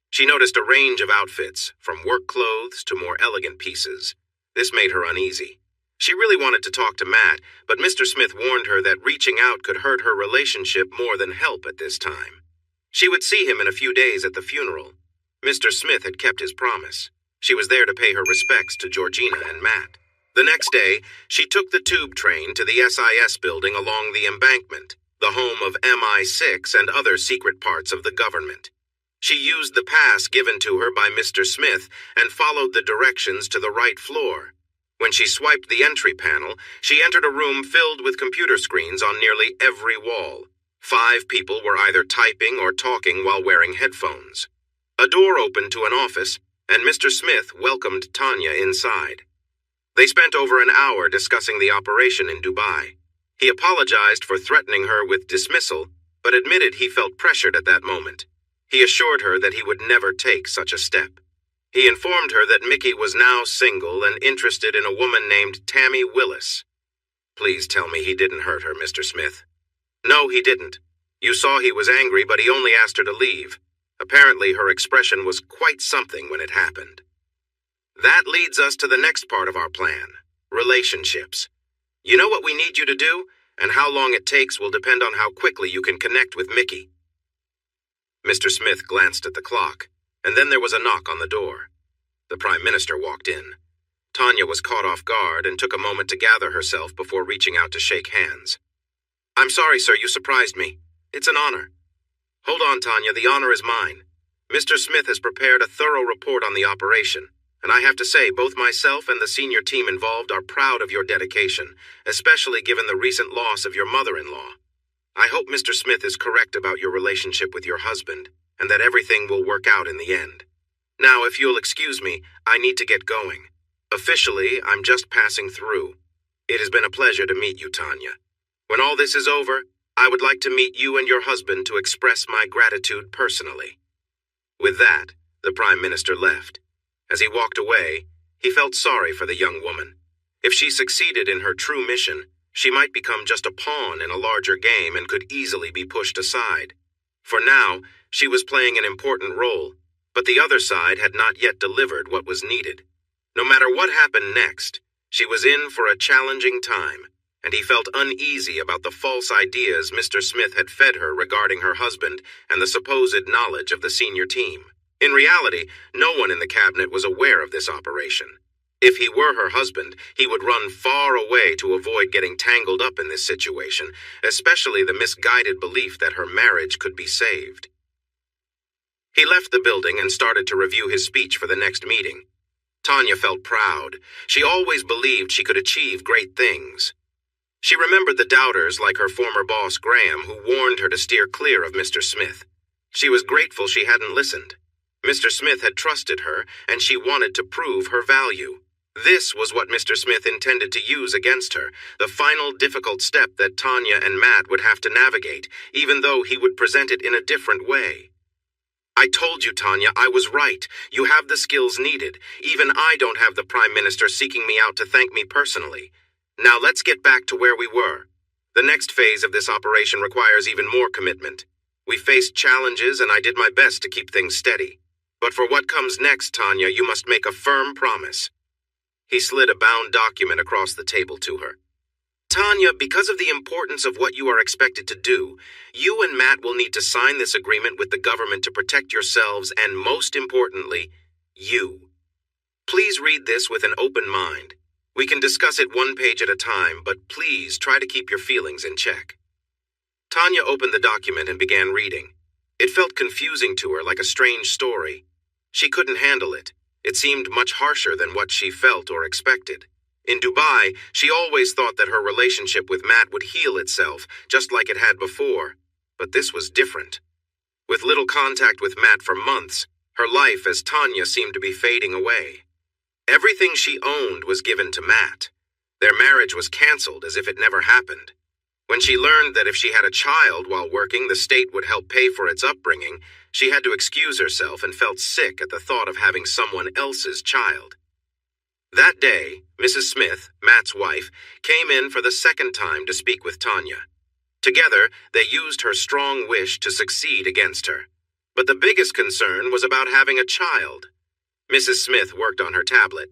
She noticed a range of outfits, from work clothes to more elegant pieces. This made her uneasy. She really wanted to talk to Matt, but Mr. Smith warned her that reaching out could hurt her relationship more than help at this time. She would see him in a few days at the funeral. Mr. Smith had kept his promise. She was there to pay her respects to Georgina and Matt. The next day, she took the tube train to the SIS building along the embankment, the home of MI6 and other secret parts of the government. She used the pass given to her by Mr. Smith and followed the directions to the right floor. When she swiped the entry panel, she entered a room filled with computer screens on nearly every wall. 5 people were either typing or talking while wearing headphones. A door opened to an office, and Mr. Smith welcomed Tanya inside. They spent over an hour discussing the operation in Dubai. He apologized for threatening her with dismissal, but admitted he felt pressured at that moment. He assured her that he would never take such a step. He informed her that Mickey was now single and interested in a woman named Tammy Willis. Please tell me he didn't hurt her, Mr. Smith. No, he didn't. You saw he was angry, but he only asked her to leave. Apparently, her expression was quite something when it happened. That leads us to the next part of our plan, relationships. You know what we need you to do, and how long it takes will depend on how quickly you can connect with Mickey. Mr. Smith glanced at the clock, and then there was a knock on the door. The Prime Minister walked in. Tanya was caught off guard and took a moment to gather herself before reaching out to shake hands. I'm sorry, sir, you surprised me. It's an honor. Hold on, Tanya, the honor is mine. Mr. Smith has prepared a thorough report on the operation, and I have to say both myself and the senior team involved are proud of your dedication, especially given the recent loss of your mother-in-law. I hope Mr. Smith is correct about your relationship with your husband, and that everything will work out in the end. Now, if you'll excuse me, I need to get going. Officially, I'm just passing through. It has been a pleasure to meet you, Tanya. When all this is over, I would like to meet you and your husband to express my gratitude personally. With that, the Prime Minister left. As he walked away, he felt sorry for the young woman. If she succeeded in her true mission, she might become just a pawn in a larger game and could easily be pushed aside. For now, she was playing an important role, but the other side had not yet delivered what was needed. No matter what happened next, she was in for a challenging time, and he felt uneasy about the false ideas Mr. Smith had fed her regarding her husband and the supposed knowledge of the senior team. In reality, no one in the cabinet was aware of this operation. If he were her husband, he would run far away to avoid getting tangled up in this situation, especially the misguided belief that her marriage could be saved. He left the building and started to review his speech for the next meeting. Tanya felt proud. She always believed she could achieve great things. She remembered the doubters like her former boss Graham who warned her to steer clear of Mr. Smith. She was grateful she hadn't listened. Mr. Smith had trusted her, and she wanted to prove her value. This was what Mr. Smith intended to use against her, the final difficult step that Tanya and Matt would have to navigate, even though he would present it in a different way. I told you, Tanya, I was right. You have the skills needed. Even I don't have the Prime Minister seeking me out to thank me personally. Now let's get back to where we were. The next phase of this operation requires even more commitment. We faced challenges and I did my best to keep things steady. But for what comes next, Tanya, you must make a firm promise. He slid a bound document across the table to her. Tanya, because of the importance of what you are expected to do, you and Matt will need to sign this agreement with the government to protect yourselves and, most importantly, you. Please read this with an open mind. We can discuss it one page at a time, but please try to keep your feelings in check. Tanya opened the document and began reading. It felt confusing to her, like a strange story. She couldn't handle it. It seemed much harsher than what she felt or expected. In Dubai, she always thought that her relationship with Matt would heal itself, just like it had before. But this was different. With little contact with Matt for months, her life as Tanya seemed to be fading away. Everything she owned was given to Matt. Their marriage was canceled as if it never happened. When she learned that if she had a child while working, the state would help pay for its upbringing, she had to excuse herself and felt sick at the thought of having someone else's child. That day, Mrs. Smith, Matt's wife, came in for the second time to speak with Tanya. Together, they used her strong wish to succeed against her. But the biggest concern was about having a child. Mrs. Smith worked on her tablet.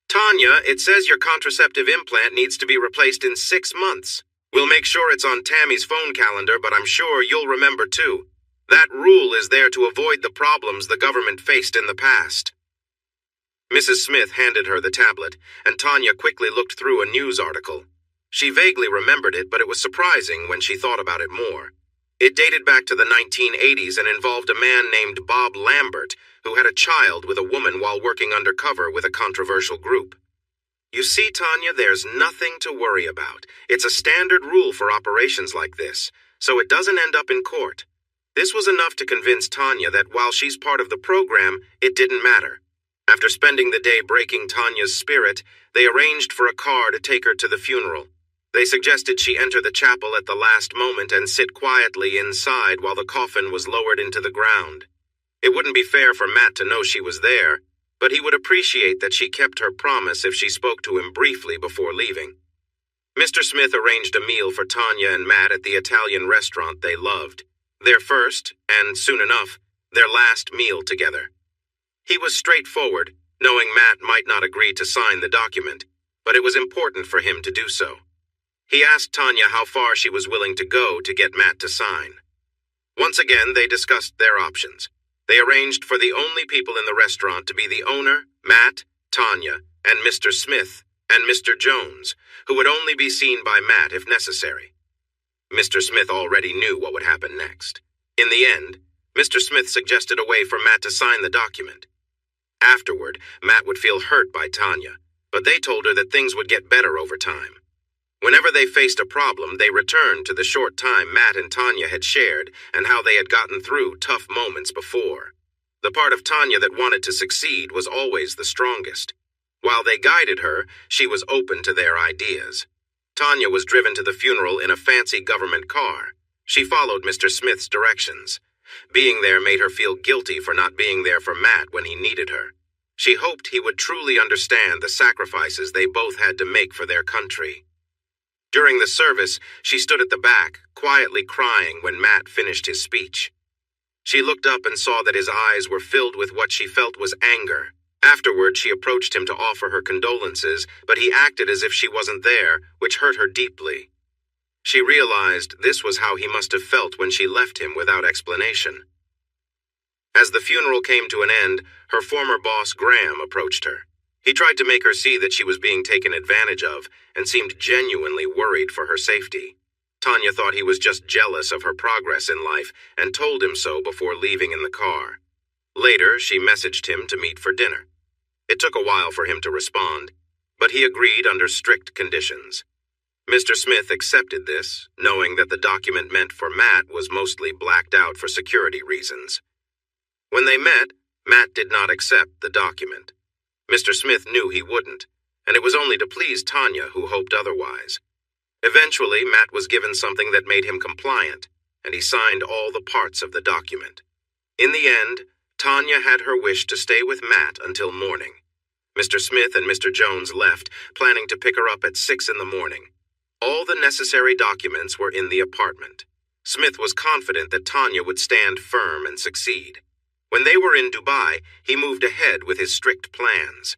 Tanya, it says your contraceptive implant needs to be replaced in 6 months. We'll make sure it's on Tammy's phone calendar, but I'm sure you'll remember too. That rule is there to avoid the problems the government faced in the past. Mrs. Smith handed her the tablet, and Tanya quickly looked through a news article. She vaguely remembered it, but it was surprising when she thought about it more. It dated back to the 1980s and involved a man named Bob Lambert, who had a child with a woman while working undercover with a controversial group. You see, Tanya, there's nothing to worry about. It's a standard rule for operations like this, so it doesn't end up in court. This was enough to convince Tanya that while she's part of the program, it didn't matter. After spending the day breaking Tanya's spirit, they arranged for a car to take her to the funeral. They suggested she enter the chapel at the last moment and sit quietly inside while the coffin was lowered into the ground. It wouldn't be fair for Matt to know she was there, but he would appreciate that she kept her promise if she spoke to him briefly before leaving. Mr. Smith arranged a meal for Tanya and Matt at the Italian restaurant they loved. Their first, and soon enough, their last meal together. He was straightforward, knowing Matt might not agree to sign the document, but it was important for him to do so. He asked Tanya how far she was willing to go to get Matt to sign. Once again, they discussed their options. They arranged for the only people in the restaurant to be the owner, Matt, Tanya, and Mr. Smith, and Mr. Jones, who would only be seen by Matt if necessary. Mr. Smith already knew what would happen next. In the end, Mr. Smith suggested a way for Matt to sign the document. Afterward, Matt would feel hurt by Tanya, but they told her that things would get better over time. Whenever they faced a problem, they returned to the short time Matt and Tanya had shared and how they had gotten through tough moments before. The part of Tanya that wanted to succeed was always the strongest. While they guided her, she was open to their ideas. Tanya was driven to the funeral in a fancy government car. She followed Mr. Smith's directions. Being there made her feel guilty for not being there for Matt when he needed her. She hoped he would truly understand the sacrifices they both had to make for their country. During the service, she stood at the back, quietly crying when Matt finished his speech. She looked up and saw that his eyes were filled with what she felt was anger. Afterward, she approached him to offer her condolences, but he acted as if she wasn't there, which hurt her deeply. She realized this was how he must have felt when she left him without explanation. As the funeral came to an end, her former boss Graham approached her. He tried to make her see that she was being taken advantage of and seemed genuinely worried for her safety. Tanya thought he was just jealous of her progress in life and told him so before leaving in the car. Later, she messaged him to meet for dinner. It took a while for him to respond, but he agreed under strict conditions. Mr. Smith accepted this, knowing that the document meant for Matt was mostly blacked out for security reasons. When they met, Matt did not accept the document. Mr. Smith knew he wouldn't, and it was only to please Tanya who hoped otherwise. Eventually, Matt was given something that made him compliant, and he signed all the parts of the document. In the end, Tanya had her wish to stay with Matt until morning. Mr. Smith and Mr. Jones left, planning to pick her up at 6 in the morning. All the necessary documents were in the apartment. Smith was confident that Tanya would stand firm and succeed. When they were in Dubai, he moved ahead with his strict plans.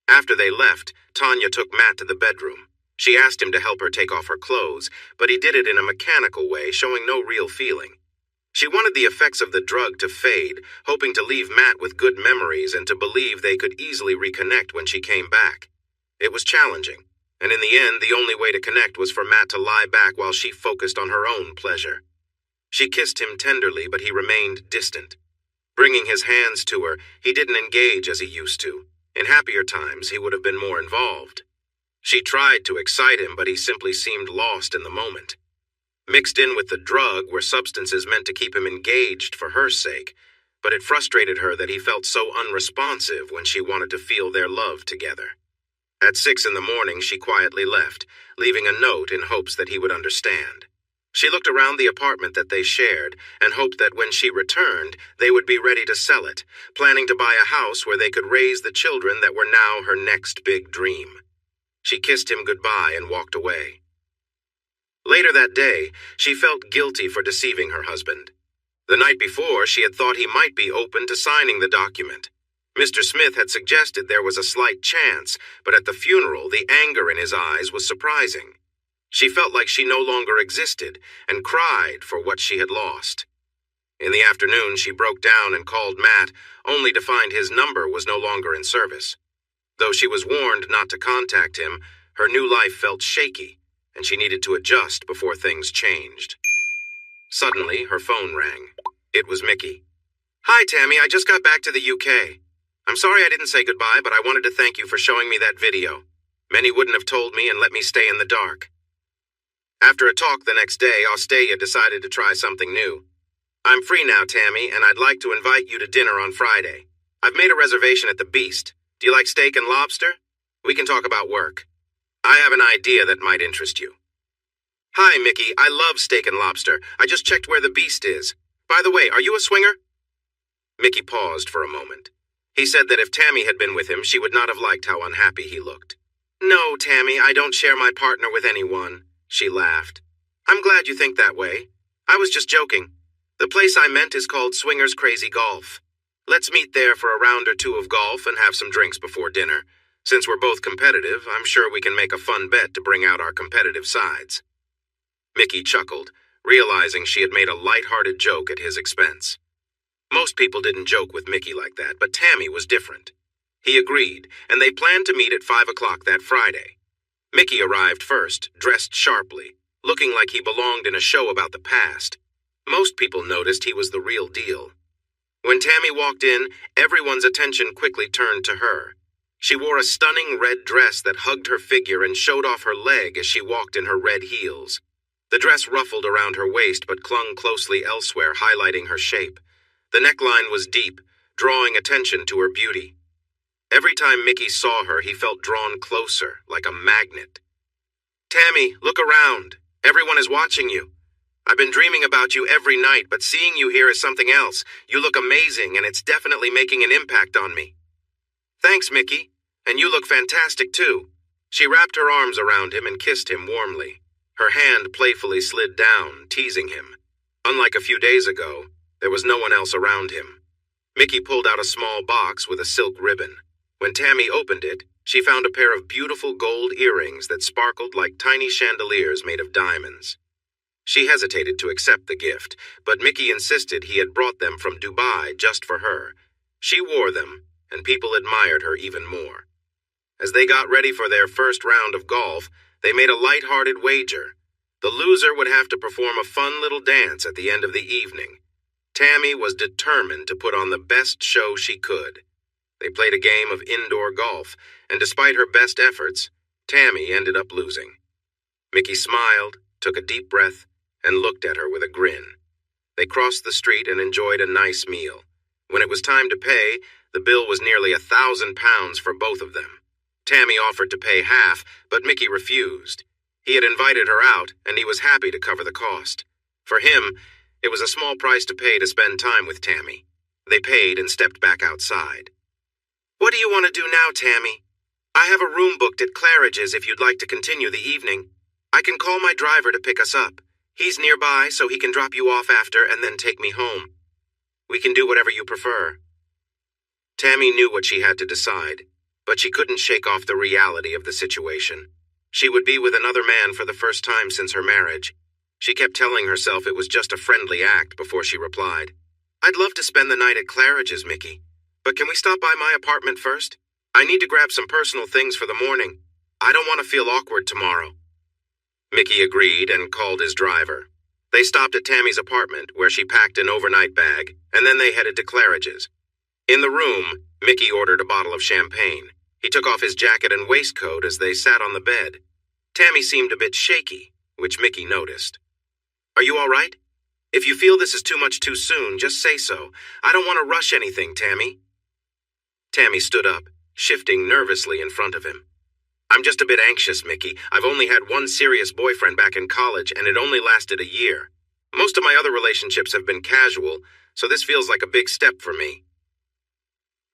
After they left, Tanya took Matt to the bedroom. She asked him to help her take off her clothes, but he did it in a mechanical way, showing no real feeling. She wanted the effects of the drug to fade, hoping to leave Matt with good memories and to believe they could easily reconnect when she came back. It was challenging, and in the end, the only way to connect was for Matt to lie back while she focused on her own pleasure. She kissed him tenderly, but he remained distant. Bringing his hands to her, he didn't engage as he used to. In happier times, he would have been more involved. She tried to excite him, but he simply seemed lost in the moment. Mixed in with the drug were substances meant to keep him engaged for her sake, but it frustrated her that he felt so unresponsive when she wanted to feel their love together. At 6 in the morning, she quietly left, leaving a note in hopes that he would understand. She looked around the apartment that they shared and hoped that when she returned, they would be ready to sell it, planning to buy a house where they could raise the children that were now her next big dream. She kissed him goodbye and walked away. Later that day, she felt guilty for deceiving her husband. The night before, she had thought he might be open to signing the document. Mr. Smith had suggested there was a slight chance, but at the funeral, the anger in his eyes was surprising. She felt like she no longer existed and cried for what she had lost. In the afternoon, she broke down and called Matt, only to find his number was no longer in service. Though she was warned not to contact him, her new life felt shaky, and she needed to adjust before things changed. Suddenly, her phone rang. It was Mickey. "Hi, Tammy, I just got back to the UK. I'm sorry I didn't say goodbye, but I wanted to thank you for showing me that video. Many wouldn't have told me and let me stay in the dark." After a talk the next day, Austelia decided to try something new. "I'm free now, Tammy, and I'd like to invite you to dinner on Friday. I've made a reservation at the Beast. Do you like steak and lobster? We can talk about work. I have an idea that might interest you." "Hi, Mickey. I love steak and lobster. I just checked where the Beast is. By the way, are you a swinger?" Mickey paused for a moment. He said that if Tammy had been with him, she would not have liked how unhappy he looked. "No, Tammy, I don't share my partner with anyone," she laughed. "I'm glad you think that way. I was just joking. The place I meant is called Swingers Crazy Golf. Let's meet there for a round or two of golf and have some drinks before dinner. Since we're both competitive, I'm sure we can make a fun bet to bring out our competitive sides." Mickey chuckled, realizing she had made a light-hearted joke at his expense. Most people didn't joke with Mickey like that, but Tammy was different. He agreed, and they planned to meet at 5 o'clock that Friday. Mickey arrived first, dressed sharply, looking like he belonged in a show about the past. Most people noticed he was the real deal. When Tammy walked in, everyone's attention quickly turned to her. She wore a stunning red dress that hugged her figure and showed off her leg as she walked in her red heels. The dress ruffled around her waist but clung closely elsewhere, highlighting her shape. The neckline was deep, drawing attention to her beauty. Every time Mickey saw her, he felt drawn closer, like a magnet. "Tammy, look around. Everyone is watching you. I've been dreaming about you every night, but seeing you here is something else. You look amazing, and it's definitely making an impact on me." "Thanks, Mickey. And you look fantastic, too." She wrapped her arms around him and kissed him warmly. Her hand playfully slid down, teasing him. Unlike a few days ago, there was no one else around him. Mickey pulled out a small box with a silk ribbon. When Tammy opened it, she found a pair of beautiful gold earrings that sparkled like tiny chandeliers made of diamonds. She hesitated to accept the gift, but Mickey insisted he had brought them from Dubai just for her. She wore them, and people admired her even more. As they got ready for their first round of golf, they made a light-hearted wager. The loser would have to perform a fun little dance at the end of the evening. Tammy was determined to put on the best show she could. They played a game of indoor golf, and despite her best efforts, Tammy ended up losing. Mickey smiled, took a deep breath, and looked at her with a grin. They crossed the street and enjoyed a nice meal. When it was time to pay, the bill was nearly £1,000 for both of them. Tammy offered to pay half, but Mickey refused. He had invited her out, and he was happy to cover the cost. For him, it was a small price to pay to spend time with Tammy. They paid and stepped back outside. "What do you want to do now, Tammy? I have a room booked at Claridge's if you'd like to continue the evening. I can call my driver to pick us up. He's nearby, so he can drop you off after and then take me home. We can do whatever you prefer." Tammy knew what she had to decide, but she couldn't shake off the reality of the situation. She would be with another man for the first time since her marriage. She kept telling herself it was just a friendly act before she replied, "I'd love to spend the night at Claridge's, Mickey, but can we stop by my apartment first? I need to grab some personal things for the morning. I don't want to feel awkward tomorrow." Mickey agreed and called his driver. They stopped at Tammy's apartment, where she packed an overnight bag, and then they headed to Claridge's. In the room, Mickey ordered a bottle of champagne. He took off his jacket and waistcoat as they sat on the bed. Tammy seemed a bit shaky, which Mickey noticed. "Are you all right? If you feel this is too much too soon, just say so. I don't want to rush anything, Tammy." Tammy stood up, shifting nervously in front of him. "I'm just a bit anxious, Mickey. I've only had one serious boyfriend back in college, and it only lasted a year. Most of my other relationships have been casual, so this feels like a big step for me."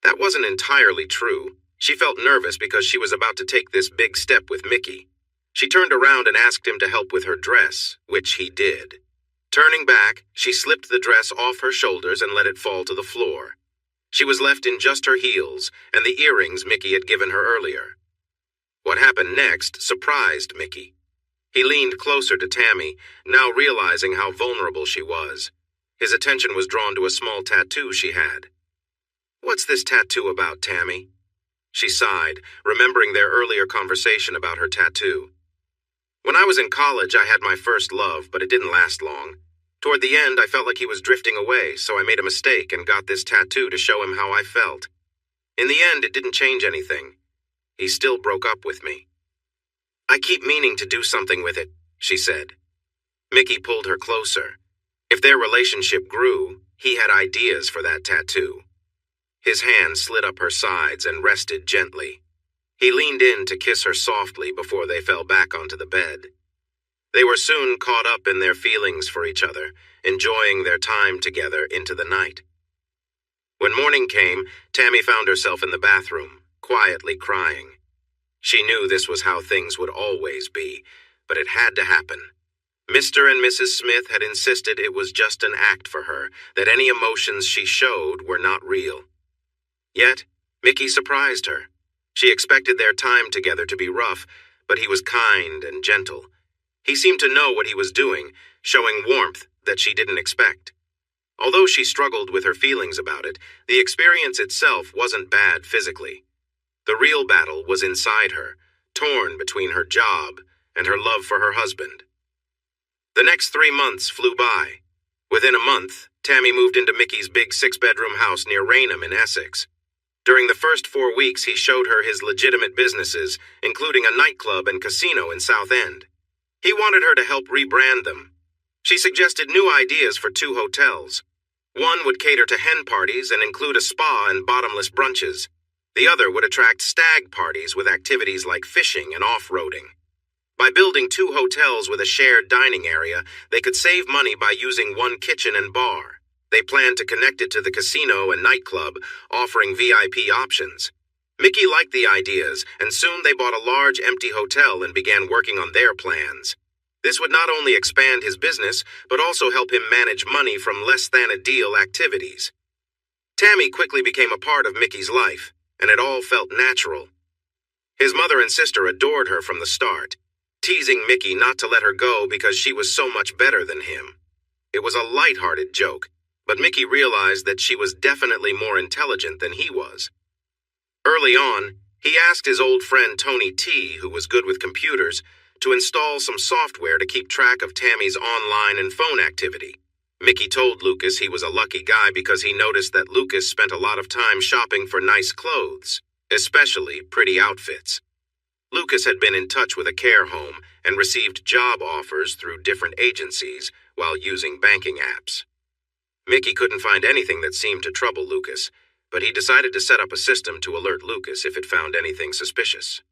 That wasn't entirely true. She felt nervous because she was about to take this big step with Mickey. She turned around and asked him to help with her dress, which he did. Turning back, she slipped the dress off her shoulders and let it fall to the floor. She was left in just her heels and the earrings Mickey had given her earlier. What happened next surprised Mickey. He leaned closer to Tammy, now realizing how vulnerable she was. His attention was drawn to a small tattoo she had. "What's this tattoo about, Tammy?" She sighed, remembering their earlier conversation about her tattoo. "When I was in college, I had my first love, but it didn't last long. Toward the end, I felt like he was drifting away, so I made a mistake and got this tattoo to show him how I felt. In the end, it didn't change anything. He still broke up with me. I keep meaning to do something with it," she said. Mickey pulled her closer. If their relationship grew, he had ideas for that tattoo. His hand slid up her sides and rested gently. He leaned in to kiss her softly before they fell back onto the bed. They were soon caught up in their feelings for each other, enjoying their time together into the night. When morning came, Tammy found herself in the bathroom, quietly crying. She knew this was how things would always be, but it had to happen. Mr. and Mrs. Smith had insisted it was just an act for her, that any emotions she showed were not real. Yet, Mickey surprised her. She expected their time together to be rough, but he was kind and gentle. He seemed to know what he was doing, showing warmth that she didn't expect. Although she struggled with her feelings about it, the experience itself wasn't bad physically. The real battle was inside her, torn between her job and her love for her husband. The next 3 months flew by. Within a month, Tammy moved into Mickey's big 6-bedroom house near Raynham in Essex. During the first 4 weeks, he showed her his legitimate businesses, including a nightclub and casino in Southend. He wanted her to help rebrand them. She suggested new ideas for 2 hotels. One would cater to hen parties and include a spa and bottomless brunches. The other would attract stag parties with activities like fishing and off-roading. By building 2 hotels with a shared dining area, they could save money by using one kitchen and bar. They planned to connect it to the casino and nightclub, offering VIP options. Mickey liked the ideas, and soon they bought a large empty hotel and began working on their plans. This would not only expand his business, but also help him manage money from less-than-a-deal activities. Tammy quickly became a part of Mickey's life, and it all felt natural. His mother and sister adored her from the start, teasing Mickey not to let her go because she was so much better than him. It was a light-hearted joke, but Mickey realized that she was definitely more intelligent than he was. Early on, he asked his old friend Tony T., who was good with computers, to install some software to keep track of Tammy's online and phone activity. Mickey told Lucas he was a lucky guy because he noticed that Lucas spent a lot of time shopping for nice clothes, especially pretty outfits. Lucas had been in touch with a care home and received job offers through different agencies while using banking apps. Mickey couldn't find anything that seemed to trouble Lucas, but he decided to set up a system to alert Lucas if it found anything suspicious.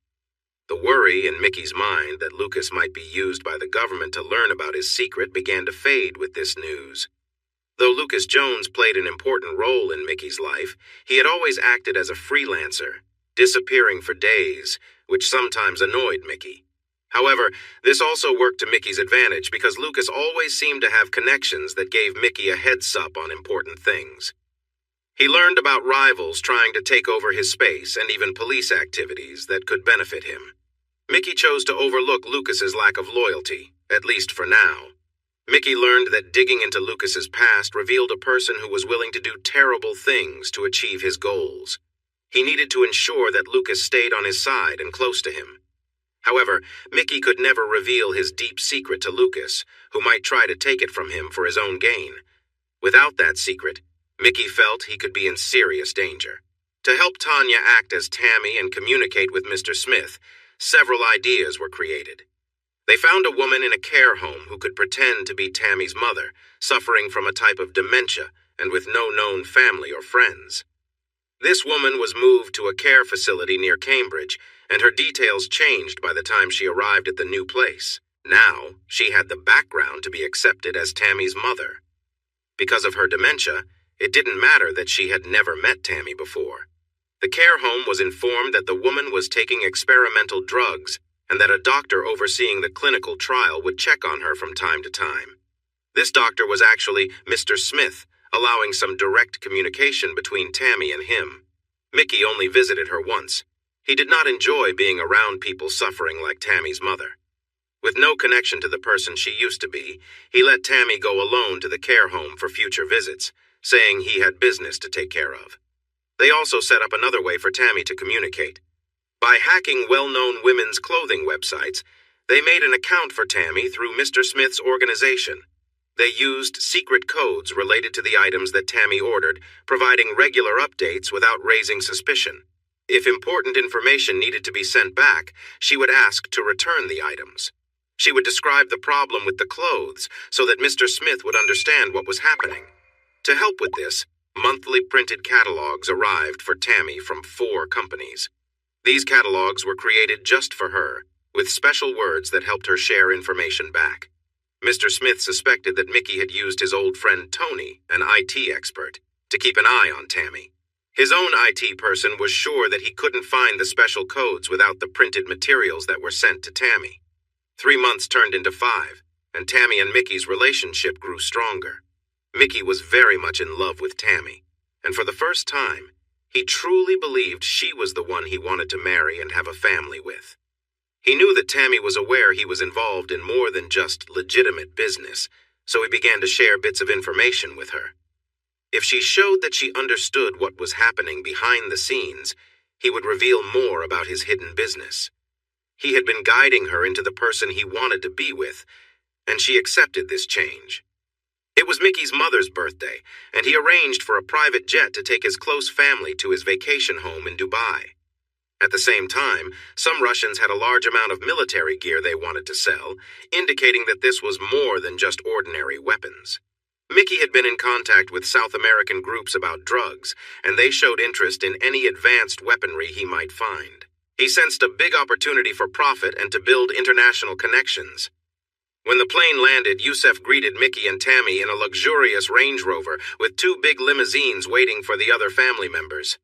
The worry in Mickey's mind that Lucas might be used by the government to learn about his secret began to fade with this news. Though Lucas Jones played an important role in Mickey's life, he had always acted as a freelancer, disappearing for days, which sometimes annoyed Mickey. However, this also worked to Mickey's advantage because Lucas always seemed to have connections that gave Mickey a heads-up on important things. He learned about rivals trying to take over his space and even police activities that could benefit him. Mickey chose to overlook Lucas's lack of loyalty, at least for now. Mickey learned that digging into Lucas's past revealed a person who was willing to do terrible things to achieve his goals. He needed to ensure that Lucas stayed on his side and close to him. However, Mickey could never reveal his deep secret to Lucas, who might try to take it from him for his own gain. Without that secret, Mickey felt he could be in serious danger. To help Tanya act as Tammy and communicate with Mr. Smith, several ideas were created. They found a woman in a care home who could pretend to be Tammy's mother, suffering from a type of dementia and with no known family or friends. This woman was moved to a care facility near Cambridge, and her details changed by the time she arrived at the new place. Now, she had the background to be accepted as Tammy's mother. Because of her dementia, it didn't matter that she had never met Tammy before. The care home was informed that the woman was taking experimental drugs and that a doctor overseeing the clinical trial would check on her from time to time. This doctor was actually Mr. Smith, allowing some direct communication between Tammy and him. Mickey only visited her once. He did not enjoy being around people suffering like Tammy's mother. With no connection to the person she used to be, he let Tammy go alone to the care home for future visits, saying he had business to take care of. They also set up another way for Tammy to communicate. By hacking well-known women's clothing websites, they made an account for Tammy through Mr. Smith's organization. They used secret codes related to the items that Tammy ordered, providing regular updates without raising suspicion. If important information needed to be sent back, she would ask to return the items. She would describe the problem with the clothes so that Mr. Smith would understand what was happening. To help with this, monthly printed catalogs arrived for Tammy from 4 companies. These catalogs were created just for her, with special words that helped her share information back. Mr. Smith suspected that Mickey had used his old friend Tony, an IT expert, to keep an eye on Tammy. His own IT person was sure that he couldn't find the special codes without the printed materials that were sent to Tammy. 3 months turned into 5, and Tammy and Mickey's relationship grew stronger. Mickey was very much in love with Tammy, and for the first time, he truly believed she was the one he wanted to marry and have a family with. He knew that Tammy was aware he was involved in more than just legitimate business, so he began to share bits of information with her. If she showed that she understood what was happening behind the scenes, he would reveal more about his hidden business. He had been guiding her into the person he wanted to be with, and she accepted this change. It was Mickey's mother's birthday, and he arranged for a private jet to take his close family to his vacation home in Dubai. At the same time, some Russians had a large amount of military gear they wanted to sell, indicating that this was more than just ordinary weapons. Mickey had been in contact with South American groups about drugs, and they showed interest in any advanced weaponry he might find. He sensed a big opportunity for profit and to build international connections. When the plane landed, Yusef greeted Mickey and Tammy in a luxurious Range Rover with 2 big limousines waiting for the other family members.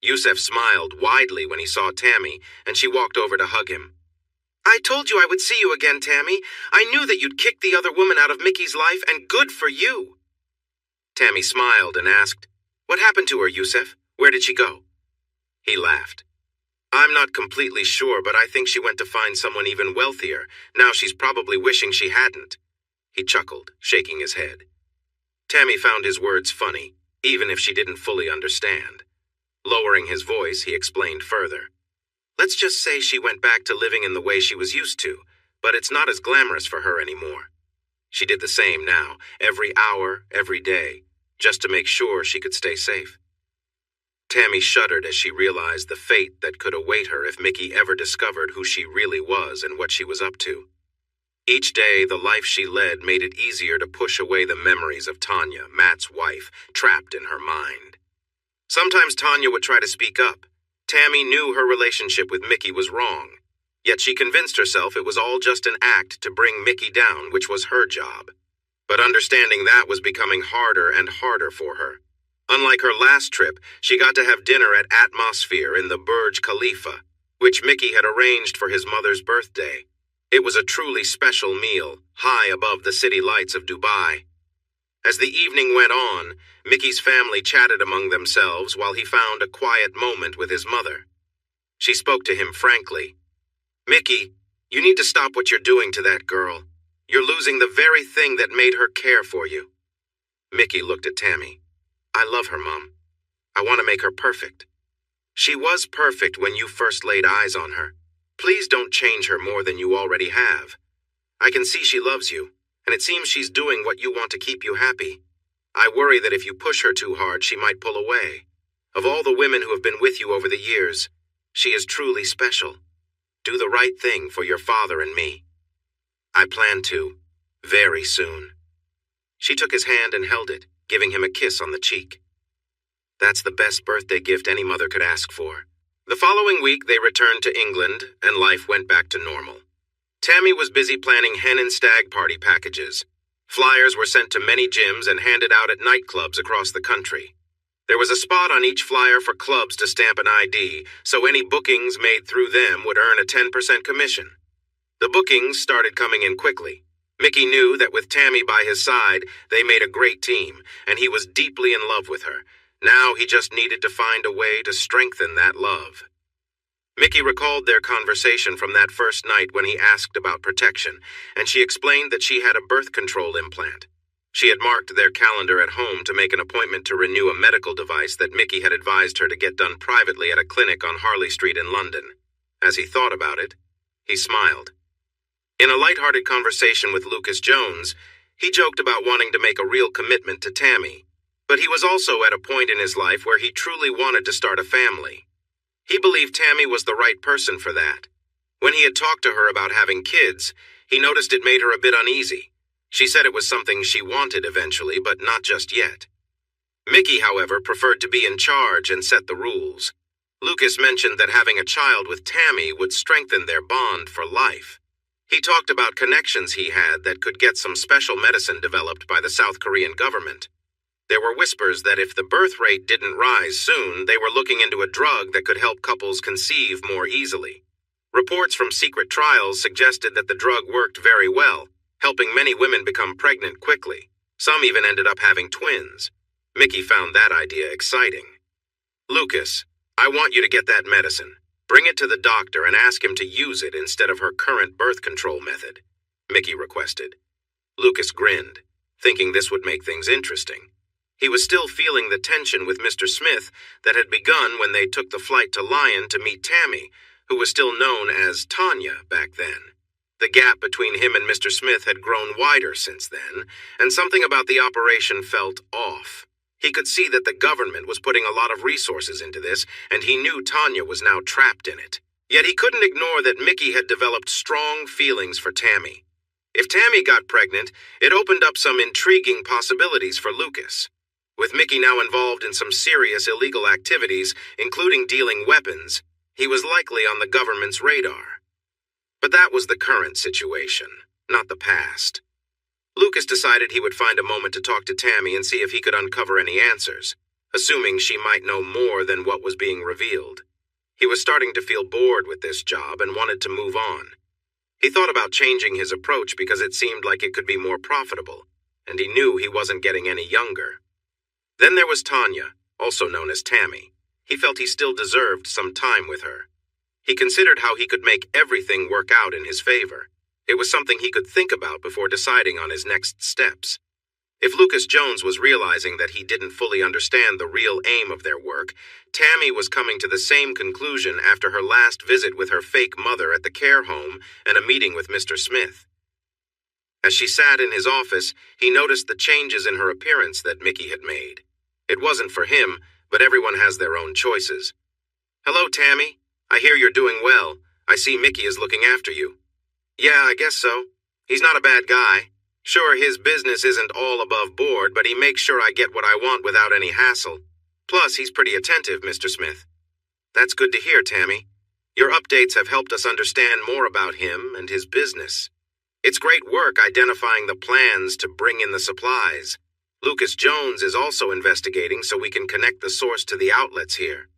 Yusef smiled widely when he saw Tammy, and she walked over to hug him. "I told you I would see you again, Tammy. I knew that you'd kick the other woman out of Mickey's life, and good for you." Tammy smiled and asked, "What happened to her, Yusef? Where did she go?" He laughed. "I'm not completely sure, but I think she went to find someone even wealthier. Now she's probably wishing she hadn't." He chuckled, shaking his head. Tammy found his words funny, even if she didn't fully understand. Lowering his voice, he explained further. "Let's just say she went back to living in the way she was used to, but it's not as glamorous for her anymore. She did the same now, every hour, every day, just to make sure she could stay safe." Tammy shuddered as she realized the fate that could await her if Mickey ever discovered who she really was and what she was up to. Each day, the life she led made it easier to push away the memories of Tanya, Matt's wife, trapped in her mind. Sometimes Tanya would try to speak up. Tammy knew her relationship with Mickey was wrong, yet she convinced herself it was all just an act to bring Mickey down, which was her job. But understanding that was becoming harder and harder for her. Unlike her last trip, she got to have dinner at Atmosphere in the Burj Khalifa, which Mickey had arranged for his mother's birthday. It was a truly special meal, high above the city lights of Dubai. As the evening went on, Mickey's family chatted among themselves while he found a quiet moment with his mother. She spoke to him frankly. "Mickey, you need to stop what you're doing to that girl. You're losing the very thing that made her care for you." Mickey looked at Tammy. "I love her, Mom. I want to make her perfect. She was perfect when you first laid eyes on her. Please don't change her more than you already have. I can see she loves you, and it seems she's doing what you want to keep you happy. I worry that if you push her too hard, she might pull away. Of all the women who have been with you over the years, she is truly special. Do the right thing for your father and me." "I plan to, very soon." She took his hand and held it, giving him a kiss on the cheek. That's the best birthday gift any mother could ask for. The following week, they returned to England, and life went back to normal. Tammy was busy planning hen and stag party packages. Flyers were sent to many gyms and handed out at nightclubs across the country. There was a spot on each flyer for clubs to stamp an ID, so any bookings made through them would earn a 10% commission. The bookings started coming in quickly. Mickey knew that with Tammy by his side, they made a great team, and he was deeply in love with her. Now he just needed to find a way to strengthen that love. Mickey recalled their conversation from that first night when he asked about protection, and she explained that she had a birth control implant. She had marked their calendar at home to make an appointment to renew a medical device that Mickey had advised her to get done privately at a clinic on Harley Street in London. As he thought about it, he smiled. In a light-hearted conversation with Lucas Jones, he joked about wanting to make a real commitment to Tammy, but he was also at a point in his life where he truly wanted to start a family. He believed Tammy was the right person for that. When he had talked to her about having kids, he noticed it made her a bit uneasy. She said it was something she wanted eventually, but not just yet. Mickey, however, preferred to be in charge and set the rules. Lucas mentioned that having a child with Tammy would strengthen their bond for life. He talked about connections he had that could get some special medicine developed by the South Korean government. There were whispers that if the birth rate didn't rise soon, they were looking into a drug that could help couples conceive more easily. Reports from secret trials suggested that the drug worked very well, helping many women become pregnant quickly. Some even ended up having twins. Mickey found that idea exciting. "Lucas, I want you to get that medicine. Bring it to the doctor and ask him to use it instead of her current birth control method," Mickey requested. Lucas grinned, thinking this would make things interesting. He was still feeling the tension with Mr. Smith that had begun when they took the flight to Lyon to meet Tammy, who was still known as Tanya back then. The gap between him and Mr. Smith had grown wider since then, and something about the operation felt off. He could see that the government was putting a lot of resources into this, and he knew Tanya was now trapped in it. Yet he couldn't ignore that Mickey had developed strong feelings for Tammy. If Tammy got pregnant, it opened up some intriguing possibilities for Lucas. With Mickey now involved in some serious illegal activities, including dealing weapons, he was likely on the government's radar. But that was the current situation, not the past. Lucas decided he would find a moment to talk to Tammy and see if he could uncover any answers, assuming she might know more than what was being revealed. He was starting to feel bored with this job and wanted to move on. He thought about changing his approach because it seemed like it could be more profitable, and he knew he wasn't getting any younger. Then there was Tanya, also known as Tammy. He felt he still deserved some time with her. He considered how he could make everything work out in his favor. It was something he could think about before deciding on his next steps. If Lucas Jones was realizing that he didn't fully understand the real aim of their work, Tammy was coming to the same conclusion after her last visit with her fake mother at the care home and a meeting with Mr. Smith. As she sat in his office, he noticed the changes in her appearance that Mickey had made. It wasn't for him, but everyone has their own choices. "Hello, Tammy. I hear you're doing well. I see Mickey is looking after you." "Yeah, I guess so. He's not a bad guy. Sure, his business isn't all above board, but he makes sure I get what I want without any hassle. Plus, he's pretty attentive, Mr. Smith." "That's good to hear, Tammy. Your updates have helped us understand more about him and his business. It's great work identifying the plans to bring in the supplies. Lucas Jones is also investigating so we can connect the source to the outlets here.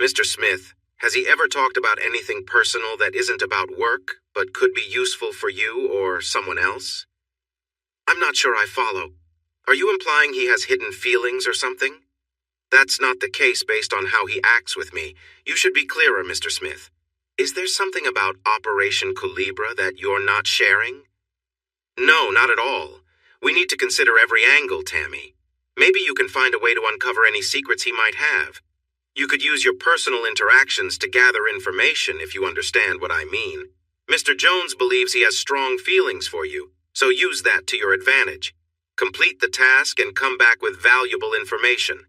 Mr. Smith, has he ever talked about anything personal that isn't about work, but could be useful for you or someone else?" "I'm not sure I follow. Are you implying he has hidden feelings or something?" "That's not the case based on how he acts with me. You should be clearer, Mr. Smith. Is there something about Operation Culebra that you're not sharing?" "No, not at all. We need to consider every angle, Tammy. Maybe you can find a way to uncover any secrets he might have. You could use your personal interactions to gather information if you understand what I mean. Mr. Jones believes he has strong feelings for you, so use that to your advantage. Complete the task and come back with valuable information."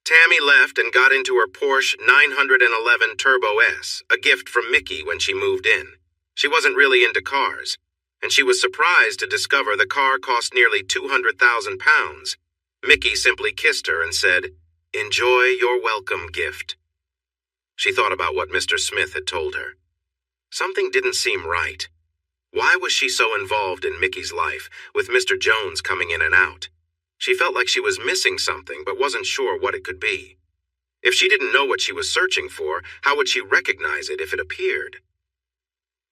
Tammy left and got into her Porsche 911 Turbo S, a gift from Mickey when she moved in. She wasn't really into cars, and she was surprised to discover the car cost nearly £200,000. Mickey simply kissed her and said, "Enjoy your welcome gift." She thought about what Mr. Smith had told her. Something didn't seem right. Why was she so involved in Mickey's life, with Mr. Jones coming in and out? She felt like she was missing something, but wasn't sure what it could be. If she didn't know what she was searching for, how would she recognize it if it appeared?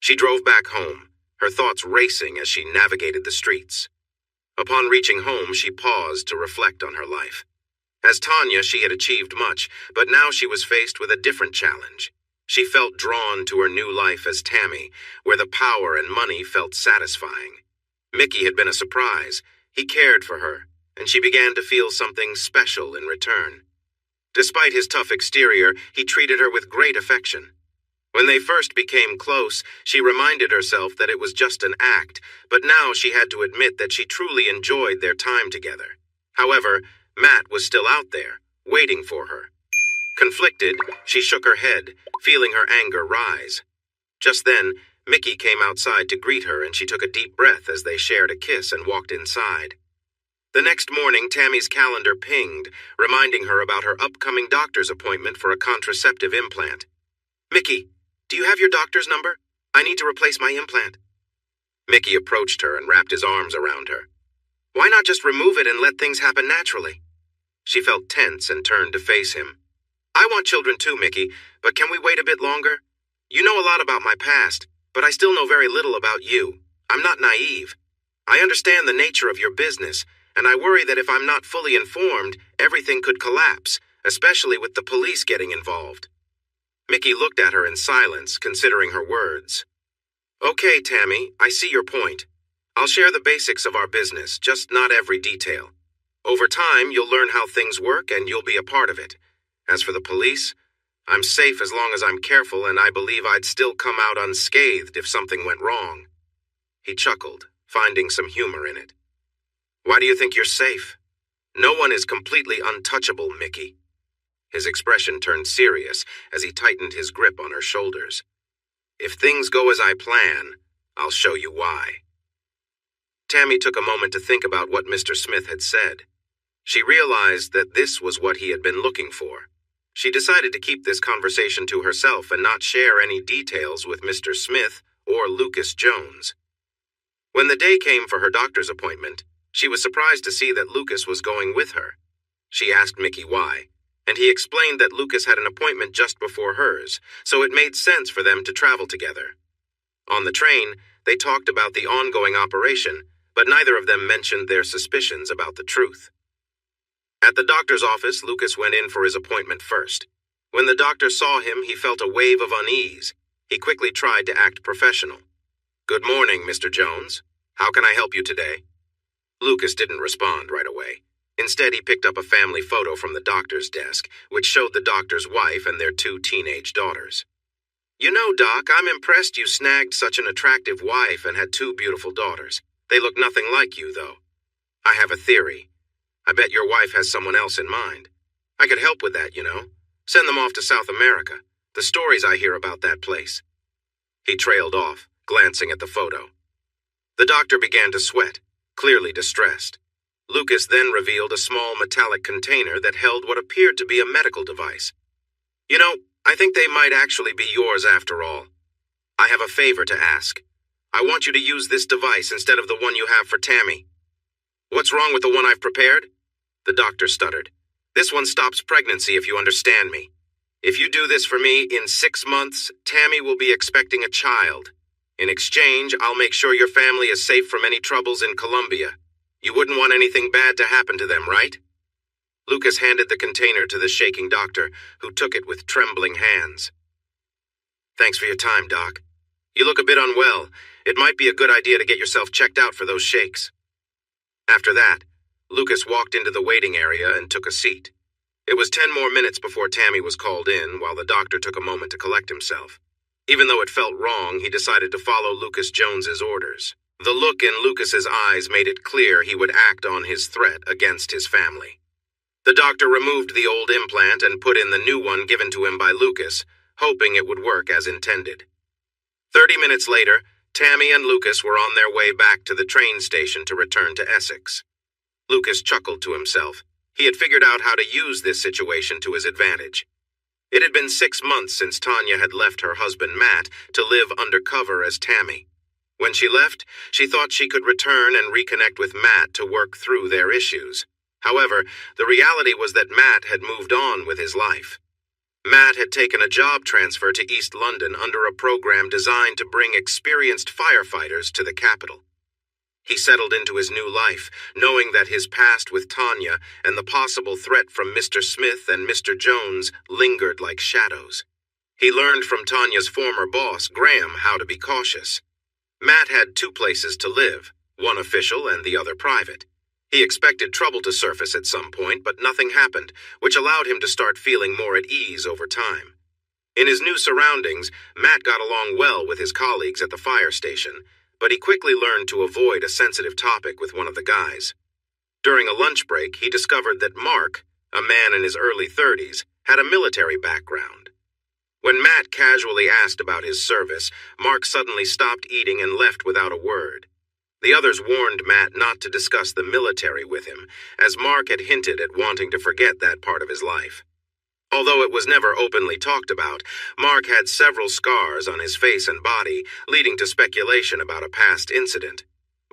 She drove back home, her thoughts racing as she navigated the streets. Upon reaching home, she paused to reflect on her life. As Tanya, she had achieved much, but now she was faced with a different challenge. She felt drawn to her new life as Tammy, where the power and money felt satisfying. Mickey had been a surprise. He cared for her, and she began to feel something special in return. Despite his tough exterior, he treated her with great affection. When they first became close, she reminded herself that it was just an act, but now she had to admit that she truly enjoyed their time together. However, Matt was still out there, waiting for her. Conflicted, she shook her head, feeling her anger rise. Just then, Mickey came outside to greet her, and she took a deep breath as they shared a kiss and walked inside. The next morning, Tammy's calendar pinged, reminding her about her upcoming doctor's appointment for a contraceptive implant. "Mickey, do you have your doctor's number? I need to replace my implant." Mickey approached her and wrapped his arms around her. "Why not just remove it and let things happen naturally?" She felt tense and turned to face him. "I want children too, Mickey, but can we wait a bit longer? You know a lot about my past, but I still know very little about you. I'm not naive. I understand the nature of your business, and I worry that if I'm not fully informed, everything could collapse, especially with the police getting involved." Mickey looked at her in silence, considering her words. "Okay, Tammy, I see your point. I'll share the basics of our business, just not every detail. Over time, you'll learn how things work and you'll be a part of it. As for the police, I'm safe as long as I'm careful, and I believe I'd still come out unscathed if something went wrong." He chuckled, finding some humor in it. "Why do you think you're safe? No one is completely untouchable, Mickey." His expression turned serious as he tightened his grip on her shoulders. "If things go as I plan, I'll show you why." Tammy took a moment to think about what Mr. Smith had said. She realized that this was what he had been looking for. She decided to keep this conversation to herself and not share any details with Mr. Smith or Lucas Jones. When the day came for her doctor's appointment, she was surprised to see that Lucas was going with her. She asked Mickey why, and he explained that Lucas had an appointment just before hers, so it made sense for them to travel together. On the train, they talked about the ongoing operation, but neither of them mentioned their suspicions about the truth. At the doctor's office, Lucas went in for his appointment first. When the doctor saw him, he felt a wave of unease. He quickly tried to act professional. "Good morning, Mr. Jones. How can I help you today?" Lucas didn't respond right away. Instead, he picked up a family photo from the doctor's desk, which showed the doctor's wife and their 2 teenage daughters. "You know, Doc, I'm impressed you snagged such an attractive wife and had 2 beautiful daughters. They look nothing like you, though. I have a theory. I bet your wife has someone else in mind. I could help with that, you know. Send them off to South America. The stories I hear about that place." He trailed off, glancing at the photo. The doctor began to sweat, clearly distressed. Lucas then revealed a small metallic container that held what appeared to be a medical device. "You know, I think they might actually be yours after all. I have a favor to ask. I want you to use this device instead of the one you have for Tammy." "What's wrong with the one I've prepared?" The doctor stuttered. "This one stops pregnancy, if you understand me. If you do this for me, in 6 months, Tammy will be expecting a child. In exchange, I'll make sure your family is safe from any troubles in Colombia. You wouldn't want anything bad to happen to them, right?" Lucas handed the container to the shaking doctor, who took it with trembling hands. "Thanks for your time, Doc. You look a bit unwell. It might be a good idea to get yourself checked out for those shakes." After that, Lucas walked into the waiting area and took a seat. It was 10 more minutes before Tammy was called in, while the doctor took a moment to collect himself. Even though it felt wrong, he decided to follow Lucas Jones's orders. The look in Lucas's eyes made it clear he would act on his threat against his family. The doctor removed the old implant and put in the new one given to him by Lucas, hoping it would work as intended. 30 minutes later, Tammy and Lucas were on their way back to the train station to return to Essex. Lucas chuckled to himself. He had figured out how to use this situation to his advantage. It had been 6 months since Tanya had left her husband Matt to live undercover as Tammy. When she left, she thought she could return and reconnect with Matt to work through their issues. However, the reality was that Matt had moved on with his life. Matt had taken a job transfer to East London under a program designed to bring experienced firefighters to the capital. He settled into his new life, knowing that his past with Tanya and the possible threat from Mr. Smith and Mr. Jones lingered like shadows. He learned from Tanya's former boss, Graham, how to be cautious. Matt had two places to live, one official and the other private. He expected trouble to surface at some point, but nothing happened, which allowed him to start feeling more at ease over time. In his new surroundings, Matt got along well with his colleagues at the fire station, but he quickly learned to avoid a sensitive topic with one of the guys. During a lunch break, he discovered that Mark, a man in his early 30s, had a military background. When Matt casually asked about his service, Mark suddenly stopped eating and left without a word. The others warned Matt not to discuss the military with him, as Mark had hinted at wanting to forget that part of his life. Although it was never openly talked about, Mark had several scars on his face and body, leading to speculation about a past incident.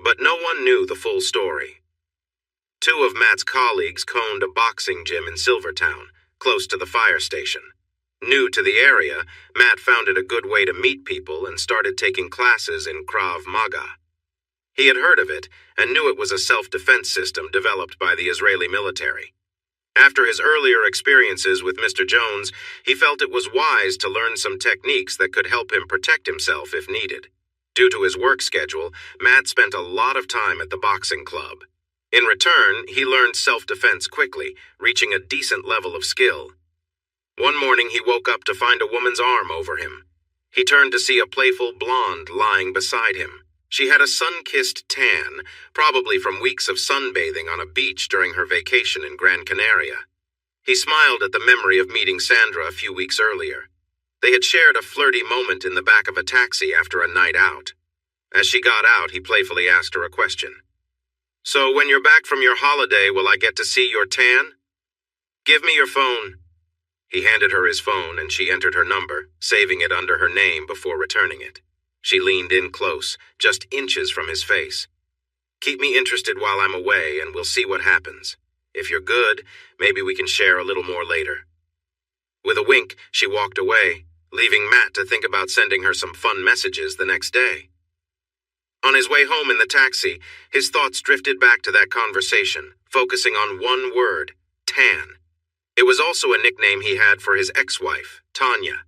But no one knew the full story. Two of Matt's colleagues owned a boxing gym in Silvertown, close to the fire station. New to the area, Matt found it a good way to meet people and started taking classes in Krav Maga. He had heard of it and knew it was a self-defense system developed by the Israeli military. After his earlier experiences with Mr. Jones, he felt it was wise to learn some techniques that could help him protect himself if needed. Due to his work schedule, Matt spent a lot of time at the boxing club. In return, he learned self-defense quickly, reaching a decent level of skill. One morning he woke up to find a woman's arm over him. He turned to see a playful blonde lying beside him. She had a sun-kissed tan, probably from weeks of sunbathing on a beach during her vacation in Gran Canaria. He smiled at the memory of meeting Sandra a few weeks earlier. They had shared a flirty moment in the back of a taxi after a night out. As she got out, he playfully asked her a question. "So when you're back from your holiday, will I get to see your tan? Give me your phone." He handed her his phone and she entered her number, saving it under her name before returning it. She leaned in close, just inches from his face. "Keep me interested while I'm away and we'll see what happens. If you're good, maybe we can share a little more later." With a wink, she walked away, leaving Matt to think about sending her some fun messages the next day. On his way home in the taxi, his thoughts drifted back to that conversation, focusing on one word, tan. It was also a nickname he had for his ex-wife, Tanya.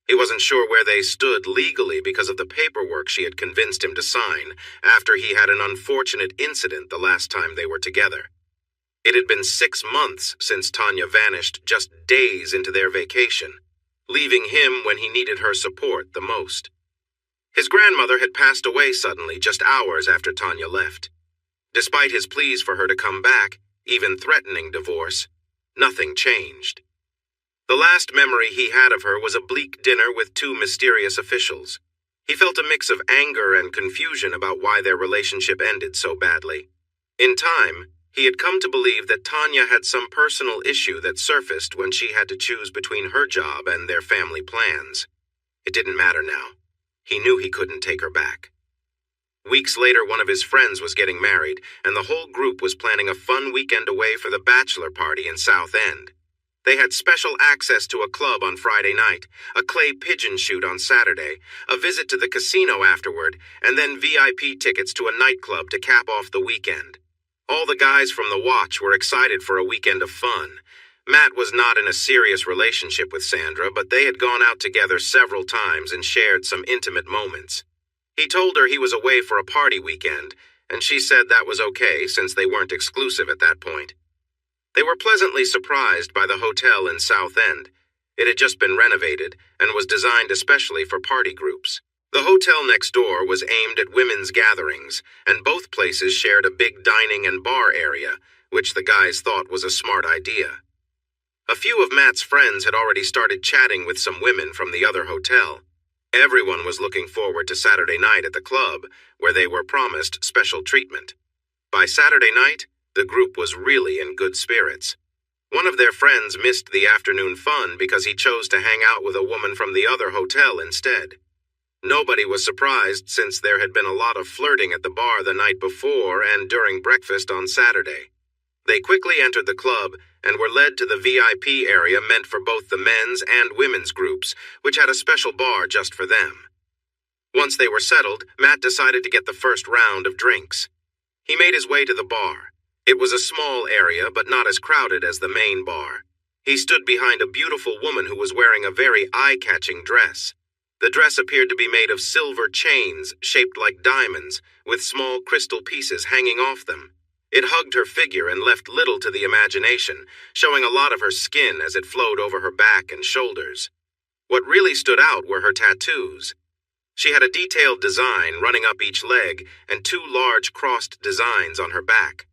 He wasn't sure where they stood legally because of the paperwork she had convinced him to sign after he had an unfortunate incident the last time they were together. It had been 6 months since Tanya vanished just days into their vacation, leaving him when he needed her support the most. His grandmother had passed away suddenly just hours after Tanya left. Despite his pleas for her to come back, even threatening divorce, nothing changed. The last memory he had of her was a bleak dinner with two mysterious officials. He felt a mix of anger and confusion about why their relationship ended so badly. In time, he had come to believe that Tanya had some personal issue that surfaced when she had to choose between her job and their family plans. It didn't matter now. He knew he couldn't take her back. Weeks later, one of his friends was getting married, and the whole group was planning a fun weekend away for the bachelor party in South End. They had special access to a club on Friday night, a clay pigeon shoot on Saturday, a visit to the casino afterward, and then VIP tickets to a nightclub to cap off the weekend. All the guys from the watch were excited for a weekend of fun. Matt was not in a serious relationship with Sandra, but they had gone out together several times and shared some intimate moments. He told her he was away for a party weekend, and she said that was okay since they weren't exclusive at that point. They were pleasantly surprised by the hotel in South End. It had just been renovated and was designed especially for party groups. The hotel next door was aimed at women's gatherings, and both places shared a big dining and bar area, which the guys thought was a smart idea. A few of Matt's friends had already started chatting with some women from the other hotel. Everyone was looking forward to Saturday night at the club, where they were promised special treatment. By Saturday night, the group was really in good spirits. One of their friends missed the afternoon fun because he chose to hang out with a woman from the other hotel instead. Nobody was surprised since there had been a lot of flirting at the bar the night before and during breakfast on Saturday. They quickly entered the club and were led to the VIP area meant for both the men's and women's groups, which had a special bar just for them. Once they were settled, Matt decided to get the first round of drinks. He made his way to the bar. It was a small area, but not as crowded as the main bar. He stood behind a beautiful woman who was wearing a very eye-catching dress. The dress appeared to be made of silver chains shaped like diamonds, with small crystal pieces hanging off them. It hugged her figure and left little to the imagination, showing a lot of her skin as it flowed over her back and shoulders. What really stood out were her tattoos. She had a detailed design running up each leg and 2 large crossed designs on her back.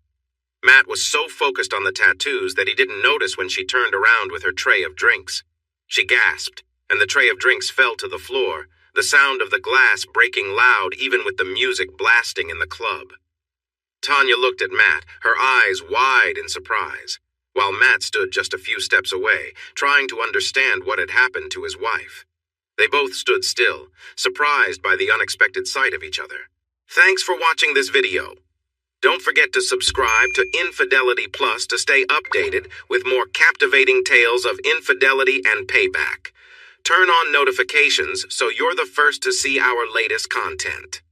Matt was so focused on the tattoos that he didn't notice when she turned around with her tray of drinks. She gasped, and the tray of drinks fell to the floor, the sound of the glass breaking loud even with the music blasting in the club. Tanya looked at Matt, her eyes wide in surprise, while Matt stood just a few steps away, trying to understand what had happened to his wife. They both stood still, surprised by the unexpected sight of each other. Thanks for watching this video. Don't forget to subscribe to Infidelity Plus to stay updated with more captivating tales of infidelity and payback. Turn on notifications so you're the first to see our latest content.